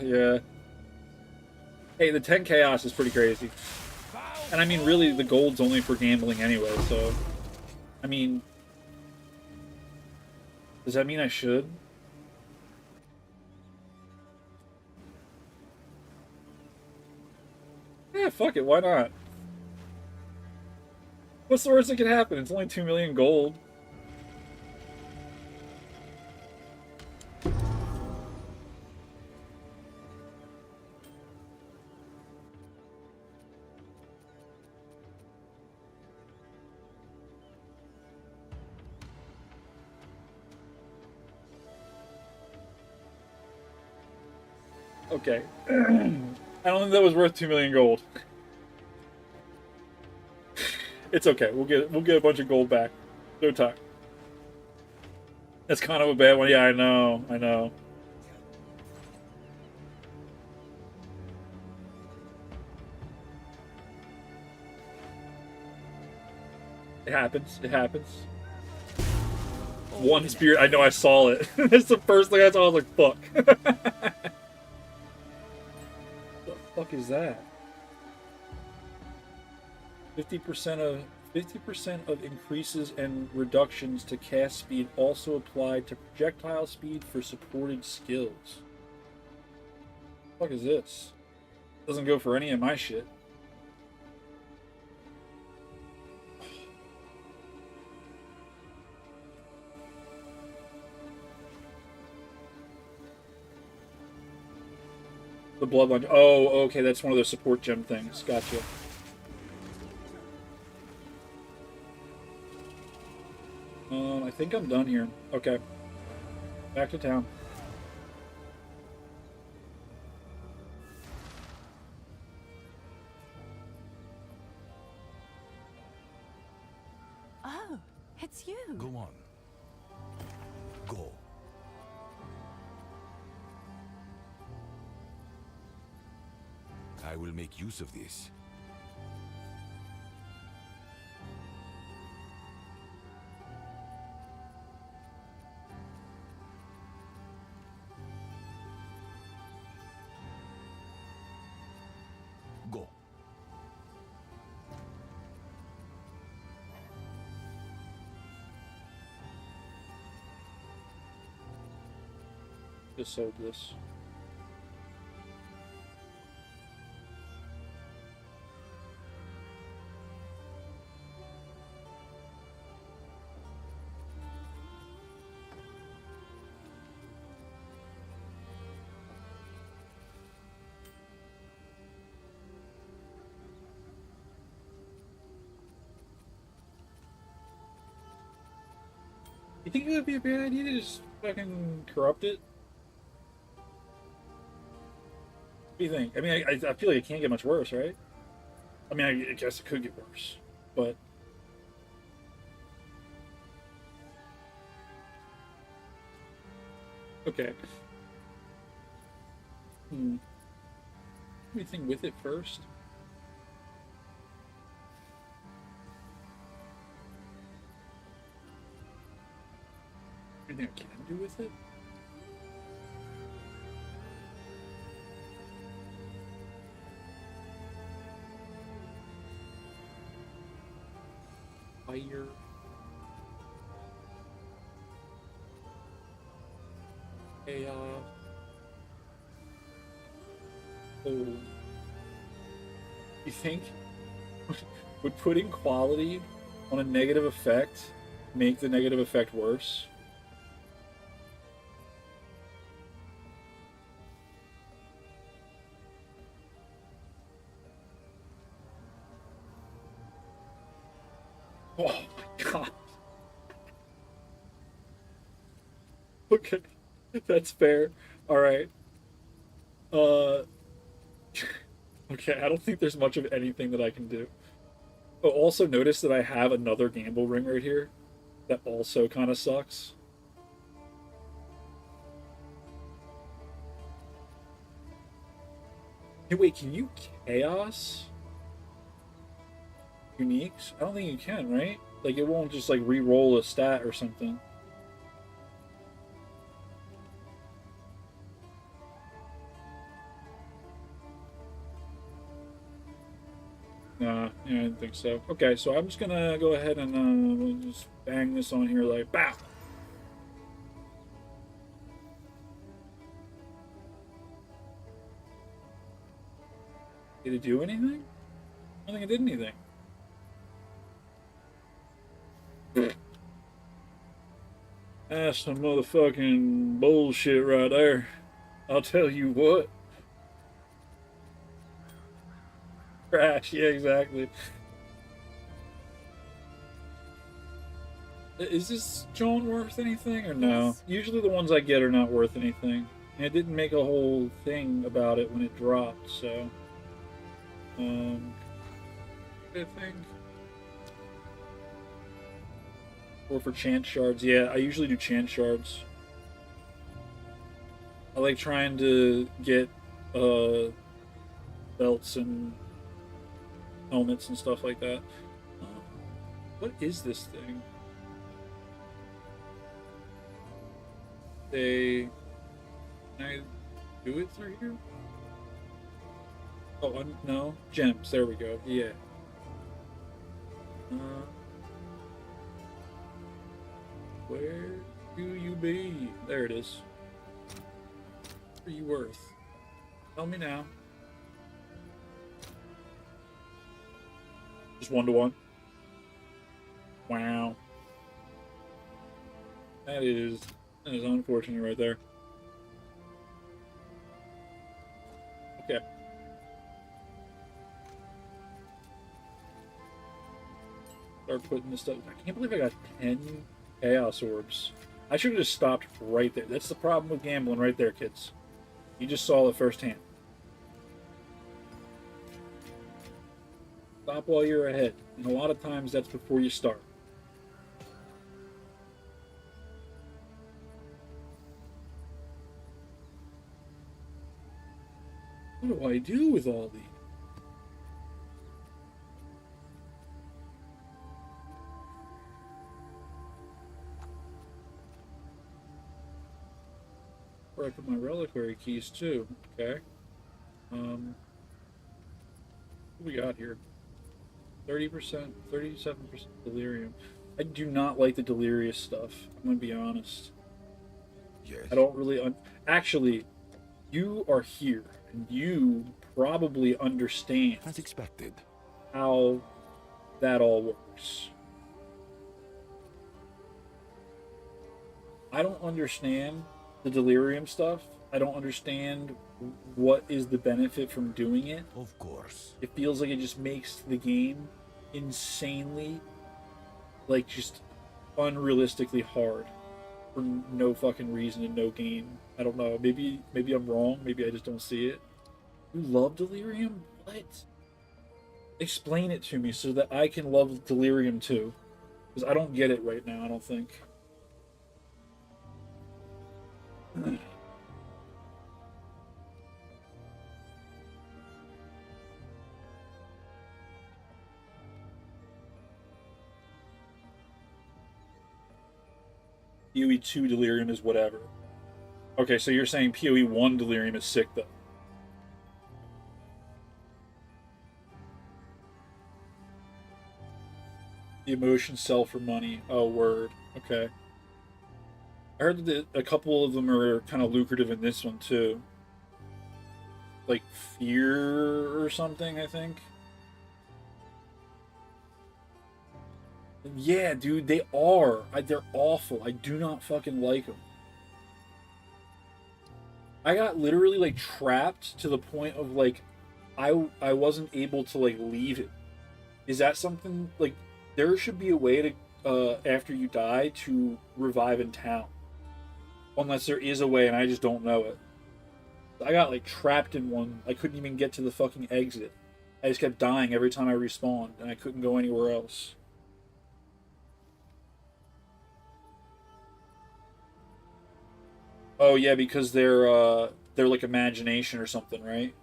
Hey, the 10 Chaos is pretty crazy. And I mean, really, the gold's only for gambling anyway, so... I mean... Does that mean I should? Yeah, fuck it, why not? What's the worst that could happen? It's only 2 million gold. Okay. I don't think that was worth 2 million gold. It's okay. We'll get a bunch of gold back. No time. That's kind of a bad one. Yeah, I know. I know. It happens. It happens. One spirit. I know. I saw it. That's the first thing I saw. I was like, "Fuck." What the fuck is that? 50% of increases and reductions to cast speed also applied to projectile speed for supported skills. What the fuck is this? Doesn't go for any of my shit. The bloodline. Oh, okay, that's one of those support gem things. Gotcha. I think I'm done here. Okay. Back to town. Oh, it's you. Go on. Go. I will make use of this. Go. Just sold this. You think it would be a bad idea to just fucking corrupt it? What do you think? I mean, I feel like it can't get much worse, right? I mean, I guess it could get worse, but... Okay. Anything with it first? Anything I can do with it? Fire. Chaos. Oh. You think would putting quality on a negative effect make the negative effect worse? Oh my god. Okay. That's fair. Alright. Okay, I don't think there's much of anything that I can do. Oh, also notice that I have another gamble ring right here. That also kind of sucks. Hey, wait, can you chaos uniques? I don't think you can, right? Like, it won't just, like, re-roll a stat or something. Nah, yeah, I didn't think so. Okay, so I'm just gonna go ahead and just bang this on here like, BOW! Did it do anything? I don't think it did anything. That's some motherfucking bullshit right there. I'll tell you what. Crash, yeah, exactly. Is this John worth anything or no? Yes. Usually the ones I get are not worth anything. And it didn't make a whole thing about it when it dropped, so... I think... Or for chance shards. Yeah, I usually do chance shards. I like trying to get, belts and helmets and stuff like that. What is this thing? Can I do it through here? Oh, no. Gems. There we go. Yeah. Where do you be? There it is. What are you worth? Tell me now. Just 1-to-1. Wow. That is unfortunate right there. Okay. Start putting this stuff. I can't believe I got 10 Chaos Orbs. I should have just stopped right there. That's the problem with gambling right there, kids. You just saw it firsthand. Stop while you're ahead. And a lot of times that's before you start. What do I do with all these? Where I put my reliquary keys too. Okay. What do we got here? 30%, 37% delirium. I do not like the delirious stuff. I'm gonna be honest. Yes. I don't really. Actually, you are here, and you probably understand As expected. how that all works. I don't understand the delirium stuff. I don't understand what is the benefit from doing it. Of course. It feels like it just makes the game insanely, like, just unrealistically hard for no fucking reason and no gain. I don't know. Maybe I'm wrong. Maybe I just don't see it. You love delirium? What? Explain it to me so that I can love delirium too. Because I don't get it right now, I don't think. POE 2 delirium is whatever. Okay, so you're saying POE 1 delirium is sick though. The emotions sell for money. Oh, word. Okay. I heard that a couple of them are kind of lucrative in this one too. Like fear or something, I think. Yeah, dude, they are. They're awful. I do not fucking like them. I got literally like trapped to the point of like I wasn't able to like leave it. Is that something like there should be a way to after you die to revive in town? Unless there is a way and I just don't know it. I got like trapped in one. I couldn't even get to the fucking exit. I just kept dying every time I respawned and I couldn't go anywhere else. Oh yeah, because they're like imagination or something, right?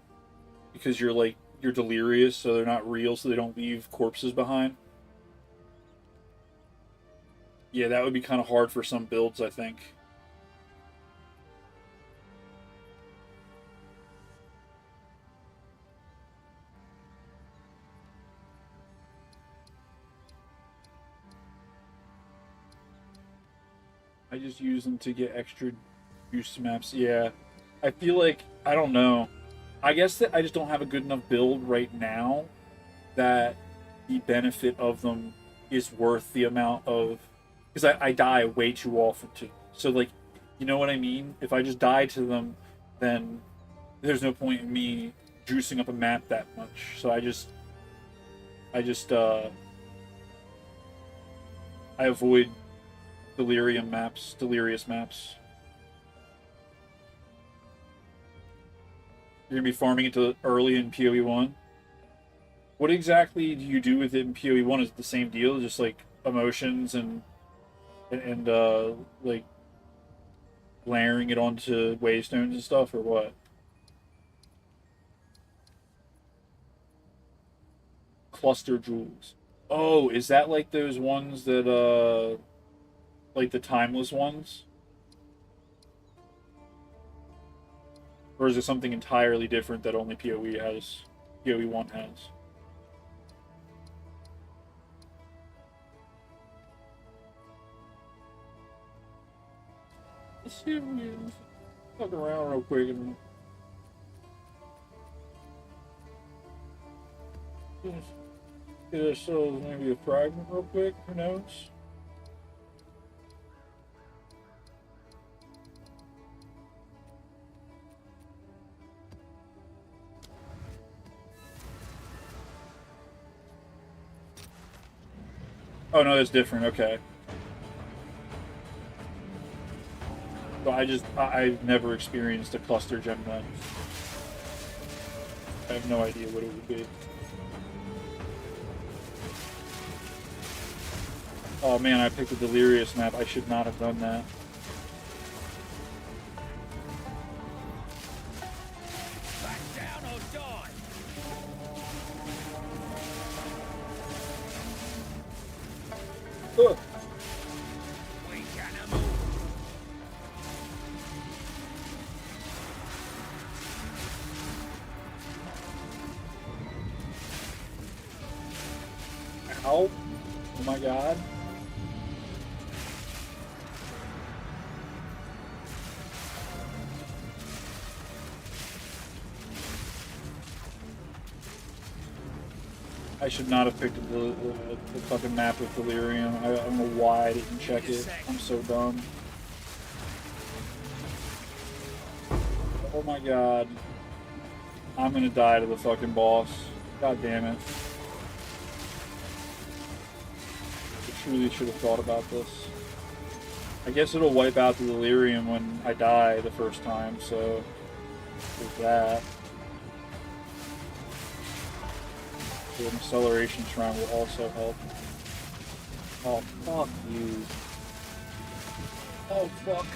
Because you're delirious, so they're not real, so they don't leave corpses behind. Yeah, that would be kind of hard for some builds, I think. I just use them to get extra juice maps. Yeah, I feel like, I don't know. I guess that I just don't have a good enough build right now that the benefit of them is worth the amount of... Because I die way too often too. So, like, you know what I mean? If I just die to them, then there's no point in me juicing up a map that much. So I avoid delirious maps. You're gonna be farming it early in POE 1. What exactly do you do with it in POE 1? Is it the same deal? Just like emotions and like layering it onto waystones and stuff, or what? Cluster jewels. Oh, is that like those ones that like the timeless ones? Or is it something entirely different that only POE has? POE 1 has? Let's see if we can fuck around real quick and get ourselves maybe a fragment real quick. Who knows? Oh no, that's different. Okay. So I've never experienced a cluster gem then. I have no idea what it would be. Oh man, I picked a delirious map. I should not have done that. Back down or die. Ugh. Weak animal. Ow. Oh my god. I should not have picked the fucking map with delirium. I don't know why I didn't check it. I'm so dumb. Oh my god. I'm gonna die to the fucking boss. God damn it. I truly should have thought about this. I guess it'll wipe out the delirium when I die the first time, so there's that. The acceleration shrine will also help. Oh, fuck you. Oh, fuck.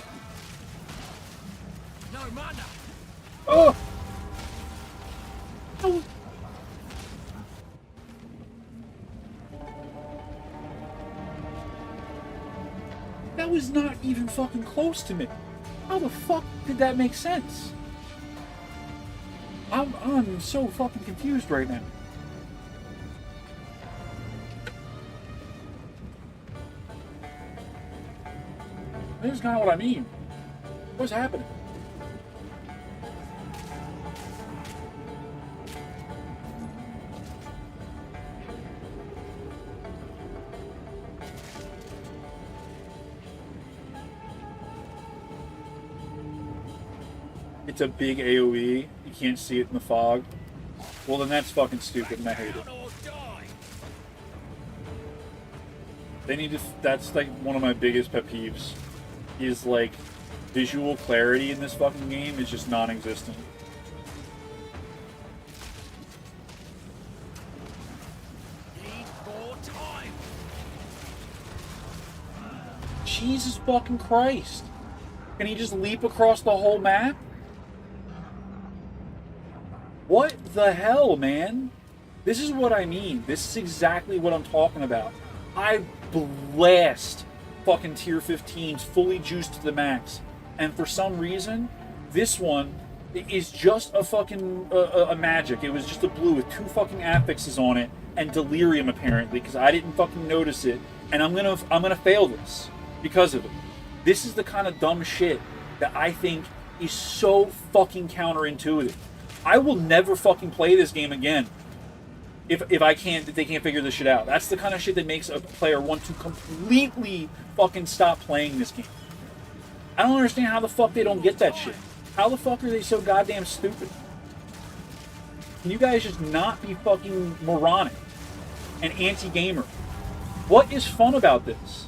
No mana. Oh! Oh! That was not even fucking close to me. How the fuck did that make sense? I'm so fucking confused right now. This is not what I mean. What's happening? It's a big AoE. You can't see it in the fog. Well, then that's fucking stupid and I hate it. Down or die. They need to. That's like one of my biggest pet peeves. Is like visual clarity in this fucking game is just non-existent. Need more time. Jesus fucking Christ! Can he just leap across the whole map? What the hell, man? This is what I mean. This is exactly what I'm talking about. I blast fucking tier 15s fully juiced to the max, and for some reason this one is just a fucking a magic. It was just a blue with 2 fucking affixes on it and delirium apparently, because I didn't fucking notice it, and I'm gonna fail this because of it. This is the kind of dumb shit that I think is so fucking counterintuitive. I will never fucking play this game again if they can't figure this shit out. That's the kind of shit that makes a player want to completely fucking stop playing this game. I don't understand how the fuck they don't get that shit. How the fuck are they so goddamn stupid? Can you guys just not be fucking moronic and anti-gamer? What is fun about this?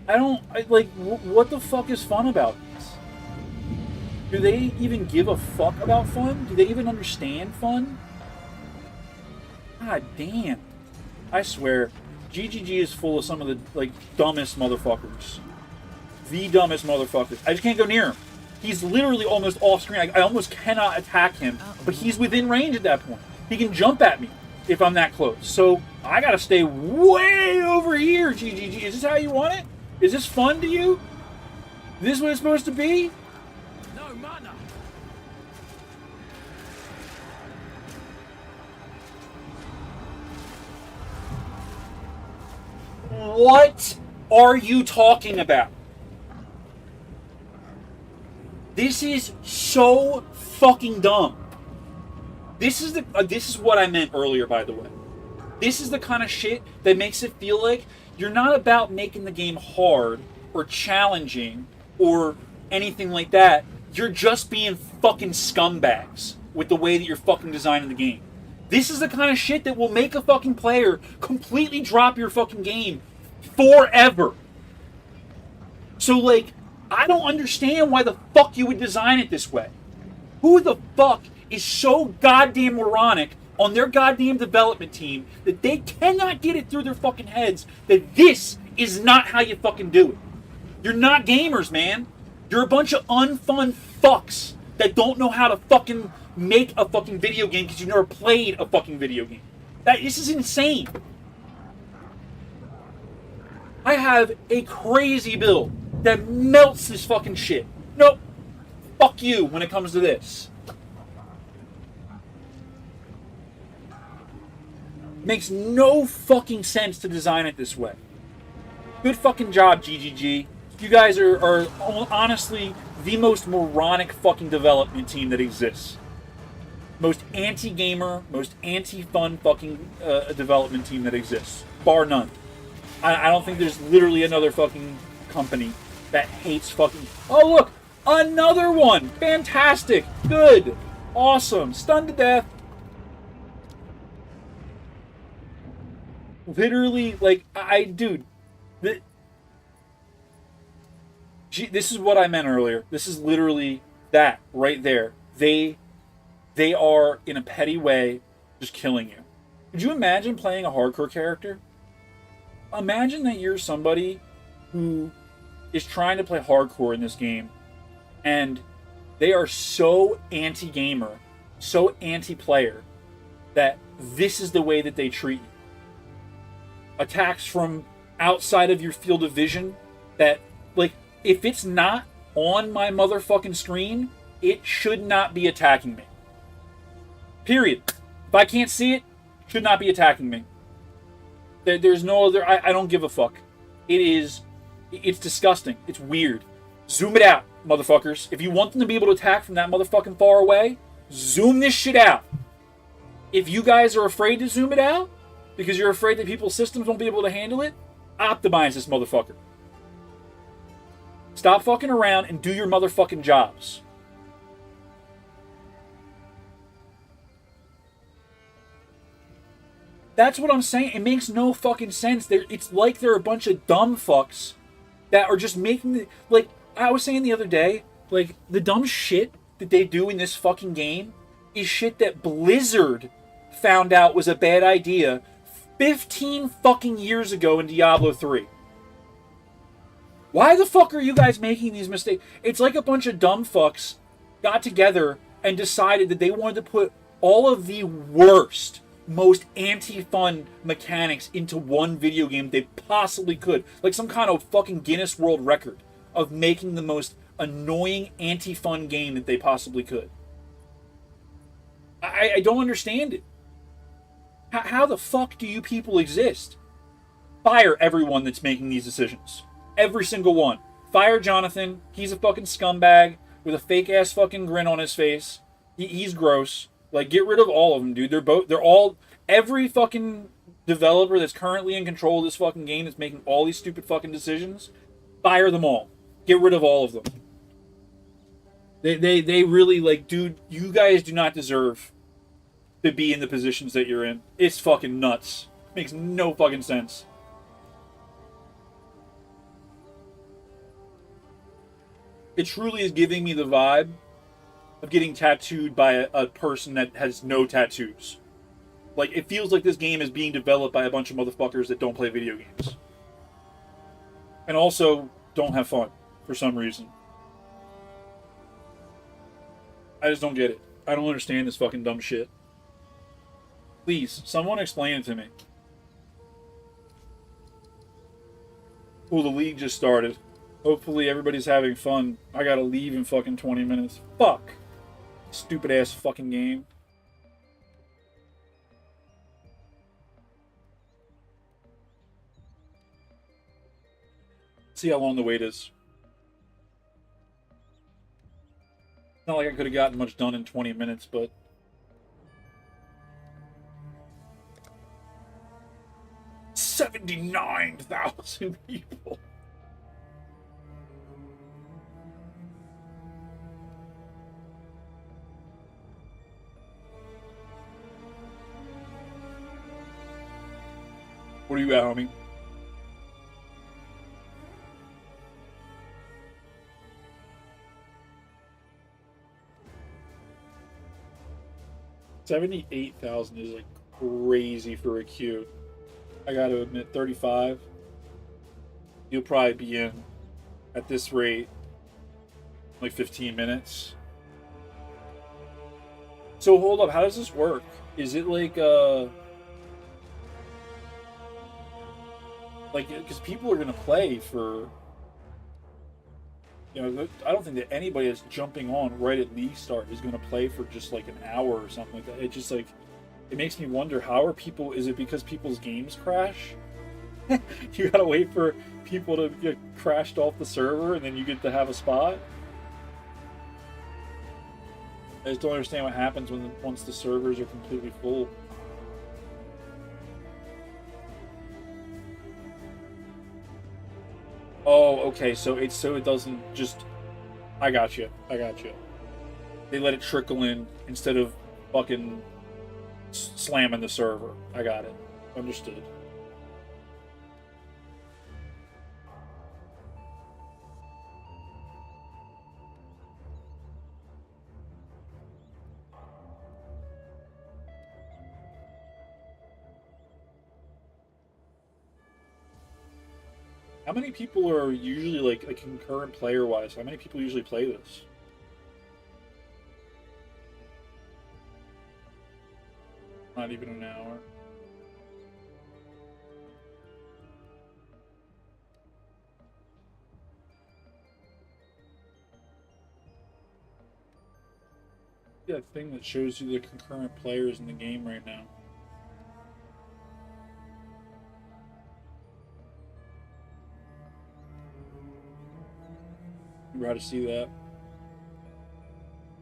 What the fuck is fun about this? Do they even give a fuck about fun? Do they even understand fun? God damn. I swear, GGG is full of some of the, like, dumbest motherfuckers. The dumbest motherfuckers. I just can't go near him. He's literally almost off screen. I almost cannot attack him, but he's within range at that point. He can jump at me if I'm that close. So I gotta stay way over here, GGG. Is this how you want it? Is this fun to you? Is this what it's supposed to be? No mana. What are you talking about? This is so fucking dumb. This is what I meant earlier, by the way. This is the kind of shit that makes it feel like you're not about making the game hard or challenging or anything like that. You're just being fucking scumbags with the way that you're fucking designing the game. This is the kind of shit that will make a fucking player completely drop your fucking game forever. So, like, I don't understand why the fuck you would design it this way. Who the fuck is so goddamn moronic on their goddamn development team that they cannot get it through their fucking heads that this is not how you fucking do it? You're not gamers, man. You're a bunch of unfun fucks that don't know how to fucking make a fucking video game because you never played a fucking video game. This is insane. I have a crazy build that melts this fucking shit. Nope. Fuck you when it comes to this. Makes no fucking sense to design it this way. Good fucking job, GGG. You guys are honestly the most moronic fucking development team that exists. Most anti-gamer, most anti-fun fucking development team that exists. Bar none. I don't think there's literally another fucking company that hates fucking... Oh, look! Another one! Fantastic! Good! Awesome! Stunned to death! Literally, like, dude... This is what I meant earlier. This is literally that, right there. They are, in a petty way, just killing you. Could you imagine playing a hardcore character? Imagine that you're somebody who is trying to play hardcore in this game, and they are so anti-gamer, so anti-player, that this is the way that they treat you. Attacks from outside of your field of vision that, like, if it's not on my motherfucking screen, it should not be attacking me. Period. If I can't see it, it should not be attacking me. There's no other... I don't give a fuck. It's disgusting. It's weird. Zoom it out, motherfuckers. If you want them to be able to attack from that motherfucking far away, zoom this shit out. If you guys are afraid to zoom it out, because you're afraid that people's systems won't be able to handle it, optimize this motherfucker. Stop fucking around and do your motherfucking jobs. That's what I'm saying. It makes no fucking sense. It's like they're a bunch of dumb fucks that are just making... Like, I was saying the other day, like, the dumb shit that they do in this fucking game is shit that Blizzard found out was a bad idea 15 fucking years ago in Diablo 3. Why the fuck are you guys making these mistakes? It's like a bunch of dumb fucks got together and decided that they wanted to put all of the worst, most anti-fun mechanics into one video game they possibly could. Like some kind of fucking Guinness World Record of making the most annoying anti-fun game that they possibly could. I don't understand it. How the fuck do you people exist? Fire everyone that's making these decisions. Every single one. Fire Jonathan. He's a fucking scumbag with a fake-ass fucking grin on his face. He's gross. Like, get rid of all of them, dude. Every fucking developer that's currently in control of this fucking game that's making all these stupid fucking decisions, Fire them all. Get rid of all of them. They really, like, dude, you guys do not deserve to be in the positions that you're in. It's fucking nuts. Makes no fucking sense. It truly is giving me the vibe of getting tattooed by a person that has no tattoos. Like, it feels like this game is being developed by a bunch of motherfuckers that don't play video games. And also, don't have fun, for some reason. I just don't get it. I don't understand this fucking dumb shit. Please, someone explain it to me. Oh, the league just started. Hopefully everybody's having fun. I gotta leave in fucking 20 minutes. Fuck. Stupid ass fucking game. See how long the wait is. Not like I could have gotten much done in 20 minutes, but... $79,000 people! What are you at, homie? $78,000 is like crazy for a queue. I gotta admit, 35. You'll probably be in at this rate like 15 minutes. So hold up, how does this work? Is it like because people are gonna play for, you know, I don't think that anybody that's jumping on right at league start is gonna play for just like an hour or something like that. It just like, it makes me wonder, how are people, is it because people's games crash? You gotta wait for people to get crashed off the server and then you get to have a spot? I just don't understand what happens once the servers are completely full. Oh, okay, so it doesn't just... I got you. They let it trickle in instead of fucking slamming the server. I got it. Understood. How many people are usually, like concurrent player-wise, how many people usually play this? Not even an hour. Yeah, thing that shows you the concurrent players in the game right now. You were how to see that.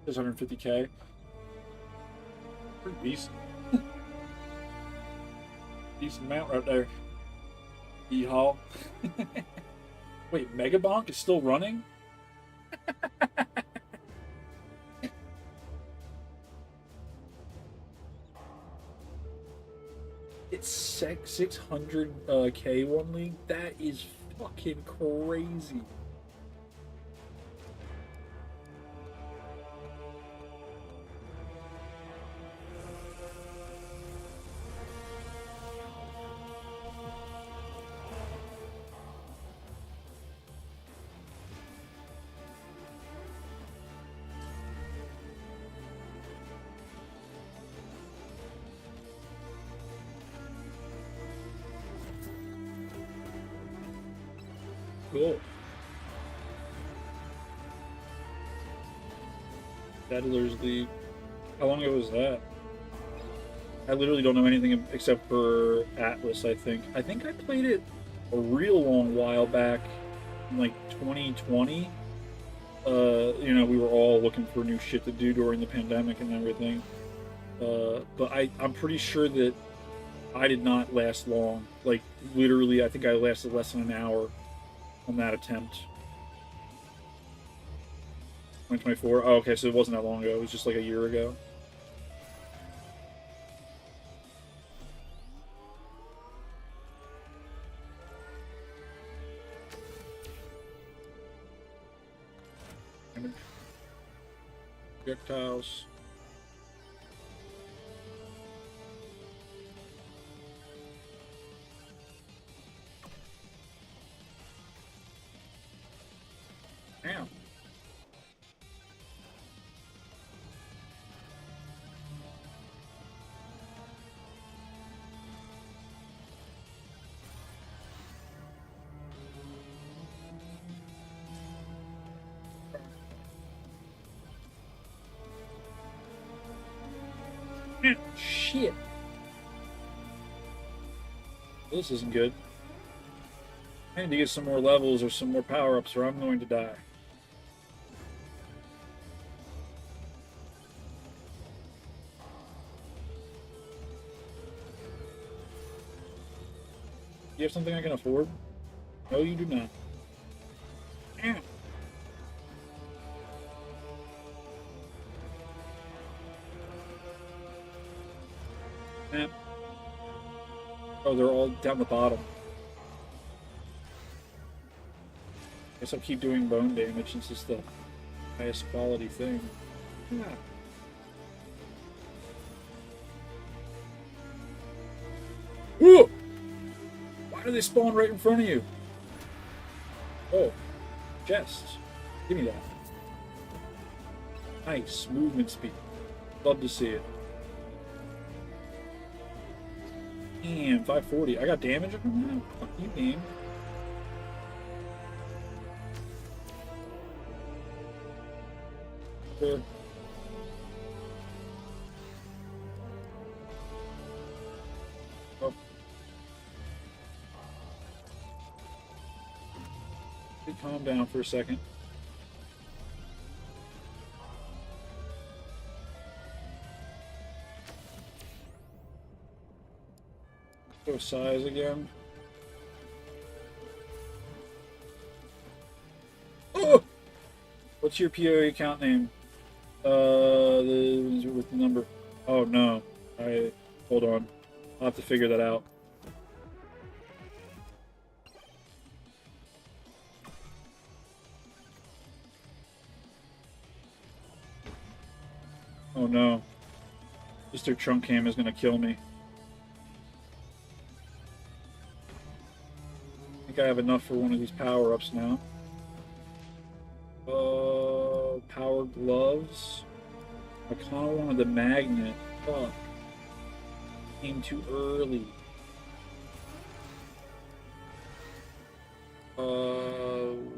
There's 150k. Pretty decent. Decent amount right there. E-haul. Wait, Megabonk is still running? It's 600k one league? That is fucking crazy. Cool. Settlers League. How long ago was that? I literally don't know anything except for Atlas, I think. I think I played it a real long while back in like 2020. You know, we were all looking for new shit to do during the pandemic and everything. But I'm pretty sure that I did not last long. Like, literally, I think I lasted less than an hour. on that attempt. 2024. Oh, okay, so it wasn't that long ago. It was just like a year ago. Projectiles. Damn. Shit. This isn't good. I need to get some more levels or some more power-ups or I'm going to die. You have something I can afford? No, you do not. Ow. Man. Oh, they're all down the bottom. Guess I'll keep doing bone damage since it's the highest quality thing. Yeah. Whoa! Why do they spawn right in front of you? Oh, chest. Give me that. Nice movement speed. Love to see it. Damn, 540. I got damage from that? Fuck you, game. Sure. Oh. Calm down for a second. Go size again. Oh! What's your POE account name? With the number. Oh no. Hold on. I'll have to figure that out. Oh no. Mr. Trunk Cam is gonna kill me. I think I have enough for one of these power-ups now. Power gloves. I kinda wanted the magnet. Fuck. Came too early.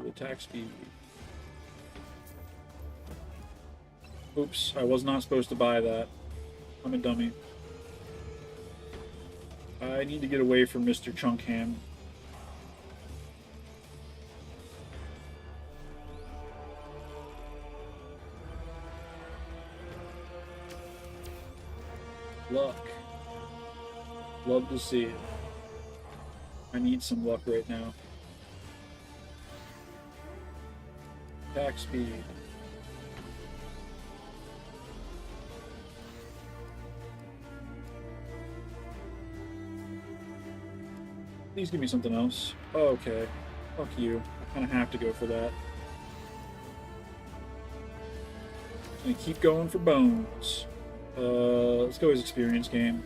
Attack speed. Oops, I was not supposed to buy that. I'm a dummy. I need to get away from Mr. Chunkham. Luck. Love to see it. I need some luck right now. Attack speed. Please give me something else. Oh, okay. Fuck you. I kind of have to go for that. I'm gonna keep going for bones. Let's go as experience game.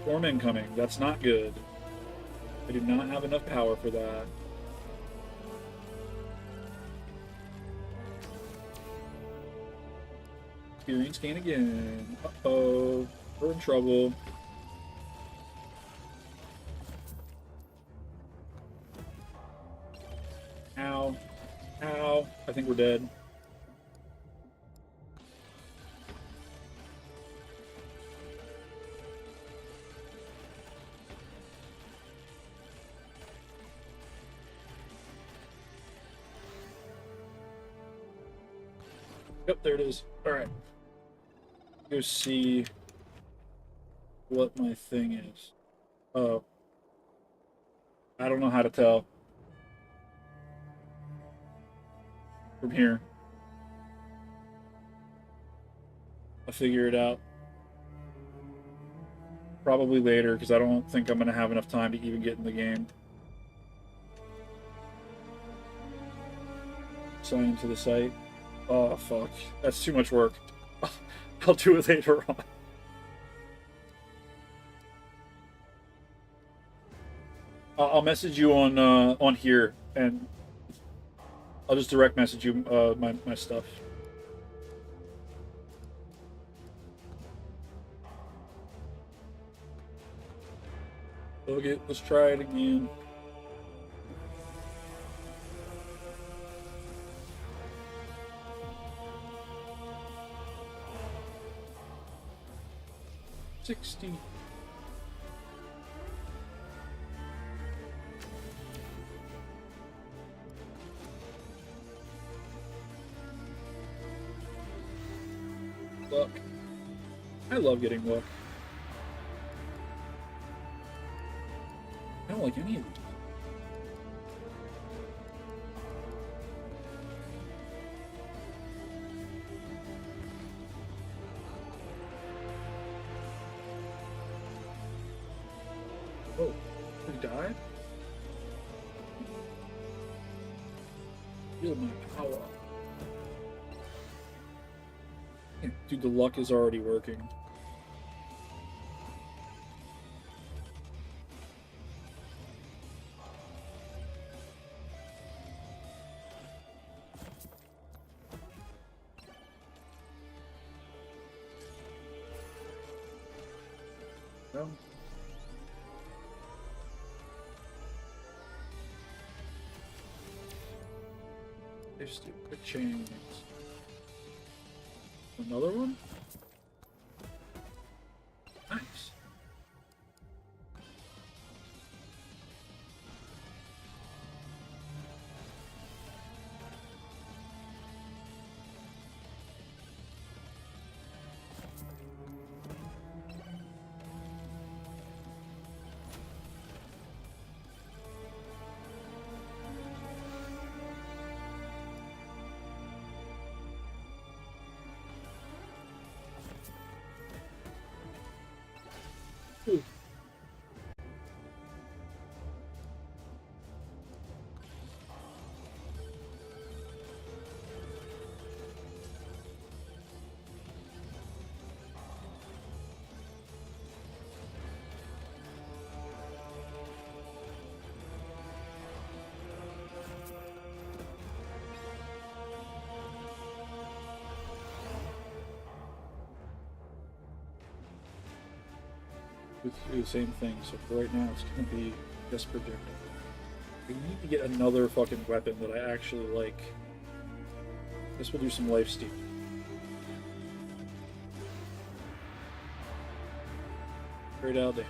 Storm incoming. That's not good. I do not have enough power for that. Experience gain again. Uh-oh. We're in trouble. Ow. Ow. I think we're dead. Yep, there it is. Alright. Go see what my thing is. Oh, I don't know how to tell from here. I'll figure it out. Probably later, because I don't think I'm going to have enough time to even get in the game. Sign into the site. Oh, fuck. That's too much work. I'll do it later on. I'll message you on here, and I'll just direct message you my stuff. Okay, let's try it again. $60. Luck. I love getting luck. I don't like any of these. Oh, he died? Feel my power. Yeah, dude, the luck is already working. No. There's the quick chains. Another one? Nice. Ooh. Do the same thing, so for right now it's gonna be just projectile. We need to get another fucking weapon that I actually like. This will do some life steal. Straight out damage.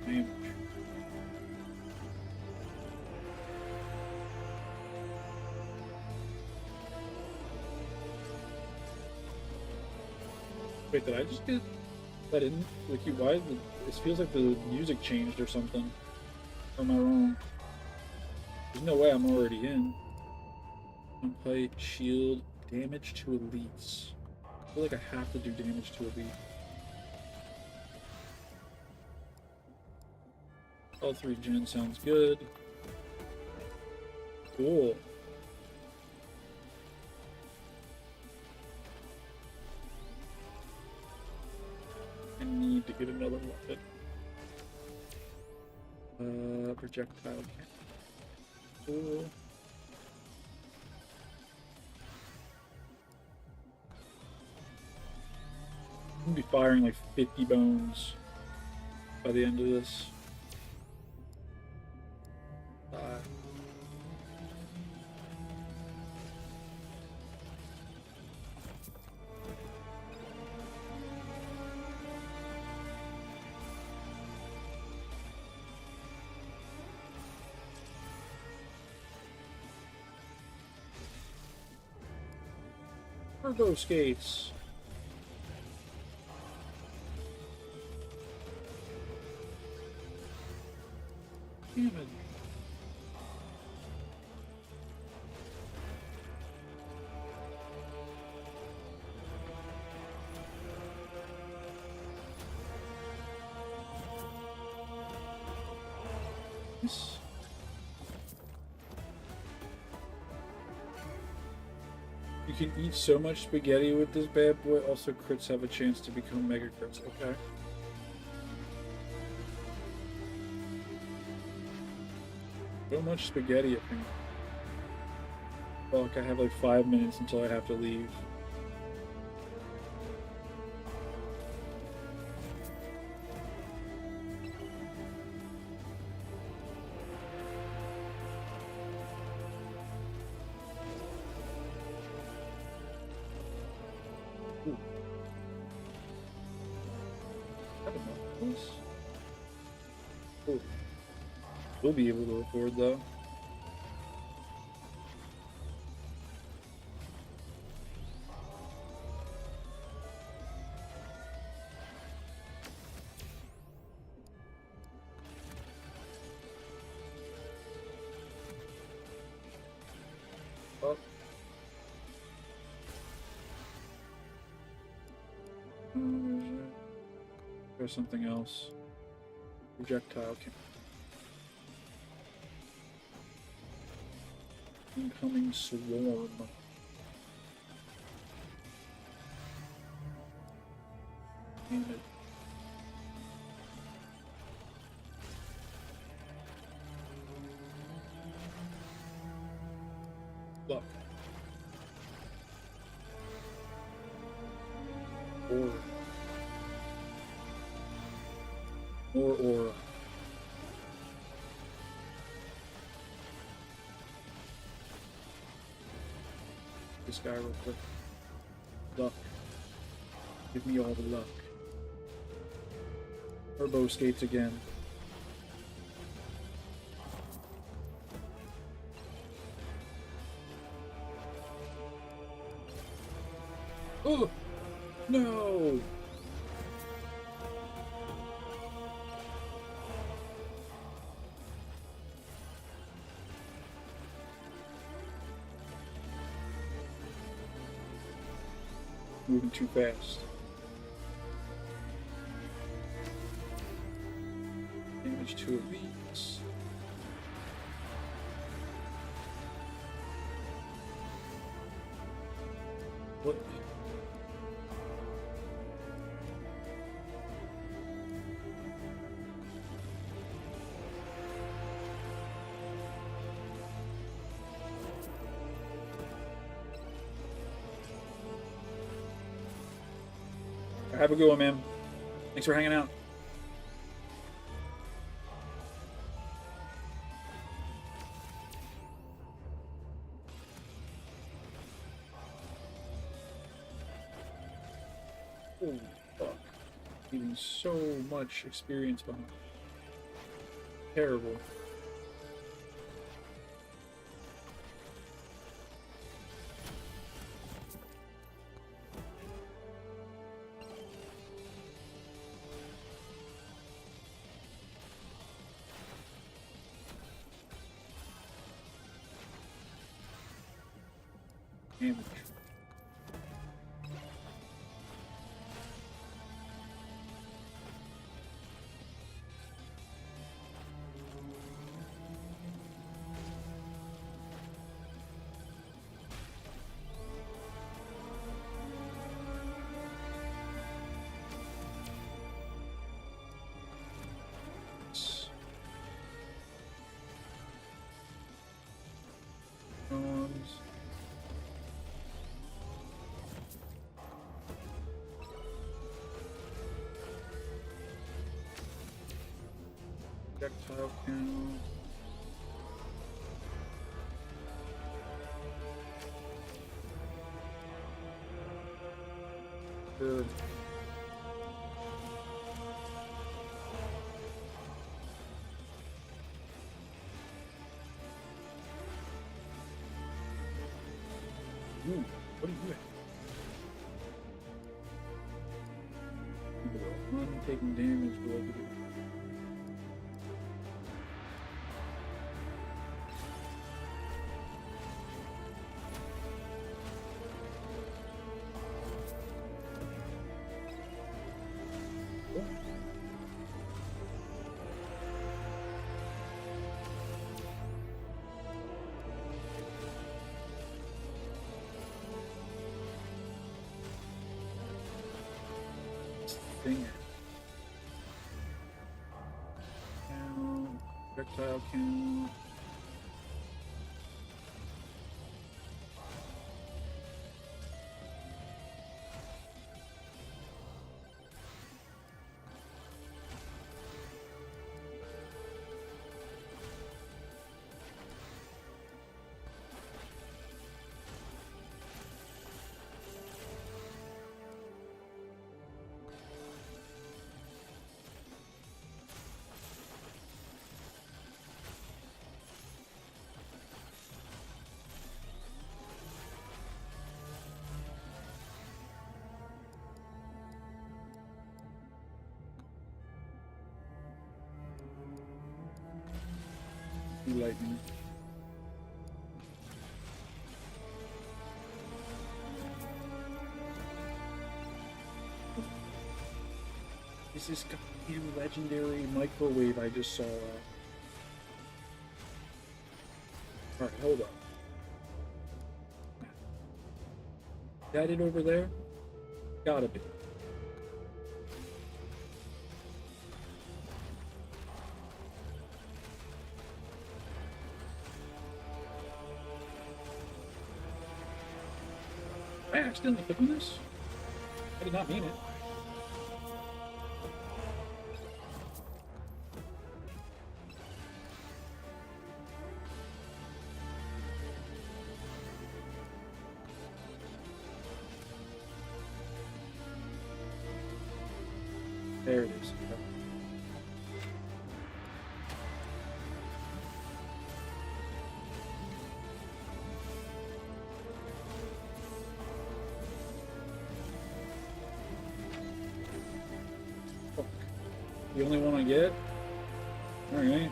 Damage. Wait, did I just get that in? Like, why? It feels like the music changed or something. Or am I wrong? There's no way I'm already in. Play shield damage to elites. I feel like I have to do damage to elite. All 3 gen sounds good. Cool. I need to get another weapon. Projectile cannon. Cool. I'm gonna be firing like 50 bones by the end of this. Turbo skates. Damn it. Yes. You can eat so much spaghetti with this bad boy. Also, crits have a chance to become mega crits. Okay. So much spaghetti up here. Well, like I have like 5 minutes until I have to leave. Ooh. I don't know. This. Ooh. We'll be able to record though. Oh. There's something else. Projectile can. Incoming swarm. Damn it. Luck. Aura. More aura. This guy real quick. Luck. Give me all the luck. Turbo skates again. Oh! No! Moving too fast. Damage 2 of these. What? Have a good one, man. Thanks for hanging out. Holy fuck. Leaving so much experience behind. Terrible. Damage. Projectile count. Good. Ooh, what are you doing? I'm taking damage, but thing. Count, projectile count. Lightning. Is this goddamn legendary microwave I just saw? Alright, hold up. That it over there? Gotta be. I accidentally clicked on this? I did not mean it. There it is. The only one I get? Alright.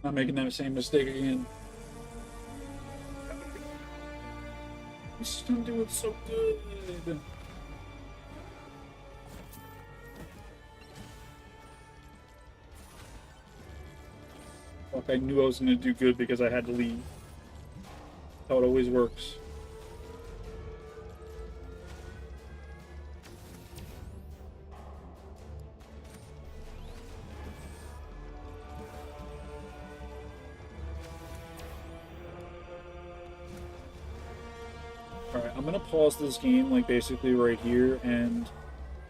Not making that same mistake again. This is gonna do it so good. Fuck, I knew I was gonna do good because I had to leave. That's how it always works. Alright, I'm gonna pause this game like basically right here, and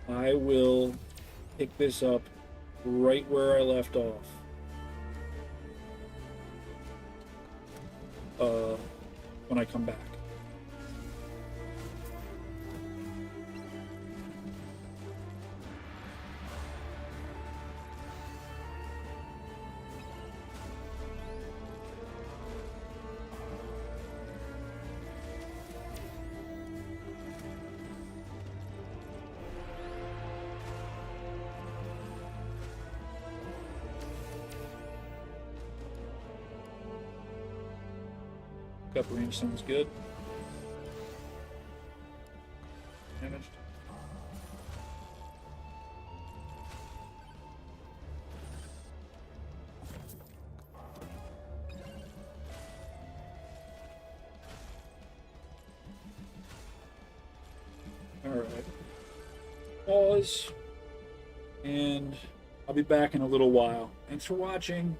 I will pick this up right where I left off. When I come back. Up range sounds good. Damaged. Alright. Pause. And I'll be back in a little while. Thanks for watching.